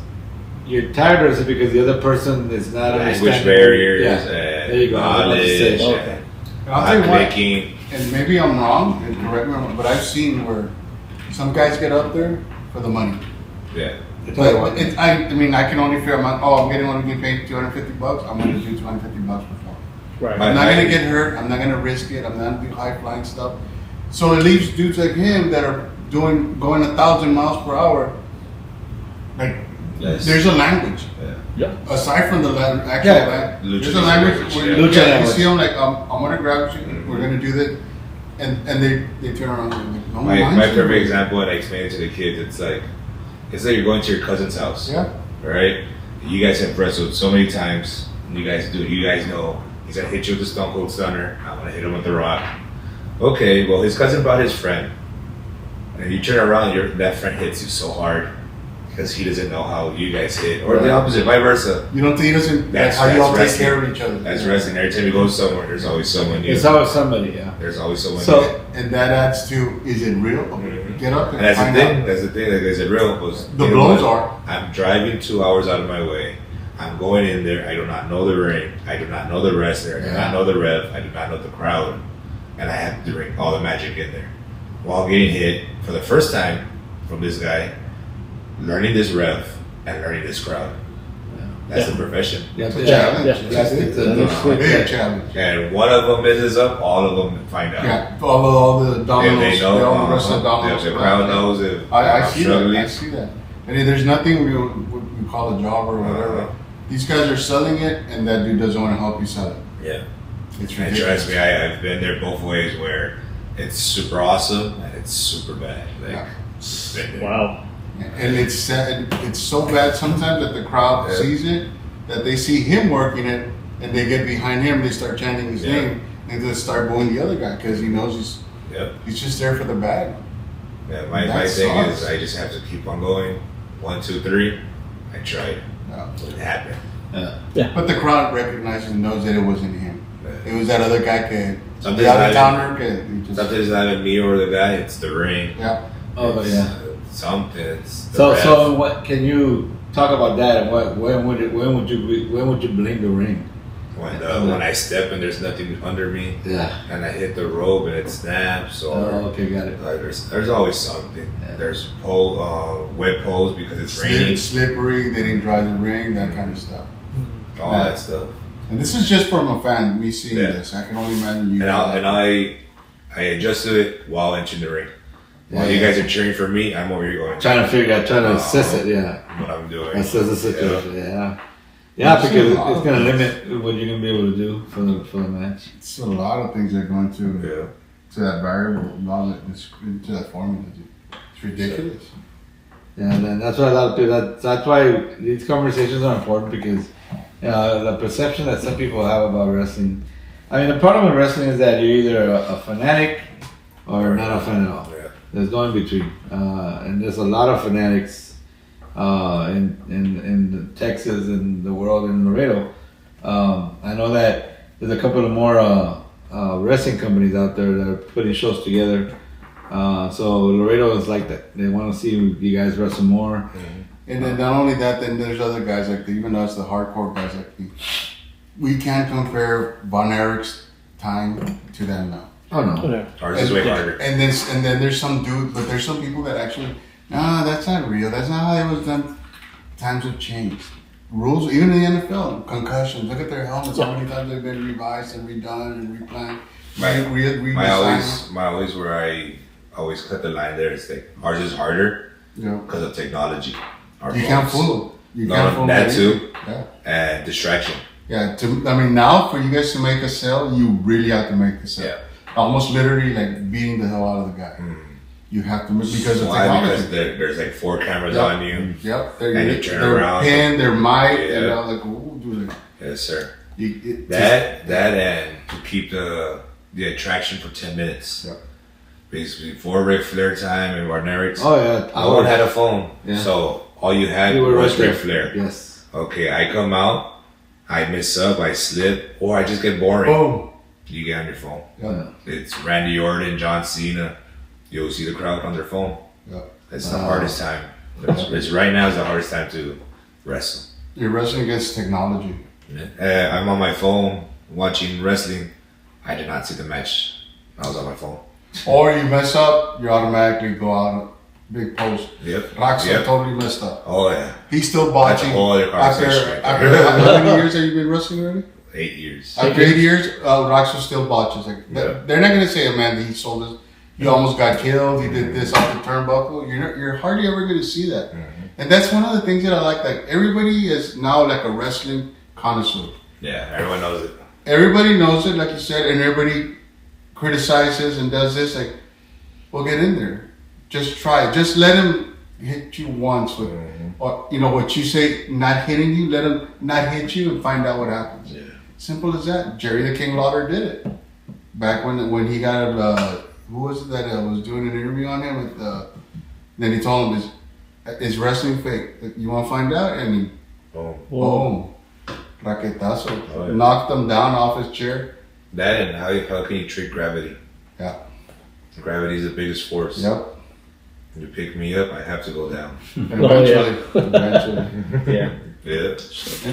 you're tired, or is it because the other person is not language understanding? barriers Yeah. and There you go. I was about to say. knowledge Okay. and I'll tell you not what, clicking. and maybe I'm wrong, and correct me, but I've seen where some guys get up there for the money. Yeah. But I mean, I can only figure out, I'm only getting paid $250. I'm going to do $250 before. Right. I'm not going to get hurt. I'm not going to risk it. I'm not going to do high flying stuff. So it leaves dudes like him that are going 1,000 miles per hour. Like, Yes. there's a language. Yeah. Aside from the actual Yeah. language, there's a Lucha language language, where yeah. you, Lucha you language. see them like, I'm going to grab you, we're going to do this. And they turn around and like, no one My minds you. perfect example, and I explain it to the kids, it's like you're going to your cousin's house. Yeah. Right? You guys have wrestled so many times. And you guys know he's gonna hit you with the Stone Cold Stunner. I'm gonna hit him with the Rock. Okay, well his cousin brought his friend, and you turn around, that friend hits you so hard because he doesn't know how you guys hit, or the opposite, vice versa. You don't think he doesn't, That's- how you all that's take care of each other. That's wrestling. Every time you go somewhere, there's always someone new. It's always somebody. Yeah. There's always someone So- new. And that adds to, is it real? Mhm. Get up and, And that's the find thing. out. That's the thing. Like I said, real was The you know blows what? are. I'm driving 2 hours out of my way. I'm going in there. I do not know the ring. I do not know the wrestler. I do Yeah. not know the ref. I do not know the crowd. And I have to bring all the magic in there. While getting hit for the first time from this guy, learning this ref and learning this crowd. That's Yeah. the profession. Yeah. It's a challenge. Yeah. That's it. It's a- It's a big challenge. And one of them messes up, all of them find out. Yeah, all the If dominoes, they know, they all wrestle dominoes. if the crowd knows, if I I'm see struggling. that. I see that. And there's nothing we call a job or whatever. Uh-huh. These guys are selling it, and that dude doesn't want to help you sell it. Yeah. It's And ridiculous. trust me, I've been there both ways where it's super awesome and it's super bad. Like, Yeah. been there. Wow. And it's sad. It's so bad sometimes that the crowd Yeah. sees it, that they see him working it, and they get behind him. They start chanting his Yeah. name, and they start booing the other guy because he knows Yep. he's just there for the bag. Yeah, my That thing sucks. is I just have to keep on going. 1, 2, 3. I tried. Yeah. It happened. But the crowd recognizes and knows that it wasn't him. It was that other guy, the Sometimes out of not towner. Sometimes it's not even me or the guy, it's the ring. Yeah. Oh It's, yeah. Something. It's the So ref. so what can you talk about that? And when would you blame the ring? When I step and there's nothing under me Yeah. and I hit the rope and it snaps or Oh, okay, got it. there's always something. Yeah. There's wet poles because it's raining, It's slippery, they didn't dry the ring, that kind of stuff. all that stuff. And this is just from a fan, me seeing Yeah. this. I can only imagine you. I adjusted it while entering the ring. While you guys are cheering for me, I'm over here going, Trying to assess it. Yeah. what I'm doing. Assess the situation. Yeah. Yeah, I've seen because a lot it's of gonna things. limit what you're gonna be able to do for the match. It's a lot of things that go into Yeah. to that variable, into that formula. Dude. It's ridiculous. Yeah, and then that's why a lot of people. That's why these conversations are important because the perception that some people have about wrestling. I mean, the problem with wrestling is that you're either a fanatic or not a fan at all. Yeah. There's no in between, and there's a lot of fanatics in Texas and the world in Laredo. I know that there's a couple of more wrestling companies out there that are putting shows together. So Laredo is like that. They want to see you guys wrestle more. And then not only that, then there's other guys like even us, the hardcore guys like me. we can't compare Von Erich's time to them now. Oh no. Okay. Ours is way harder. And then there's some dude, but there's some people that actually, no, that's not real. That's not how it was done. Times have changed. Rules, even in the NFL, concussions. Look at their helmets. How many times they've been revised and redone and replanned. My always where I always cut the line there is like ours is harder Yeah. because of technology. Our You can't phones. fool them. You No, can't fool that them. too. Yeah. And distraction. Yeah. Now for you guys to make a sale, you really have to make the sale. Yeah. Almost literally like beating the hell out of the guy. You have to because of Why? technology. Because there's like 4 cameras Yep. on you. Yep. And you turn they're around. pin, their mic, and Yeah. all like, ooh, dude. Yes, sir. It, That and to keep the attraction for 10 minutes. Yep. Basically, before Ric Flair time and Von Erich's, Oh yeah. no one had a phone, Yeah. so all you had You were was right there. Ric Flair. Yes. Okay, I come out, I miss up, I slip, or I just get boring. boom. You get on your phone. Yeah. It's Randy Orton, John Cena. You'll see the crowd on their phone. Yeah. That's the hardest time. It's right now is the hardest time to wrestle. You're wrestling against technology. I'm on my phone watching wrestling. I did not see the match. I was on my phone. Or you mess up, you automatically go out big post. Yep. Roxy Yep. totally messed up. Oh yeah. He's still That's a botching. whole other After, conversation. right after there. how many years have you been wrestling already? 8 years. After 8 years, Roxy still botches. Like, Yeah. They're not gonna say, man, he sold us. He almost got killed. He did this off the turnbuckle. You're hardly ever gonna see that. And that's one of the things that I like. Like everybody is now like a wrestling connoisseur. Yeah, everyone knows it. Everybody knows it, like you said, and everybody criticizes and does this. Like, well, get in there. Just try it. Just let him hit you once with, or you know what you say, not hitting you. Let him not hit you and find out what happens. Yeah. Simple as that. Jerry the King Lawler did it back when he got who was it that was doing an interview on him with then he told him is wrestling fake? You want to find out? And he boom, raquetazo, Oh, yeah. knocked him down off his chair. That and how can you treat gravity? Yeah. Gravity is the biggest force. Yep. When you pick me up, I have to go down. Eventually. Yeah. Yeah.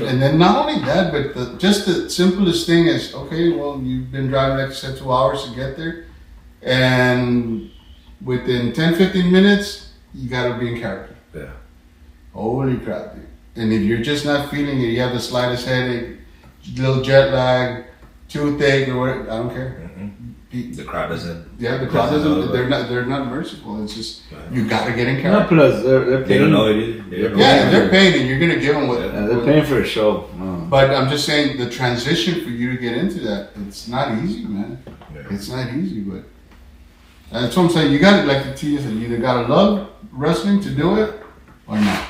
And then not only that, but just the simplest thing is, okay, well, you've been driving, like I said, 2 hours to get there. And within 10, 15 minutes, you got to be in character. Yeah. Holy crap, dude. And if you're just not feeling it, you have the slightest headache, little jet lag, toothache, or whatever, I don't care. The crowd doesn't. Yeah, the crowd Doesn't know doesn't, about they're not merciful. It's just, you got to get in No, character. plus they're They paying. don't know it either. They don't know Yeah, it. they're paying and you're going to give them what. Yeah, they're paying for a show. But I'm just saying the transition for you to get into that, it's not easy, man. Yeah. It's not easy, but that's what I'm saying. You got to, like the Tia said, you either got to love wrestling to do it or not.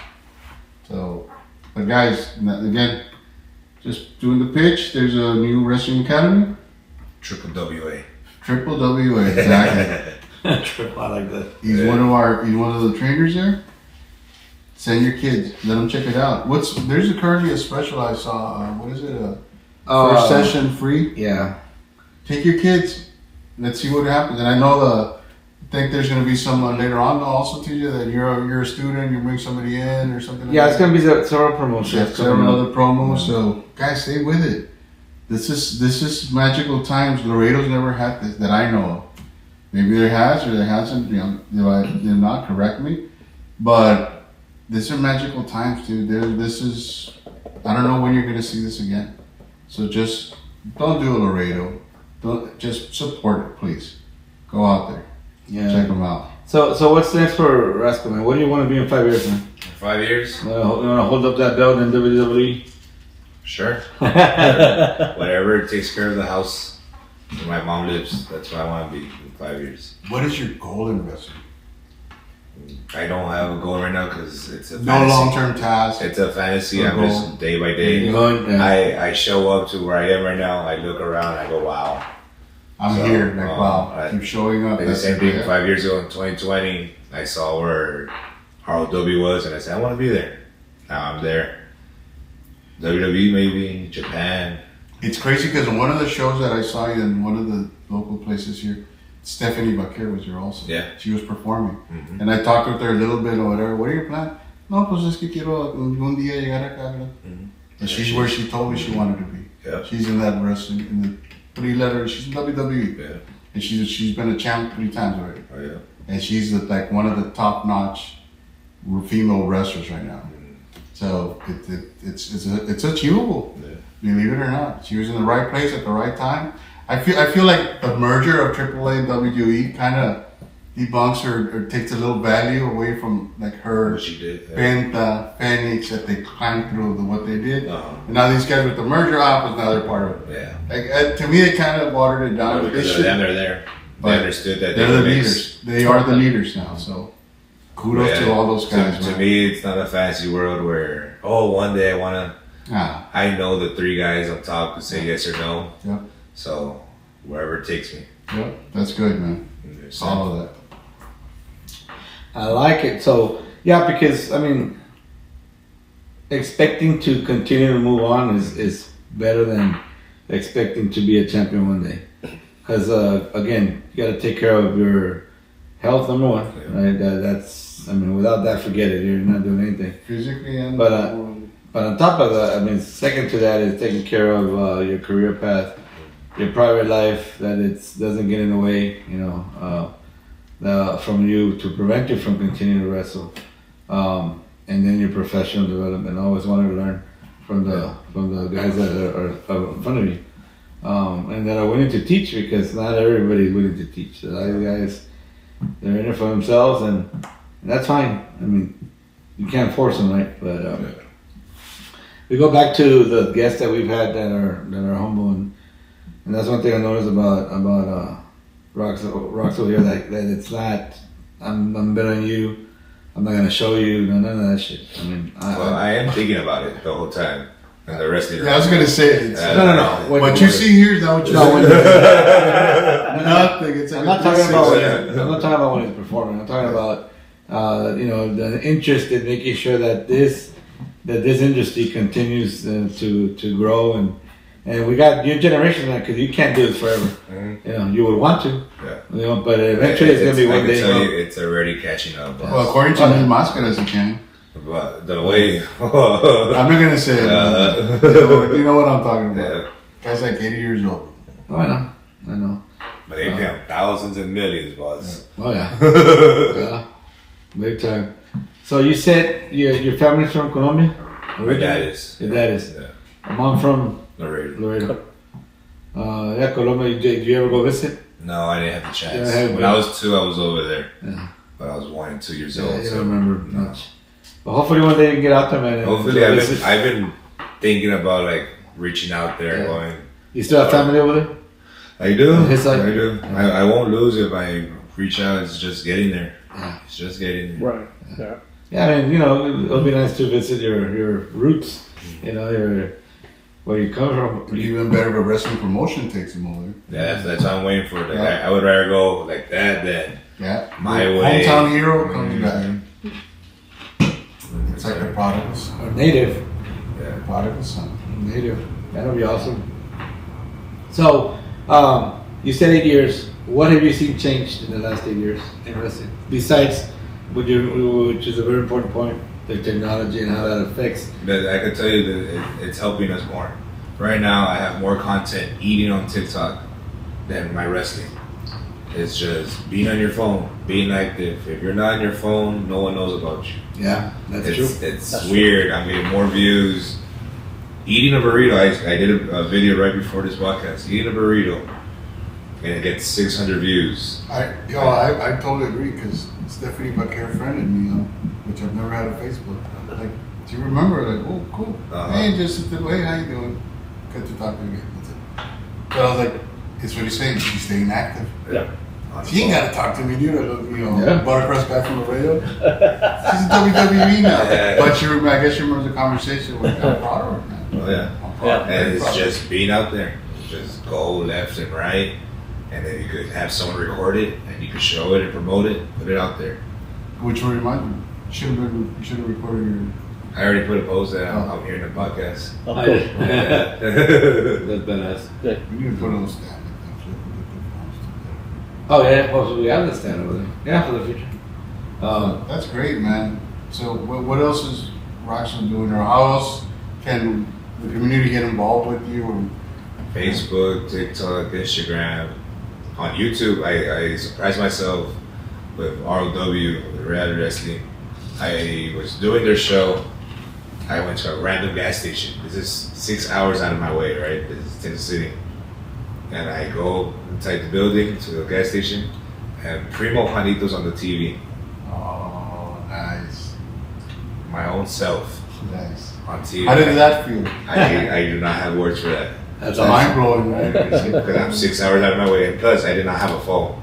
So, but guys, again, just doing the pitch. There's a new wrestling academy. Triple WA. Triple WA, exactly. Trip, I like that. He's one of the trainers there. Send your kids. Let them check it out. There's currently a special I saw. What is it? First session free. Yeah. Take your kids. Let's see what happens. And I know think there's going to be some later on. They'll also teach you that you're a student. You bring somebody in or something. Like Yeah, that. it's gonna be several promotions. Yeah, several other promos. So guys, stay with it. This is magical times. Laredo's never had this that I know of. Maybe there has or there hasn't. You know, they're not. Correct me. But these are magical times, dude. I don't know when you're gonna see this again. So just don't do a Laredo. Don't just support it, please. Go out there. Yeah. Check them out. So what's next for Rascal, man? What do you want to be in 5 years, man? 5 years? You want to hold up that belt in WWE? Sure. Whatever it takes care of the house where my mom lives, that's where I want to be in 5 years. What is your goal in wrestling? I don't have a goal right now because it's a No fantasy. long-term task. It's a fantasy. No I'm goal. just day by day. I show up to where I am right now. I look around. I go, wow. I'm So, here. Like, wow. I- Keep showing up. Like the That's same thing it. 5 years ago in 2020, I saw where ROW was and I said, I want to be there. Now I'm there. WWE maybe, Japan. It's crazy because in one of the shows that I saw you in one of the local places here, Stephanie Baquer was here also. Yeah. She was performing. Mhm. And I talked with her a little bit or whatever. What are your plans? No, pues es que quiero un día llegar acá. ¿verdad? Mhm. And she's where she told me she wanted to be. Yeah. She's in that wrestling, in the 3 letters. She's in WWE. Yeah. And she's been a champ 3 times already. Oh yeah. And she's like one of the top-notch female wrestlers right now. So it's achievable. Yeah. Believe it or not, she was in the right place at the right time. I feel like the merger of AAA and WWE kind of debunks or takes a little value away from like her What she did. Yeah. Penta, Phoenix that they climbed through what they did. Uh-huh. And now these guys with the merger op is now they're part of it. Yeah. Like to me, it kind of watered it down. No, They because of should- them, they're there. They But understood that they're they the were mixed. leaders. They are the leaders now. So kudos to all those guys. To man. me, it's not a fancy world where, one day I want to. Ah, I know the 3 guys up top can say yes or no. Yep. So wherever it takes me. yep, that's good, man. Follow that. I like it. So yeah, because I mean, expecting to continue to move on is better than expecting to be a champion one day. Because again, you got to take care of your health, number one. Right? That's I mean, without that, forget it. You're not doing anything. Physically and But on top of that, I mean, second to that is taking care of your career path, your private life, that it doesn't get in the way, you know, from you to prevent you from continuing to wrestle. And then your professional development. I always wanted to learn from the guys that are in front of you, and that are willing to teach, because not everybody is willing to teach. A lot of guys, they're in it for themselves, and that's fine. I mean, you can't force them, right? But we go back to the guests that we've had that are humble, and that's one thing I noticed about Rocks over here, that it's not I'm better than you. I'm not gonna show you none of that shit. I mean, I am thinking about it the whole time, and the rest of it. I was gonna say it's, no. What you see here is not what you No, see. Nothing. It's I'm not talking about when he's performing. I'm talking about the interest in making sure that this industry continues to grow, and we got new generation now, because you can't do this forever. Mhm. You know, you would want to, Yeah. but eventually it's gonna be I one can day. tell you, it's already catching up. Well, according to Mil Máscaras, you can. But the way, I'm not gonna say it. You know what I'm talking about. yeah, Guy's like 80 years old. Oh, I know. but they pay 'em thousands and millions, boss. Oh yeah, yeah, big time. So you said your family's from Colombia? My dad is. Your dad is. Yeah. My mom from Laredo. Laredo. Yeah, Colombia. Did you ever go visit? No, I didn't have the chance. Yeah, I haven't when been. I was 2, I was over there. Yeah. But I was 1 and 2 years Yeah, old. you so don't remember no. much. But hopefully one day you can get out there, man. and Hopefully, go I've visit. been thinking about like reaching out there, Yeah. going. You still have family over there? I do. On his side? I do. I won't lose if I reach out. It's just getting there. Yeah. It's just getting there. Right. Yeah. Yeah, I mean, it'll be nice to visit your roots. Where you come from. Even better if a wrestling promotion takes him over. Yeah, that's what I'm waiting for. Like, Yeah. I would rather go like that than Yeah. My Your way. Hometown hero comes back. It's like the prodigal's Or native. son. Native. That'll be awesome. So, you said 8 years. What have you seen changed in the last 8 years in wrestling? Besides, which is a very important point, the technology and how that affects. But I can tell you that it's helping us more. Right now, I have more content eating on TikTok than my wrestling. It's just being on your phone, being active. If you're not on your phone, no one knows about you. Yeah, that's true. It's That's weird. I'm getting more views. Eating a burrito, I did a video right before this podcast. Eating a burrito, and it gets 600 views. I totally agree, because Stephanie Baquer friended me, which I've never had on Facebook. Like, do you remember? Like, oh, cool. Uh-huh. Hey, just hey, how you doing? Good to talk to you again. That's it. But I was like, it's what he's saying. He's staying active. Yeah. He ain't got to talk to me, dude. Yeah. Buttercrust guy from Laredo. She's in WWE now. Yeah. But I guess you remember the conversation with I'm proud of her, man. Oh yeah. I'm proud. And Very it's proud. just being out there. Just go left and right, and then you could have someone record it, and you could show it and promote it, put it out there. Which will remind me, you should have recorded your. I already put a post that I'm hearing the podcast. Oh, I cool. did. Yeah. That's badass. Good. You need to put on stand like that. Oh yeah, well, we have the stand over there. Yeah, for the future. That's great, man. So what else is Roxanne doing, or how else can the community get involved with you? Or, Facebook, TikTok, Instagram, on YouTube. I surprised myself with ROW, with Red Wrestling. I was doing their show. I went to a random gas station. This is 6 hours out of my way, right? This is Tennessee City. And I go inside the building to the gas station, and Primo Juanito's on the TV. oh, nice. My own self Nice. on TV. How did that feel? I do not have words for that. That's Mind awesome. blowing, right? Because I'm 6 hours out of my way, and plus I did not have a phone.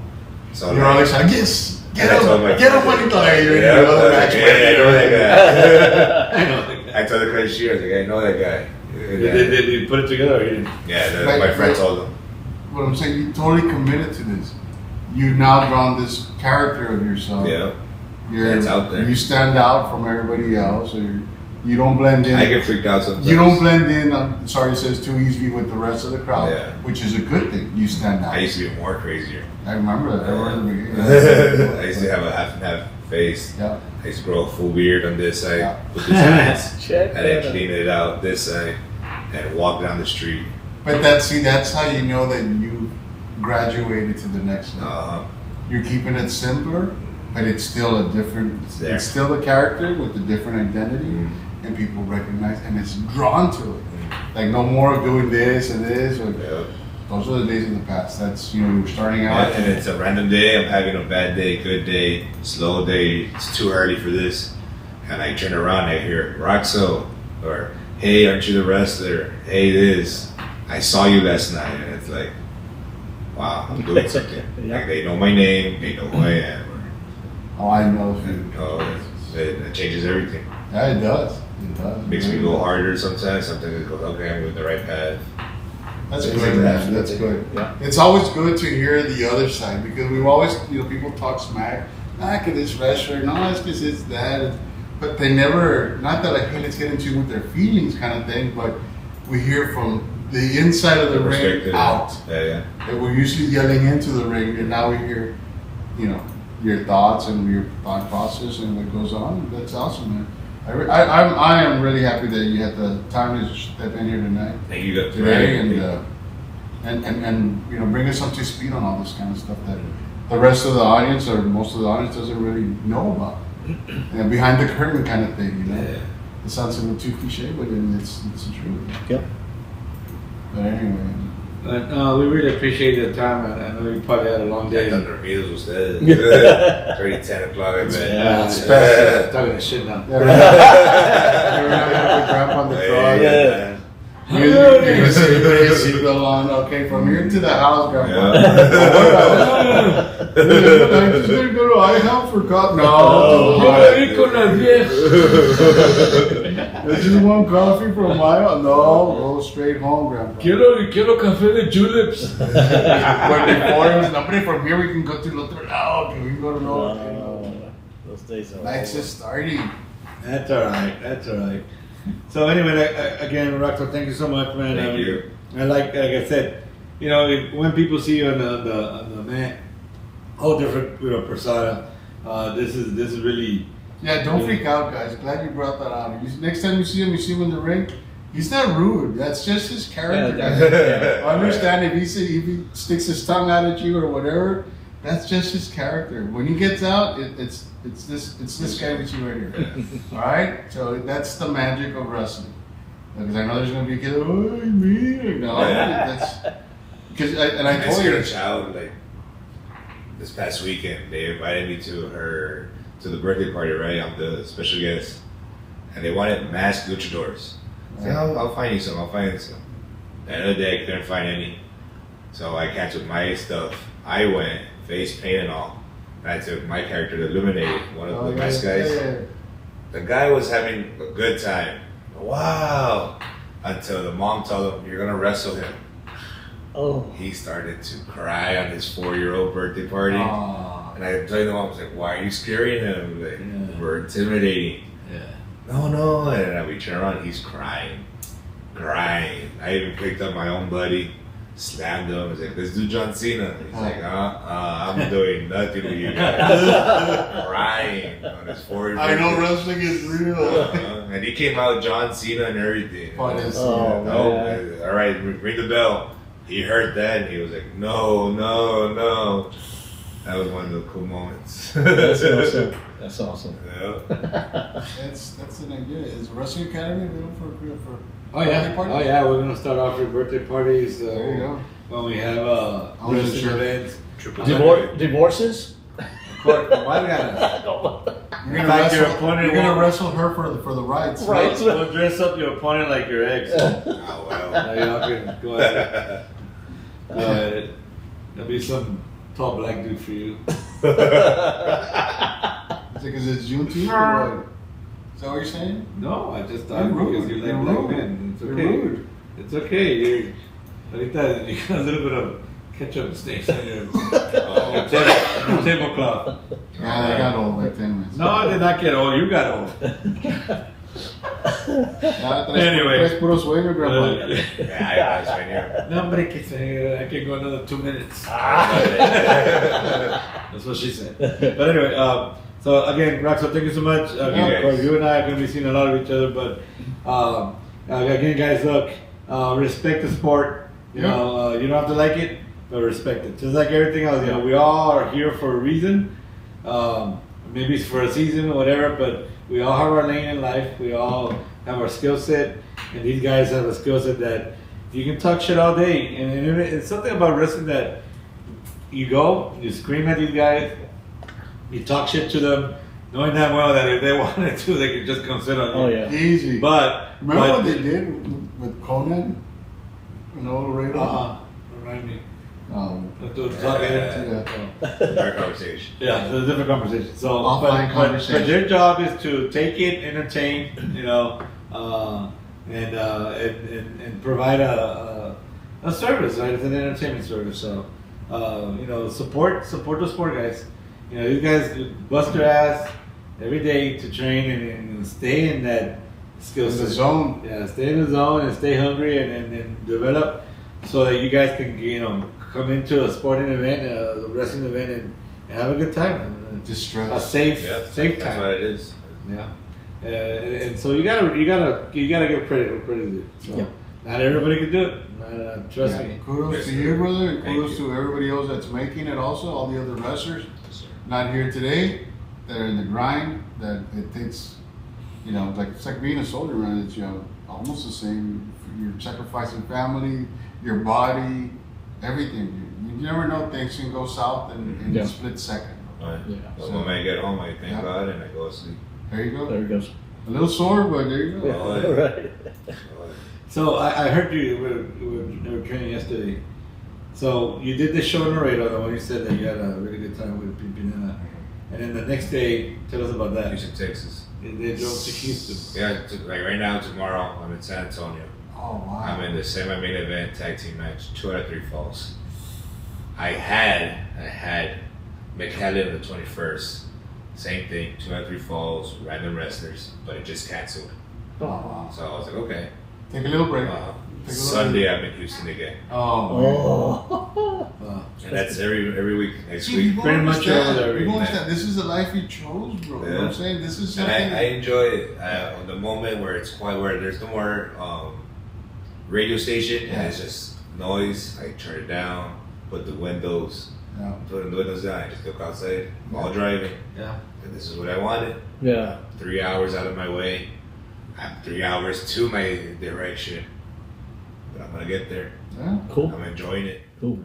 So You're always like, yes, get And I told him, my get him friend, when he dies. You're yeah, in the other I match. was like, hey, I know that guy. I know. I told the cashier, I was like, I know that guy. Did you put it together or you didn't? Yeah, Like- my friend told him. What I'm saying, you totally committed to this. You've now drawn this character of yourself. Yeah, You're, it's out there. You stand out from everybody else. Or you don't blend in. I get freaked out sometimes. You don't blend in, I'm sorry, it says too easy with the rest of the crowd, Yeah. which is a good thing. You stand out. I used to be more crazier. I remember that. I remember the beginning. I used to have a half and half face. Yeah. I used to grow a full beard on this side Yeah. with the sides, Check and then that out. clean it out this side, and walk down the street. But that's how you know that you graduated to the next level. Uh, You're keeping it simpler, but it's still a different, there. it's still a character with a different identity, and people recognize, and it's drawn to it. Like no more of doing this and this. Or, yeah. those are the days of the past. That's, you know, you're starting out. And it's a random day. I'm having a bad day, good day, slow day. It's too early for this. And I turn around, I hear Roxo, or hey, aren't you the wrestler? Hey, this. I saw you last night, and it's like, wow, I'm doing something. Yeah. Like they know my name, they know who I am. Oh, I know. And, it changes everything. Yeah, it does. It does. Makes me go harder sometimes. Sometimes it goes, okay, I'm with the right path. That's Things good, like that. man. That's good. Yeah. It's always good to hear the other side because we've always, you know, people talk smack. Cause this wrestler, no, it's because it's that. But they never, not that like, hey, let's get into with their feelings kind of thing, but we hear from the inside of the ring Perspective. out. Yeah. And we're usually yelling into the ring, and now we hear, you know, your thoughts and your thought process and what goes on. That's awesome, man. I am really happy that you had the time to step in here tonight. Thank you guys. Today and you know, bring us up to speed on all this kind of stuff that the rest of the audience or most of the audience doesn't really know about. And behind the curtain kind of thing, you know. Yeah. It sounds a little too cliche, but it's the truth. Yep. But anyway, We really appreciate the time. I know you probably had a long day. Ya están dormidos ustedes. It's already 10 o'clock, man. It's talking to shit now. yeah, we're not gonna put Grandpa on the truck. Yeah. You're gonna say great seatbelt on. Okay, from here to the house, Grandpa. Yeah. I'm just gonna go to IHOP for coffee. No, I just want coffee from IHOP. No, go straight home, Grandpa. Quiero café de juleps. But before it was, nobody from here, we can go to Luther. No, we can go to Luther. Those days are Night's just starting. That's all right. That's all right. So anyway, again, Roxo, thank you so much, man. Thank you. And like I said, you know, when people see you on the mat, whole different, you know, persona. This is really. Yeah, don't freak out, guys. Glad you brought that out. Next time you see him in the ring. He's not rude. That's just his character. I understand if he sticks his tongue out at you or whatever. That's just his character. When he gets out, it's this guy with you right here. All right. So that's the magic of wrestling. Because I know there's gonna be a kid. Oh, me. No, that's because I I told scared you. a child like this past weekend. They invited me to the birthday party, right? I'm the special guest, and they wanted masked luchadors. I said, I'll find you some. I'll find you some. The other day I couldn't find any, so I canceled my stuff. I went face paint and all. And I took my character to Illuminate, one of the masked guys. Yeah. The guy was having a good time. Wow! Until the mom told him, "You're gonna wrestle him." Oh. He started to cry on his 4-year-old birthday party. Aw. And I told the mom, I was like, why are you scaring him? Like, Yeah. we're intimidating. Yeah. No. And then we turn around, he's crying. I even picked up my own buddy. slammed him. He's like, let's do John Cena. He's like, I'm doing nothing with you guys. Crying on his forehead. I know wrestling is real. And he came out John Cena and everything. Oh, man. All right, ring the bell. He heard that and he was like, no. That was one of the cool moments. That's awesome. That's awesome. Yeah. That's an idea. Is Wrestling Academy available for Oh yeah, birthday parties? oh yeah. We're gonna start off with birthday parties. There you go. When we have I wasn't wrestling sure. events. Divorces? Of course, why we gotta? You're In gonna fact, your wrestle. opponent You're gonna won't- wrestle her for the rights. Right. We'll dress up your opponent like your ex. Oh, well. Now y'all can go ahead. Go ahead. There'll be some tall black dude for you. Because it's Juneteenth or what? Is that what you're saying? No, I just thought You're rude. because you like You're black rude. men. It's You're okay. rude. It's okay. You got a little bit of ketchup stains on your tablecloth. Yeah, they got old like 10 minutes. No, I did not get old. You got old. Anyway. Tres puro sueño, grandpa. Yeah, I was right here. No, hombre, que se, I can go another 2 minutes. That's what she said. But anyway, so again, Roxo, thank you so much. Of course, you and I are going to be seeing a lot of each other, but again, guys, look, respect the sport. You know, you don't have to like it, but respect it. Just like everything else, you know, we all are here for a reason. Maybe it's for a season or whatever, but we all have our lane in life. We all have our skill set, and these guys have a skill set that you can talk shit all day. And it's something about wrestling that you go, you scream at these guys, you talk shit to them, knowing that well that if they wanted to, they could just come sit on you. Oh, yeah. Easy. But Remember what they did with Conan? In old Laredo? Remind me. Yeah. Our conversation. Yeah, it's a different conversation. So, Offline conversation. but their job is to take it, entertain, you know, and provide a service, right? It's an entertainment service. So, you know, support the sport, guys. You know, these guys bust their ass every day to train and stay in that skill In the set. zone. Yeah, stay in the zone and stay hungry and develop so that you guys can, you know, come into a sporting event, a wrestling event, and have a good time. And a Distress. safe Yeah, time. that's what it is. Yeah. And so you gotta give credit where credit is due. So Yeah. not everybody can do it. Trust Yeah. me. Kudos to you, brother. And Thank kudos you. to everybody else that's making it also, all the other wrestlers. Not here today. They're in the grind. That it takes, you know, like it's like being a soldier, man. It's, you know, almost the same. You're sacrificing family, your body, everything. You never know, things can go south in Yeah. a split second. Right. Yeah. So when I get home, I thank Yeah. God and I go to sleep. There you go. There it goes. A little sore, but there you go. Oh, yeah. Right. So I heard you were training yesterday. So you did the show in Laredo, the one you said that you had a really good time with Pimpinela. And then the next day, tell us about that. Houston, Texas. They drove to Houston. Yeah, like right now, tomorrow, I'm in San Antonio. Oh, wow. I'm in the semi-main event tag team match, 2 out of 3 falls. I had McAllen the 21st. Same thing, 2 out of 3 falls, random wrestlers, but it just canceled. Oh, wow. So I was like, okay. Take a little break. Sunday I'm in Houston again, Oh. and that's every week next See, week. people Pretty much understand. over there, People man. understand. This is the life you chose, bro. You know what I'm saying? This is And something. I enjoy it. The moment where it's quiet, where there's no more radio station, and it's just noise. I turn it down, put the windows down. I just look outside while driving. Yeah. And this is what I wanted. Yeah. 3 hours out of my way. I'm 3 hours to my direction. But I'm gonna get there. Yeah. Cool. I'm enjoying it. Cool.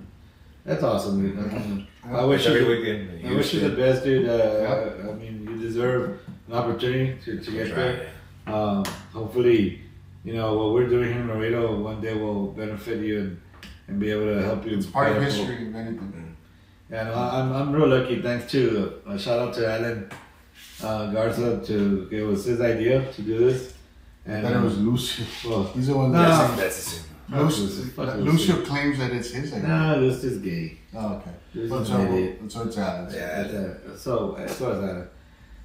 That's awesome, dude. I wish every you weekend. in I wish you the Houston. best, dude. I mean, you deserve an opportunity to get Try there. it. Hopefully, you know, what we're doing here in Laredo one day will benefit you and be able to help you. It's part of better. history, if anything. Yeah, no, I'm real lucky. Thanks to a shout out to Alan Garza to it was his idea to do this. And Then it was Lucio. well, He's the one No. that That's the same. Fuck Lucio claims that it's his idea. nah, this is gay. Oh, okay. This But is an idiot. so it's Alex. Yeah. So is Alan.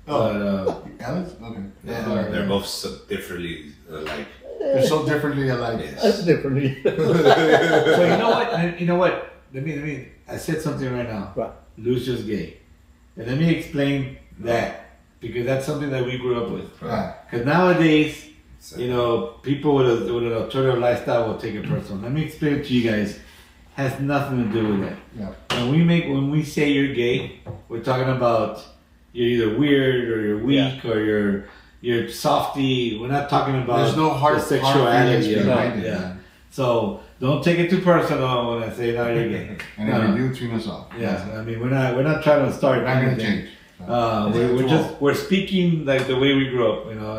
Oh, But Alex? Okay. They're both differently like They're so differently alike. That's differently. So you know what? Let me. I said something right now. Right. Lucio's gay, and let me explain that because that's something that we grew up with. Right. Because nowadays, you know, people with an alternative lifestyle will take it personal. Let me explain it to you guys. Has nothing to do with that. Yeah. When we say you're gay, we're talking about you're either weird or you're weak or you're softy. We're not talking about There's no hard the sexuality feelings of behind it. it. Yeah. So don't take it too personal when I say now you're gay. And if you do, tune us off. Yeah, I mean we're not trying to start. We're not gonna anything. change. We're speaking like the way we grew up, you know,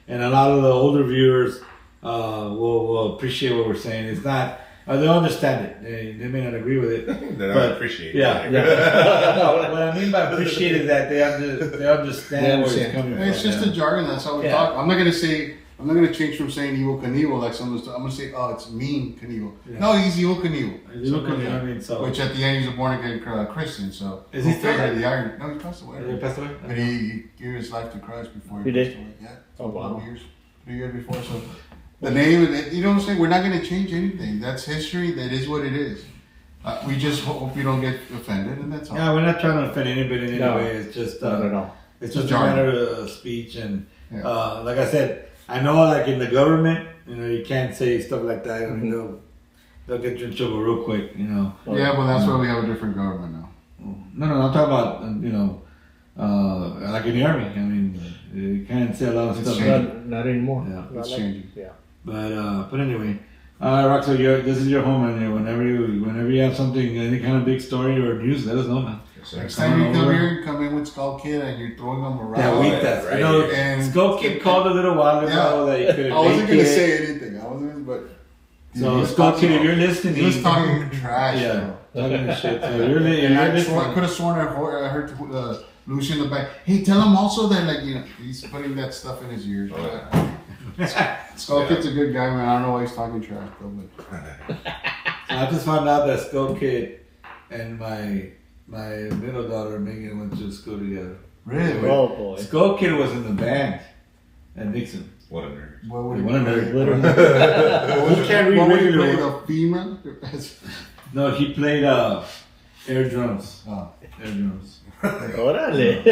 and a lot of the older viewers will appreciate what we're saying. It's not. They'll understand it. They may not agree with it. Then but I appreciate yeah, it. No, what I mean by appreciate is that they understand where it's coming from. It's just a jargon. That's how we Yeah. talk. I'm not gonna change from saying Evil Knievel like someone's. I'm gonna say, oh, it's mean Knievel. Yeah. No, he's Evil Knievel. You look at me, I mean, so. Which at the end he's a born again Christian. So Is he still figured alive? the irony? No, he passed away. Did he pass away? But he gave his life to Christ before he He passed did? away. Yeah. Oh, wow. 3 years before. So the name, you know what I'm saying? We're not gonna change anything. That's history. That is what it is. We just hope you don't get offended, and that's all. Yeah, we're not trying to offend anybody in any No. way. It's just Not at all. it's It's just a jargon. matter of speech and Yeah. like I said, I know like in the government, you know, you can't say stuff like that. I mean, they'll get you in trouble real quick, you know. Yeah, well, that's why we have a different government now. No, I'm talking about you know, like in the army. I mean, you can't say a lot of It's stuff. changing. Not anymore. Yeah, Not it's like- changing. Yeah. But anyway, Roxo, this is your home, man. Whenever you have something, any kind of big story or news, let us know, man. Next Come time you on come over. here, come in with Skull Kid and you're throwing them around. That week, right, that's right. you know, And- Skull Kid called a little while ago that you couldn't I wasn't make gonna it. say anything. I wasn't, but So he was Skull talking Kid, if about- you're listening, he was talking trash. yeah, Bro. talking shit. So you're And I listening. could have sworn I heard Lucy in the back. Hey, tell him also that like he's putting that stuff in his ears. Skull Kid's a good guy, man. I don't know why he's talking trash, though. But I just found out that Skull Kid and my middle daughter Megan went to school together. really, Oh boy. Skull Kid was in the band at Nixon. What a nerd. what would What a nerd. Literally. Who can't read What would he regular play? words? The female? No, he played air drums. Oh, Air drums. Órale.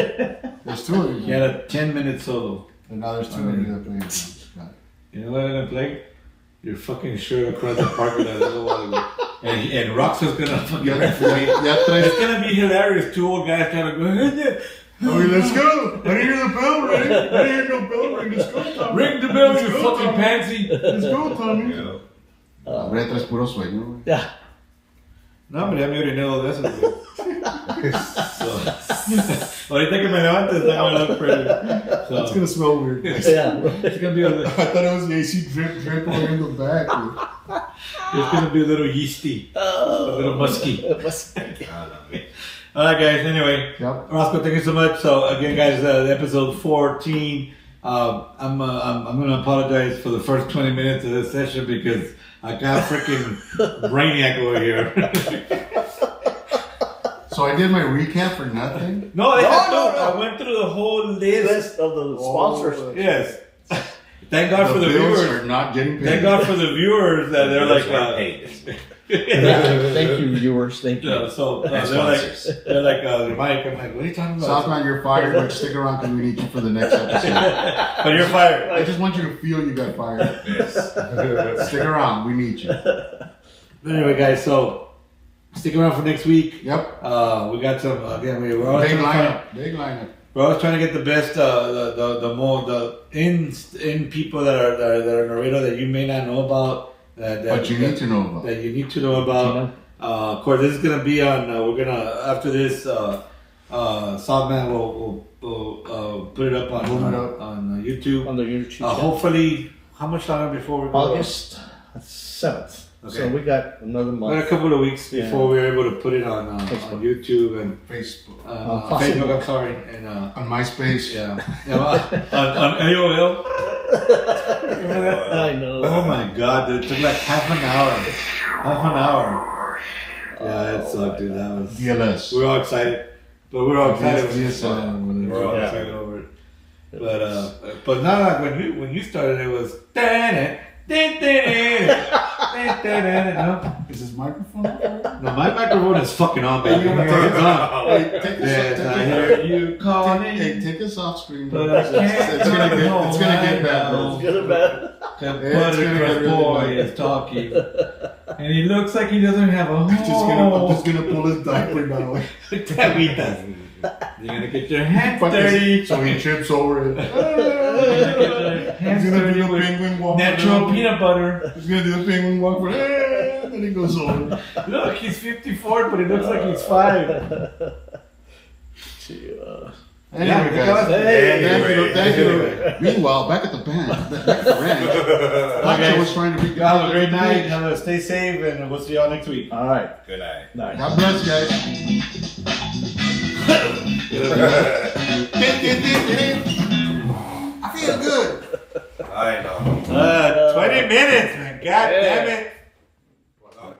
there's two of He you. had a 10-minute solo. And now there's two of you that play. Got it. You know what I'm gonna play? Your fucking shirt across the park that a little while ago. And Roxo's gonna fucking Ya It's traes. gonna be hilarious. Two old guys kind of go, Okay, let's go. I didn't hear the bell ring. I didn't hear no bell ring. Let's go, Tommy. ring the bell, Let's you go, fucking Tommy. pansy. Let's go, Tommy. You know? Hombre, traes puro sueño, güey. Yeah. No, pero ya me oriné dos veces, güey. So, ahorita que me levante, it's not gonna look pretty. It's So, gonna smell weird. Yeah. it's gonna be a I thought it was the AC drip over in the back. Dude. it's gonna be a little yeasty, a little musky. I don't know. All right, guys. Anyway, Yep. Roscoe, thank you so much. So again, guys, episode 14. I'm gonna apologize for the first 20 minutes of this session because I got freaking brainiac over here. So I did my recap for nothing. No, No. I went through the whole list. List of the sponsors. Yes. Thank God for the bills viewers. are not getting paid. Thank God for the viewers that they're like, Yeah. Thank you, viewers. Thank you. yeah, so And they're like, Mike. I'm like, what are you talking about? Southman, you're fired, but stick around because we need you for the next episode. But you're fired. I just want you to feel you got fired. Yes. Stick around, we need you. But anyway, guys, so stick around for next week. Yep. We got some again. We're always Big trying to lineup. Big lineup. we're always trying to get the best, the in people that are in Laredo that you may not know about. But you need to know about. that you need to know about. Of course, this is gonna be on. We're gonna after this. Southman will put it up on Boom it up. on YouTube. On the YouTube channel. Hopefully, how much longer before we go? August 7th. Okay. So we got another We got a month. couple of weeks Yeah. before we're able to put it on Facebook. YouTube and Facebook. Facebook. I'm sorry, and On MySpace. yeah, on AOL. Remember that? I know. Oh my God, dude, it took like half an hour. Yeah, it sucked, dude. That was. DLS. We were all excited, but we were all excited. DSL. We were all Yeah. excited over it. But not like when you started. It was damn it. No, Is this microphone on? no, my microphone is fucking on, baby. It's on. Hey, take Yes, I us hear you calling. Hey, take us off screen. But I can't It's gonna get, go it's gonna get right bad. now. It's good or bad? The It's gonna get buttercup really boy bad. is talking. And he looks like he doesn't have a I'm just home. gonna pull his diaper down. Tamitas. You're gonna get your hands dirty. So he trips over it. You're gonna get your hands He's gonna dirty do the with penguin walk. natural peanut butter. He's gonna do the penguin walk for and then he goes over. Look, he's 54, but he looks like he's 5. Anyway, Yeah, guys. hey, Thank you. Meanwhile, back at the band, back at the ranch, Pancho was trying to be. Have a great night. Stay safe, and we'll see y'all next week. All right. Good night. Nice. God bless, guys. I feel good. I know. 20 minutes, man. God damn it.